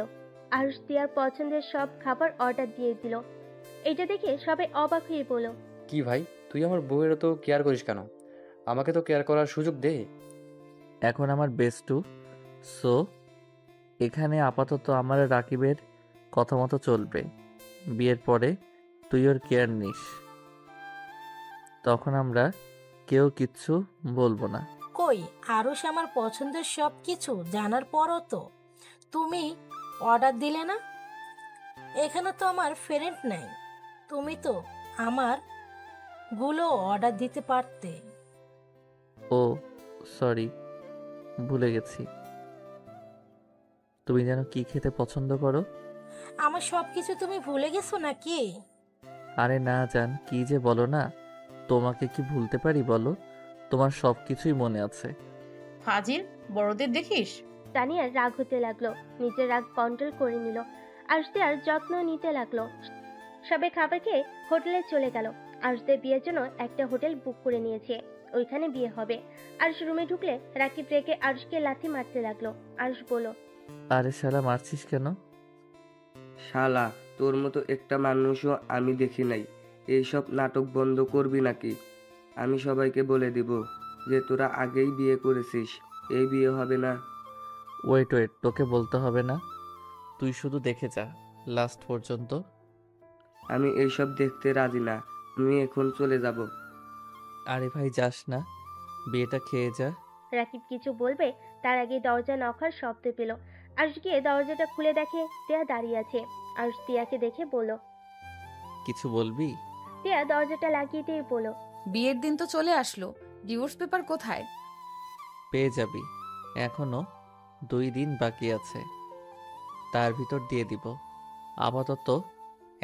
B: আরুষ তিয়ার পছন্দের সব খাবার অর্ডার দিয়ে দিল। এটা দেখে সবাই অবাক হয়ে বলল,
I: কি ভাই, তুই আমার বউয়ের তো কেয়ার করিস কেন? আমাকে তো কেয়ার করার সুযোগ দে।
C: এখন আমার বেস্টু, সো এখানে আপাতত আমার রাকিবের কথা মতো চলবে। বিয়ের পরে তুই ওর কেয়ার নিস, তখন আমরা কেউ কিচ্ছু বলবো না।
J: কই, আরুষ আমার পছন্দের সব কিছু জানার পরও তো তুমি অর্ডার দিলে না। এখানে তো আমার ফ্রেন্ড নাই, তুমি তো আমার গুলো অর্ডার দিতে পারতে।
C: ও সরি, ভুলে গেছি। তুমি যেন কি খেতে পছন্দ করো?
J: আমার সব কিছু তুমি ভুলে গেছো নাকি?
C: আরে না জান, কি যে বলো না, তোমাকে কি ভুলতে পারি বলো? তোমার সব কিছুই মনে আছে।
F: ফাজিল, বড়দের দেখিস।
B: তানিয়ার রাগ হতে লাগলো, নিজের রাগ কন্ট্রোল করে নিল। আরশদের যত্ন নিতে লাগলো। সবে খাবার খেয়ে হোটেলে চলে গেল। আরশদের বিয়ের জন্য একটা হোটেল বুক করে নিয়েছে, ওইখানে বিয়ে হবে। আরশ রুমে ঢুকলে রাকিব রেগে আরশকে লাথি মারতে লাগলো। আরশ বলল,
C: আরে শালা মারছিস কেন?
D: শালা, তোর মতো একটা মানুষও আমি দেখি নাই। এইসব নাটক বন্ধ করবি নাকি? আমি সবাইকে বলে দিব যে তোরা আগেই বিয়ে করেছিস, এই বিয়ে হবে না।
C: ওয়েট ওয়েট, তোকে বলতে হবে না, তুই শুধু দেখে যা লাস্ট পর্যন্ত।
D: আমি এইসব দেখতে রাজি না, আমি এখন চলে যাব।
C: আরে ভাই যাস না, বিয়েটা খেয়ে যা।
B: রাকিব কিছু বলবে তার আগে দরজা নখার শব্দ পেল। আরশ গিয়ে দরজাটা খুলে দেখে টিয়া দাঁড়িয়ে আছে। আরশ টিয়াকে দেখে বলল,
C: কিছু বলবি?
B: টিয়া দরজাটা লাগিয়ে দিয়ে বলল,
A: বিয়ের দিন তো চলে আসলো, ডিভোর্স পেপার কোথায়?
C: পেয়ে যাবি, এখনো 2 দিন বাকি আছে, তার ভিতর দিয়ে দিব। আপাতত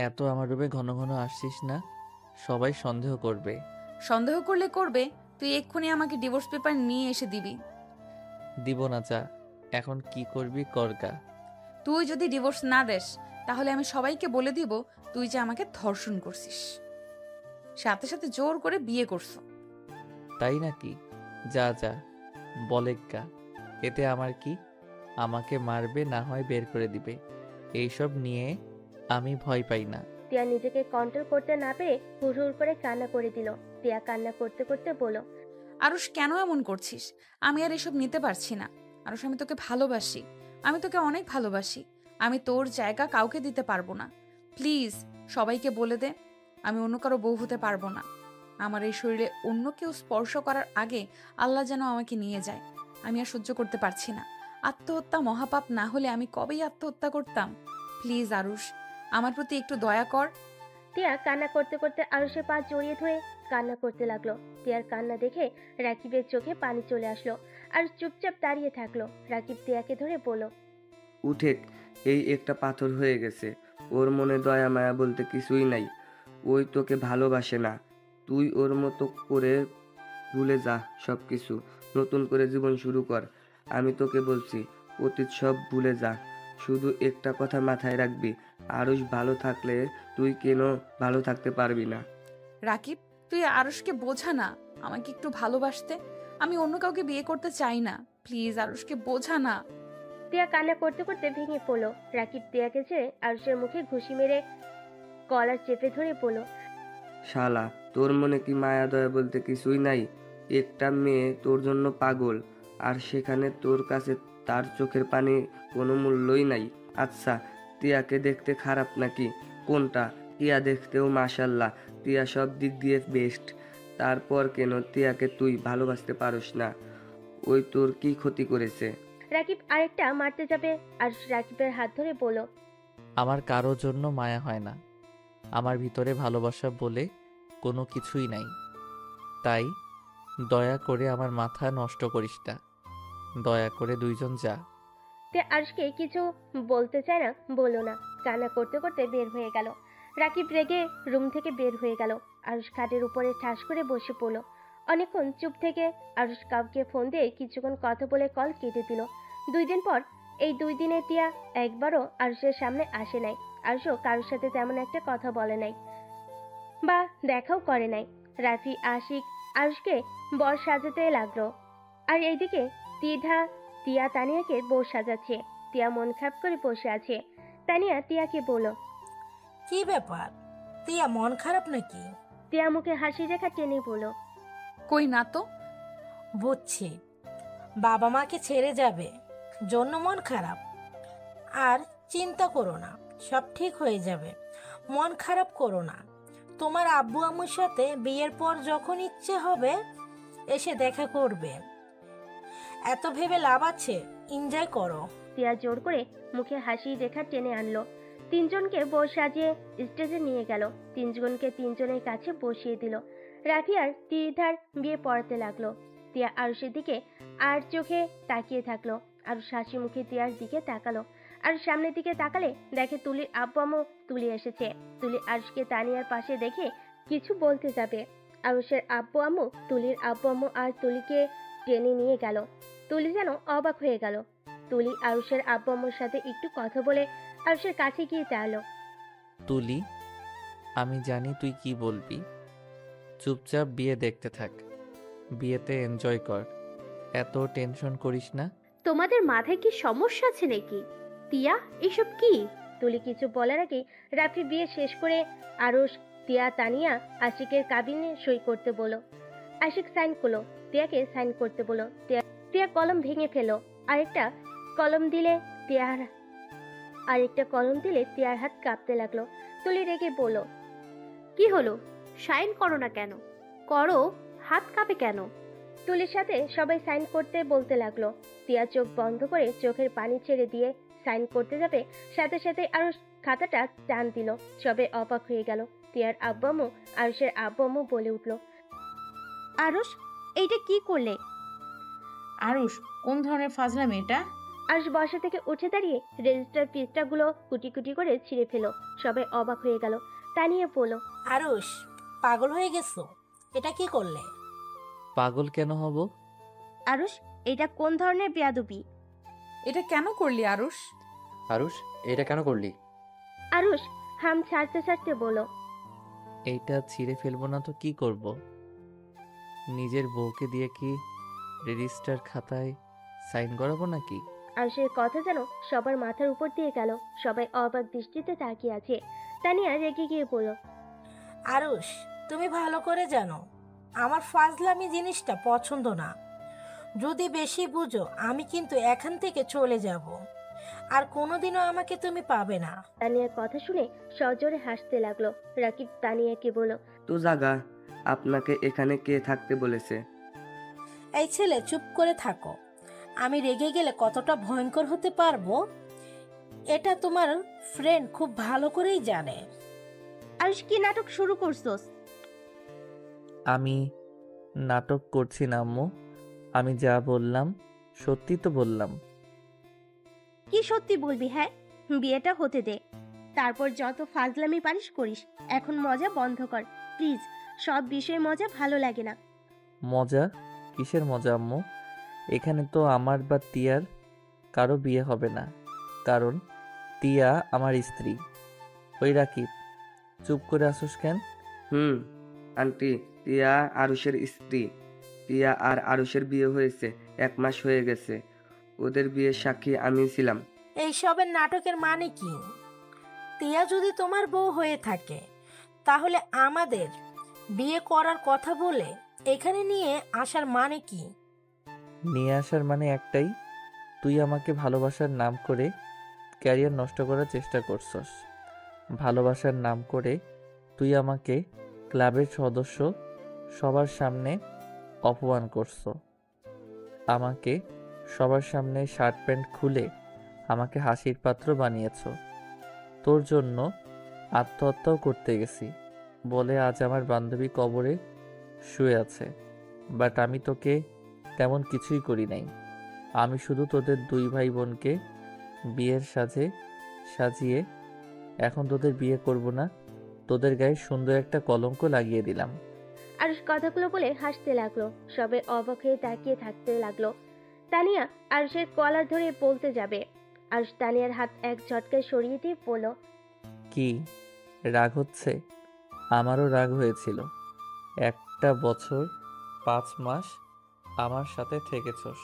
C: এত আমার রুমে ঘন ঘন আসছিস না, সবাই সন্দেহ করবে।
A: সন্দেহ করলে করবে, তুই এক্ষুনি আমাকে ডিভোর্স পেপার নিয়ে এসে দিবি।
C: দিব না, যা এখন কি করবি করগা।
A: তুই যদি ডিভোর্স না দেস তাহলে আমি সবাইকে বলে দিব তুই যে আমাকে ধর্ষণ করছিস, সাথে সাথে জোর করে বিয়ে করছো।
C: তাই নাকি? যা যা বলেগা, এতে আমার কি? আমাকে মারবে, না হয় বের করে দিবে, এইসব নিয়ে আমি ভয় পাই না।
B: টিয়া নিজেকে কন্ট্রোল করতে না পেরে হুড়হুড় করে কান্না করে দিল। টিয়া কান্না করতে করতে বলল,
A: আরুষ কেন এমন করছিস? আমি আর এসব নিতে পারছি না। আরুষ, আমি তোকে ভালোবাসি, আমি তোকে অনেক ভালোবাসি। আমি তোর জায়গা কাউকে দিতে পারবো না। প্লিজ সবাইকে বলে দে আমি অন্য কারো বউ হতে পারবো না। আমার এই শরীরে অন্য কেউ স্পর্শ করার আগে আল্লাহ যেন আমাকে নিয়ে যায়। আমি আর সহ্য করতে পারছি না। আত্মহত্যা মহাপাপ না হলে আমি কবেই আত্মহত্যা করতাম। প্লিজ আরুষ, আমার প্রতি একটু দয়া কর।
B: টিয়া কান্না করতে করতে আরুষের পা জড়িয়ে ধরে কান্না করতে লাগলো। টিয়ার কান্না দেখে রাকিবের চোখে পানি চলে আসলো আর চুপচাপ দাঁড়িয়ে থাকলো। রাকিব টিয়াকে ধরে বলল,
D: উঠে, এই একটা পাথর হয়ে গেছে, ওর মনে দয়া মায়া বলতে কিছুই নাই। ওই তোকে ভালোবাসে না। তুই ওর মতো করে ভুলে যা সব কিছু, নতুন করে জীবন শুরু কর। আমি তোকে বলছি, অতীত সব ভুলে যা। শুধু একটা কথা মাথায় রাখবি, আরুষ ভালো থাকলে তুই কেন ভালো থাকতে পারবি না?
A: রাকিব, তুই আরুষকে বোঝা না আমাকে একটু ভালোবাসতে। আমি অন্য কাউকে বিয়ে করতে চাই না। প্লিজ আরুষকে বোঝা না।
B: টিয়া কান্না করতে করতে ভেঙে পড়লো। রাকিব টিয়াকে ছেড়ে আরুষের মুখে ঘুষি মেরে কলার চেপে ধরে বলল,
D: শালা, তোর মনে কি মায়া দয়া বলতে কিছুই নাই? একটা মেয়ে তোর জন্য পাগল, আর সেখানে তোর কাছে তার চোখের পানি কোনো মূল্যই নাই। আচ্ছা, টিয়াকে দেখতে খারাপ নাকি? কোনটা? টিয়া দেখতেও মাশাল্লাহ, টিয়া সব দিক দিয়ে বেস্ট। তারপর কেন টিয়াকে তুই ভালোবাসতে পারস না? ওই তোর কি ক্ষতি করেছে?
B: রাকিব আরেকটা মারতে যাবে আর রাকিবের হাত ধরে বলল,
C: আমার কারোর জন্য মায়া হয় না, আমার ভিতরে ভালোবাসা বলে কোনো কিছুই নাই। তাই দয়া করে আমার মাথা নষ্ট করিস না, দয়া করে দুইজন যা।
B: তে আরশকে কিছু বলতে চায় না, বলল না। কান্না করতে করতে বের হয়ে গেল। রাকিব রেগে রুম থেকে বের হয়ে গেল। আরশ খাটের উপরে ঠাস করে বসে পড়ল। অনেকক্ষণ চুপ থেকে আরশ কাউকে ফোন দিয়ে কিছুক্ষণ কথা বলে কল কেটে দিল। 2 দিন পর, এই 2 দিনে টিয়া একবারও আরশের সামনে আসে নাই। আরশও কারোর সাথে তেমন একটা কথা বলে নাই বা দেখাও করে নাই। রাফি আশিক আরশকে বর সাজাতে লাগলো, আর এইদিকে টিয়া তানিয়াকে বউ সাজাচ্ছে। টিয়া মন খারাপ করে বসে আছে। তানিয়া টিয়াকে বলল,
J: কি ব্যাপার, তিয়া মন খারাপ নাকি?
B: টিয়া মুখে হাসি রেখা টেনে বলল,
A: কই না তো।
J: বুঝছি, বাবা মাকে ছেড়ে যাবে জন্য মন খারাপ। আর চিন্তা করো না, সব ঠিক হয়ে যাবে। মন খারাপ করো না। তোমার আব্বু আম্মুর সাথে বিয়ের পর যখন ইচ্ছে হবে এসে দেখা করবে। এত ভেবে লাভ আছে, এনজয় করো।
B: টিয়া জোর করে মুখে হাসি রেখা টেনে আনলো। 3 জনকে বউ সাজিয়ে স্টেজে নিয়ে গেল। 3 জনকে 3 জনের কাছে বসিয়ে দিল। রাফি আর ত্রিধার বিয়ে পড়াতে লাগলো। টিয়া আরুষের দিকে আর চোখে তাকিয়ে থাকলো। আরুষ হাসি মুখে টিয়ার দিকে তাকালো। আর সামনের দিকে তাকালে দেখে তুলির আব্বু আম্মু। তুলি এসেছে। তুলি আরুষকে তানিয়ার পাশে দেখে কিছু বলতে যাবে, আরুষের আব্বু আম্মু, তুলির আব্বু আম্মু আর তুলিকে টেনে নিয়ে গেল। তুলি যেন অবাক হয়ে গেল। তুলি আরুষের আব্বু আম্মুর সাথে একটু কথা বলে আরুষের কাছে গিয়ে দাঁড়ালো।
C: তুলি, আমি জানি তুই কি বলবি। চুপচাপ বিয়ে দেখতে থাক, বিয়েতে এনজয় কর, এত টেনশন করিস না।
E: তোমাদের মাথায় কি সমস্যা আছে নাকি? তিয়া, এসব কি?
B: তুলি কিছু বলার আগে রাফি বিয়ে শেষ করে আরুষ, তিয়া, তানিয়া আশিকের কাবিনে সই করতে বলো। আশিক সাইন করলো, তিয়াকে সাইন করতে বলো। তিয়া কলম ভেঙে ফেলো। আরেকটা কলম দিলে তিয়ার হাত কাঁপতে লাগলো। তুলি রেগে বলল,
E: কি হলো? সাইন করো না কেন? করো, হাত কাঁপে কেন?
B: তুলির সাথে সবাই সাইন করতে বলতে লাগলো। তিয়া চোখ বন্ধ করে চোখের পানি ছেড়ে দিয়ে সাইন করতে যাবে, সাথে সাথে আরুষ খাতাটা টান দিল। সবে অবাক হয়ে গেল। তিয়ার আব্বু আম্মু, আরুষের আব্বু আম্মু বলে উঠল,
E: আরুষ, এইটা কি করলে?
F: আরুষ, কোন ধরনের ফাজলামি এটা?
B: আরুষ বসা থেকে উঠে দাঁড়িয়ে রেজিস্টার পৃষ্ঠাগুলো কুটি কুটি করে ছিঁড়ে ফেলো। সবাই অবাক হয়ে গেল। তানিয়া বলল,
J: আরুষ, পাগল হয়ে গেছো? এটা কি করলে?
C: পাগল কেন হব?
B: আরুষ, এটা কোন ধরনের বেয়াদবি?
A: এটা কেন করলি আরুষ?
I: আরুষ, এটা কেন করলি?
B: আরুষ হাম ছাড়তে ছাড়তে বলল,
C: এইটা ছিঁড়ে ফেলবো না তো কি করব? নিজের বউকে দিয়ে কি রেজিস্টার খাতায় সাইন করাবো নাকি?
B: আরুষের কথা যেন সবার মাথার উপর দিয়ে গেল। সবাই অবাক দৃষ্টিতে তাকিয়ে আছে। তানিয়া রেগে গিয়ে বলল,
J: আরুষ, তুমি ভালো করে জানো আমার ফাজলামি জিনিসটা পছন্দ না। যদি বেশি বুঝো আমি কিন্তু এখান থেকে চলে যাব, আর কোনোদিনও আমাকে তুমি পাবে না।
B: তানিয়ার কথা শুনে সজোরে হাসতে লাগলো। রাকিব তানিয়াকে বলল,
D: তো জাগা, আপনাকে এখানে কে থাকতে বলেছে?
J: এই ছেলে, চুপ করে থাকো। আমি রেগে গেলে কতটা ভয়ঙ্কর হতে পারবো এটা তোমার ফ্রেন্ড খুব ভালো করেই জানে।
B: আরুষ, কি নাটক শুরু করছস?
C: আমি নাটক করছি না আম্মু, আমি যা বললাম সত্যি তো বললাম।
B: কি সত্যি বলবি? হ্যাঁ, বিয়েটা হতে দে, তারপর যত ফাজলামি পারিস করিস। এখন মজা বন্ধ কর প্লিজ। সব বিষয়ে মজা ভালো লাগে না।
C: মজা? কিসের মজা আম্মু? এখানে তো আমার বা তিয়ার কারো বিয়ে হবে না, কারণ তিয়া আমার স্ত্রী। ওই রাকিব, চুপ করে আসুস কেন?
D: আন্টি, তিয়া আরুষের স্ত্রী। তিয়া আর আরুষের বিয়ে হয়েছে 1 মাস হয়ে গেছে। ওদের বিয়ের সাক্ষী আমি ছিলাম।
J: এইসবের নাটকের মানে কি? তিয়া যদি তোমার বউ হয়ে থাকে তাহলে আমাদের বিয়ে করার কথা বলে এখানে নিয়ে আসার মানে কি?
C: নিয়ে আসার মানে একটাই, তুই আমাকে ভালোবাসার নাম করে ক্যারিয়ার নষ্ট করার চেষ্টা করছস। ভালোবাসার নাম করে তুই আমাকে ক্লাবের সদস্য সবার সামনে অপমান করছ। আমাকে সবার সামনে শার্ট প্যান্ট খুলে আমাকে হাসির পাত্র বানিয়েছ। তোর জন্য আত্মহত্যাও করতে গেছি বলে আজ আমার বান্ধবী কবরে শুয়ে আছে। বাট আমি তোকে তেমন কিছুই করি নাই। আমি শুধু তোদের 2 ভাই বোনকে বিয়ের সাজে সাজিয়ে এখন তোদের বিয়ে করব না, তোদের গায়ে সুন্দর একটা কলঙ্ক লাগিয়ে দিলাম।
B: আরুষ কথাগুলো বলে হাসতে লাগলো। সবে অবাক হয়ে তাকিয়ে থাকতে লাগলো। তানিয়া আরুষের কলার ধরে বলতে যাবে। আরুষ তানিয়ার হাত এক ঝটকায় সরিয়ে দিয়ে বলল,
C: কি রাগ হচ্ছে? আমারও রাগ হয়েছিল। 1 বছর 5 মাস আমার সাথে থেকেছস।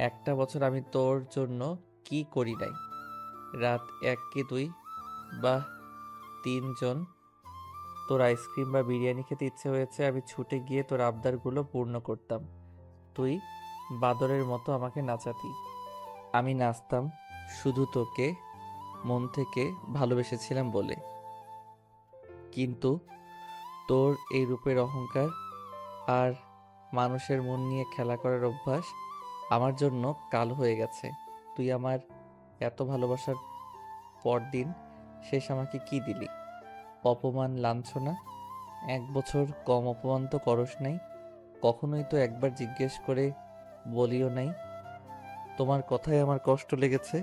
C: 1 বছর আমি তোর জন্য কি করি নাই? রাত 1 কি 2 বা 3 জন তোর আইসক্রিম বা বিরিয়ানি খেতে ইচ্ছে হয়েছে, আমি ছুটে গিয়ে তোর আবদারগুলো পূর্ণ করতাম। তুই বাদরের মতো আমাকে নাচাতি। আমি নাচতাম শুধু তোকে মন থেকে ভালোবেসেছিলাম বলে। কিন্তু তোর এই রূপের অহংকার আর মানুষের মন নিয়ে খেলা করার অভ্যাস আমার জন্য কাল হয়ে গেছে। তুই আমার এত ভালোবাসার পরদিন শেষ আমাকে কি দিলি? অপমান, লাঞ্ছনা। 1 বছর কম অপমান তো করস নাই। কখনোই তো একবার জিজ্ঞেস করে বলিও নাই তোমার কথায় আমার কষ্ট লেগেছে।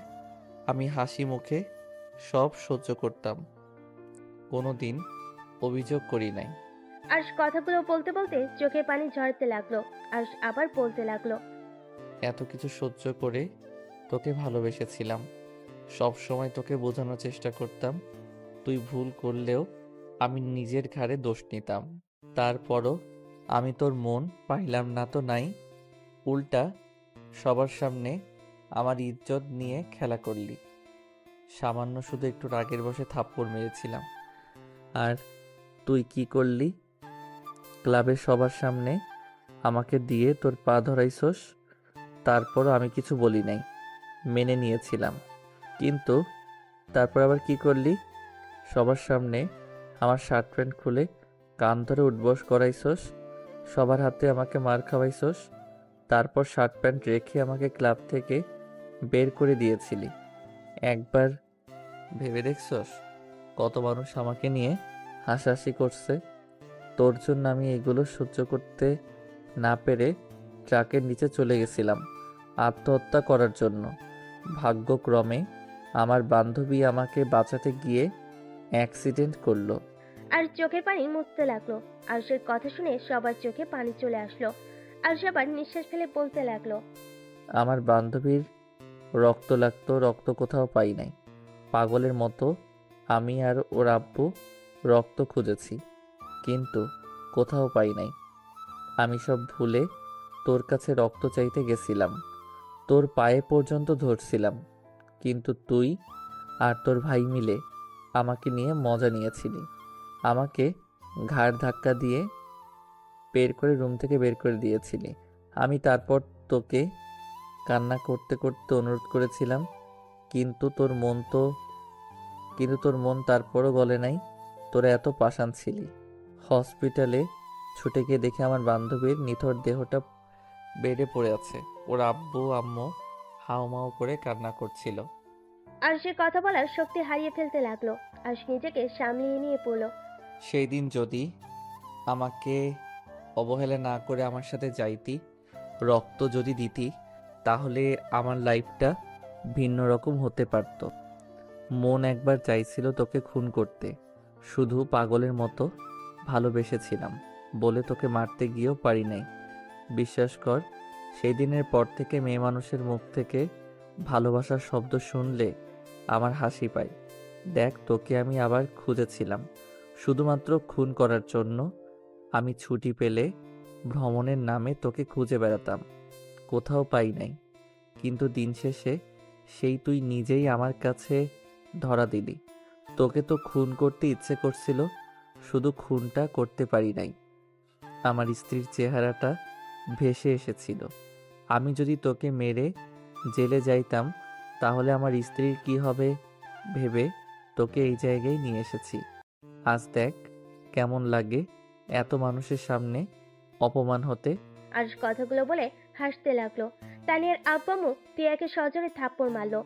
C: আমি হাসি মুখে সব সহ্য করতাম, কোনো দিন অভিযোগ করি নাই।
B: আরশ কথাগুলো বলতে বলতে চোখে পানি ঝরতে লাগলো। আরশ আবার বলতে লাগলো,
C: এত কিছু সহ্য করে তোকে ভালোবেসেছিলাম, সব সময় তোকে বোঝানোর চেষ্টা করতাম, তুই ভুল করলেও আমি নিজের ঘাড়ে দোষ নিতাম। তারপরও আমি তোর মন পাইলাম না তো নাই, উল্টা সবার সামনে আমার ইজ্জত নিয়ে খেলা করলি। সামান্য শুধু একটু রাগের বশে থাপ্পড় মেরেছিলাম, আর তুই কি করলি? ক্লাবের সবার সামনে আমাকে দিয়ে তোর পা ধরাইছস। তারপরও আমি কিছু বলি নাই, মেনে নিয়েছিলাম। কিন্তু তারপর আবার কি করলি? সবার সামনে আমার শার্ট প্যান্ট খুলে কান ধরে উঠবস করাইছস, সবার হাতে আমাকে মার খাওয়াইছস। তারপর শার্ট প্যান্ট রেখে আমাকে ক্লাব থেকে বের করে দিয়েছিলি। একবার ভেবে দেখছস কত মানুষ আমাকে নিয়ে হাসাহাসি করছে? তোর জন্য আমি এগুলো সহ্য করতে না পেরে ট্রাকের নিচে চলে গেছিলাম আত্মহত্যা করার জন্য। ভাগ্যক্রমে আমার বান্ধবী আমাকে বাঁচাতে গিয়ে অ্যাক্সিডেন্ট করলো।
B: আর চোখের পানি মুছতে লাগলো। আরশের কথা শুনে সবার চোখে পানি চলে আসলো। আরশ আবার নিঃশ্বাস ফেলে বলতে লাগলো,
C: আমার বান্ধবীর রক্ত লাগতো, রক্ত কোথাও পাই নাই। পাগলের মতো আমি আর ওর আব্বু রক্ত খুঁজেছি, কিন্তু কোথাও পাই নাই। আমি সব ভুলে তোর কাছে রক্ত চাইতে গেছিলাম, তোর পায়ে পর্যন্ত ধরছিলাম, কিন্তু তুই আর তোর ভাই মিলে আমাকে নিয়ে মজা নিয়েছিলি। আমাকে ঘাড় ধাক্কা দিয়ে রুম থেকে বের করে দিয়েছিলি। আমি তারপর তোকে কান্না করতে করতে অনুরোধ করেছিলাম, কিন্তু তোর মন তারপরও গলে নাই। তোরা এত পাষাণ ছিলি। হসপিটালে ছুটে গিয়ে দেখে আমার বান্ধবীর নিথর দেহটা বেডে পড়ে আছে। ওর আব্বু আম্মু হাউমাউ করে কান্না করছিল।
B: আরশের কথা বলার শক্তি হারিয়ে ফেলতে লাগলো। আরশ নিজেকে সামলিয়ে নিয়ে পড়ল,
C: সেই দিন যদি আমাকে অবহেলা না করে আমার সাথে যাইতি, রক্ত যদি দিতি, তাহলে আমার লাইফটা ভিন্ন রকম হতে পারত। মন একবার চাইছিল তোকে খুন করতে, শুধু পাগলের মতো ভালোবেসেছিলাম বলে তোকে মারতে গিয়েও পারি নাই। বিশ্বাস কর, সেই দিনের পর থেকে মেয়ে মানুষের মুখ থেকে ভালোবাসার শব্দ শুনলে আমার হাসি পায়। দেখ, তোকে আমি আবার খুঁজেছিলাম শুধুমাত্র খুন করার জন্য। আমি ছুটি পেলে ভ্রমণের নামে তোকে খুঁজে বেড়াতাম, কোথাও পাই নাই। কিন্তু দিন শেষে সেই তুই নিজেই আমার কাছে ধরা দিলি। তোকে তো খুন করতে ইচ্ছে করছিল, শুধু খুনটা করতে পারি নাই। আমার স্ত্রীর চেহারাটা ভেসে এসেছিল। আমি যদি তোকে মেরে জেলে যাইতাম, তাহলে আমার স্ত্রীর কি হবে ভেবে তোকে এই জায়গায় নিয়ে এসেছি। আজ দেখ কেমন লাগে এত মানুষের সামনে অপমান হতে।
B: আরশ কথাগুলো বলে হাসতে লাগলো। তানিয়ার আব্বু আম্মু টিয়াকে সজোরে থাপ্পড় মারলো।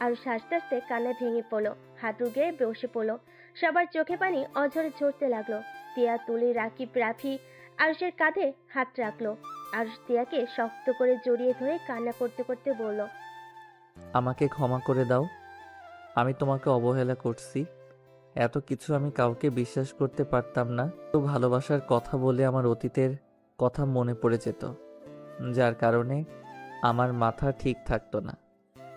B: আরশ হাসতে হাসতে কান্নায় ভেঙে পড়লো, হাঁটু গেড়ে বসে পড়লো। সবার চোখে পানি অঝরে ঝরতে লাগলো। টিয়া, তুলি, রাকিব, রাফি আরশের কাঁধে হাত রাখলো। আরশ টিয়াকে শক্ত করে জড়িয়ে ধরে কান্না করতে করতে বলল,
C: আমাকে ক্ষমা করে দাও, আমি তোমাকে অবহেলা করছি। এত কিছু আমি কাউকে বিশ্বাস করতে পারতাম না। তো ভালোবাসার কথা বলে আমার অতীতের কথা মনে পড়ে যেত, যার কারণে আমার মাথা ঠিক থাকতো না।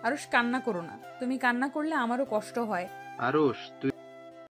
A: আরুষ, কান্না করো না। তুমি কান্না করলে আমারও কষ্ট হয়।
H: আরুষ, তুই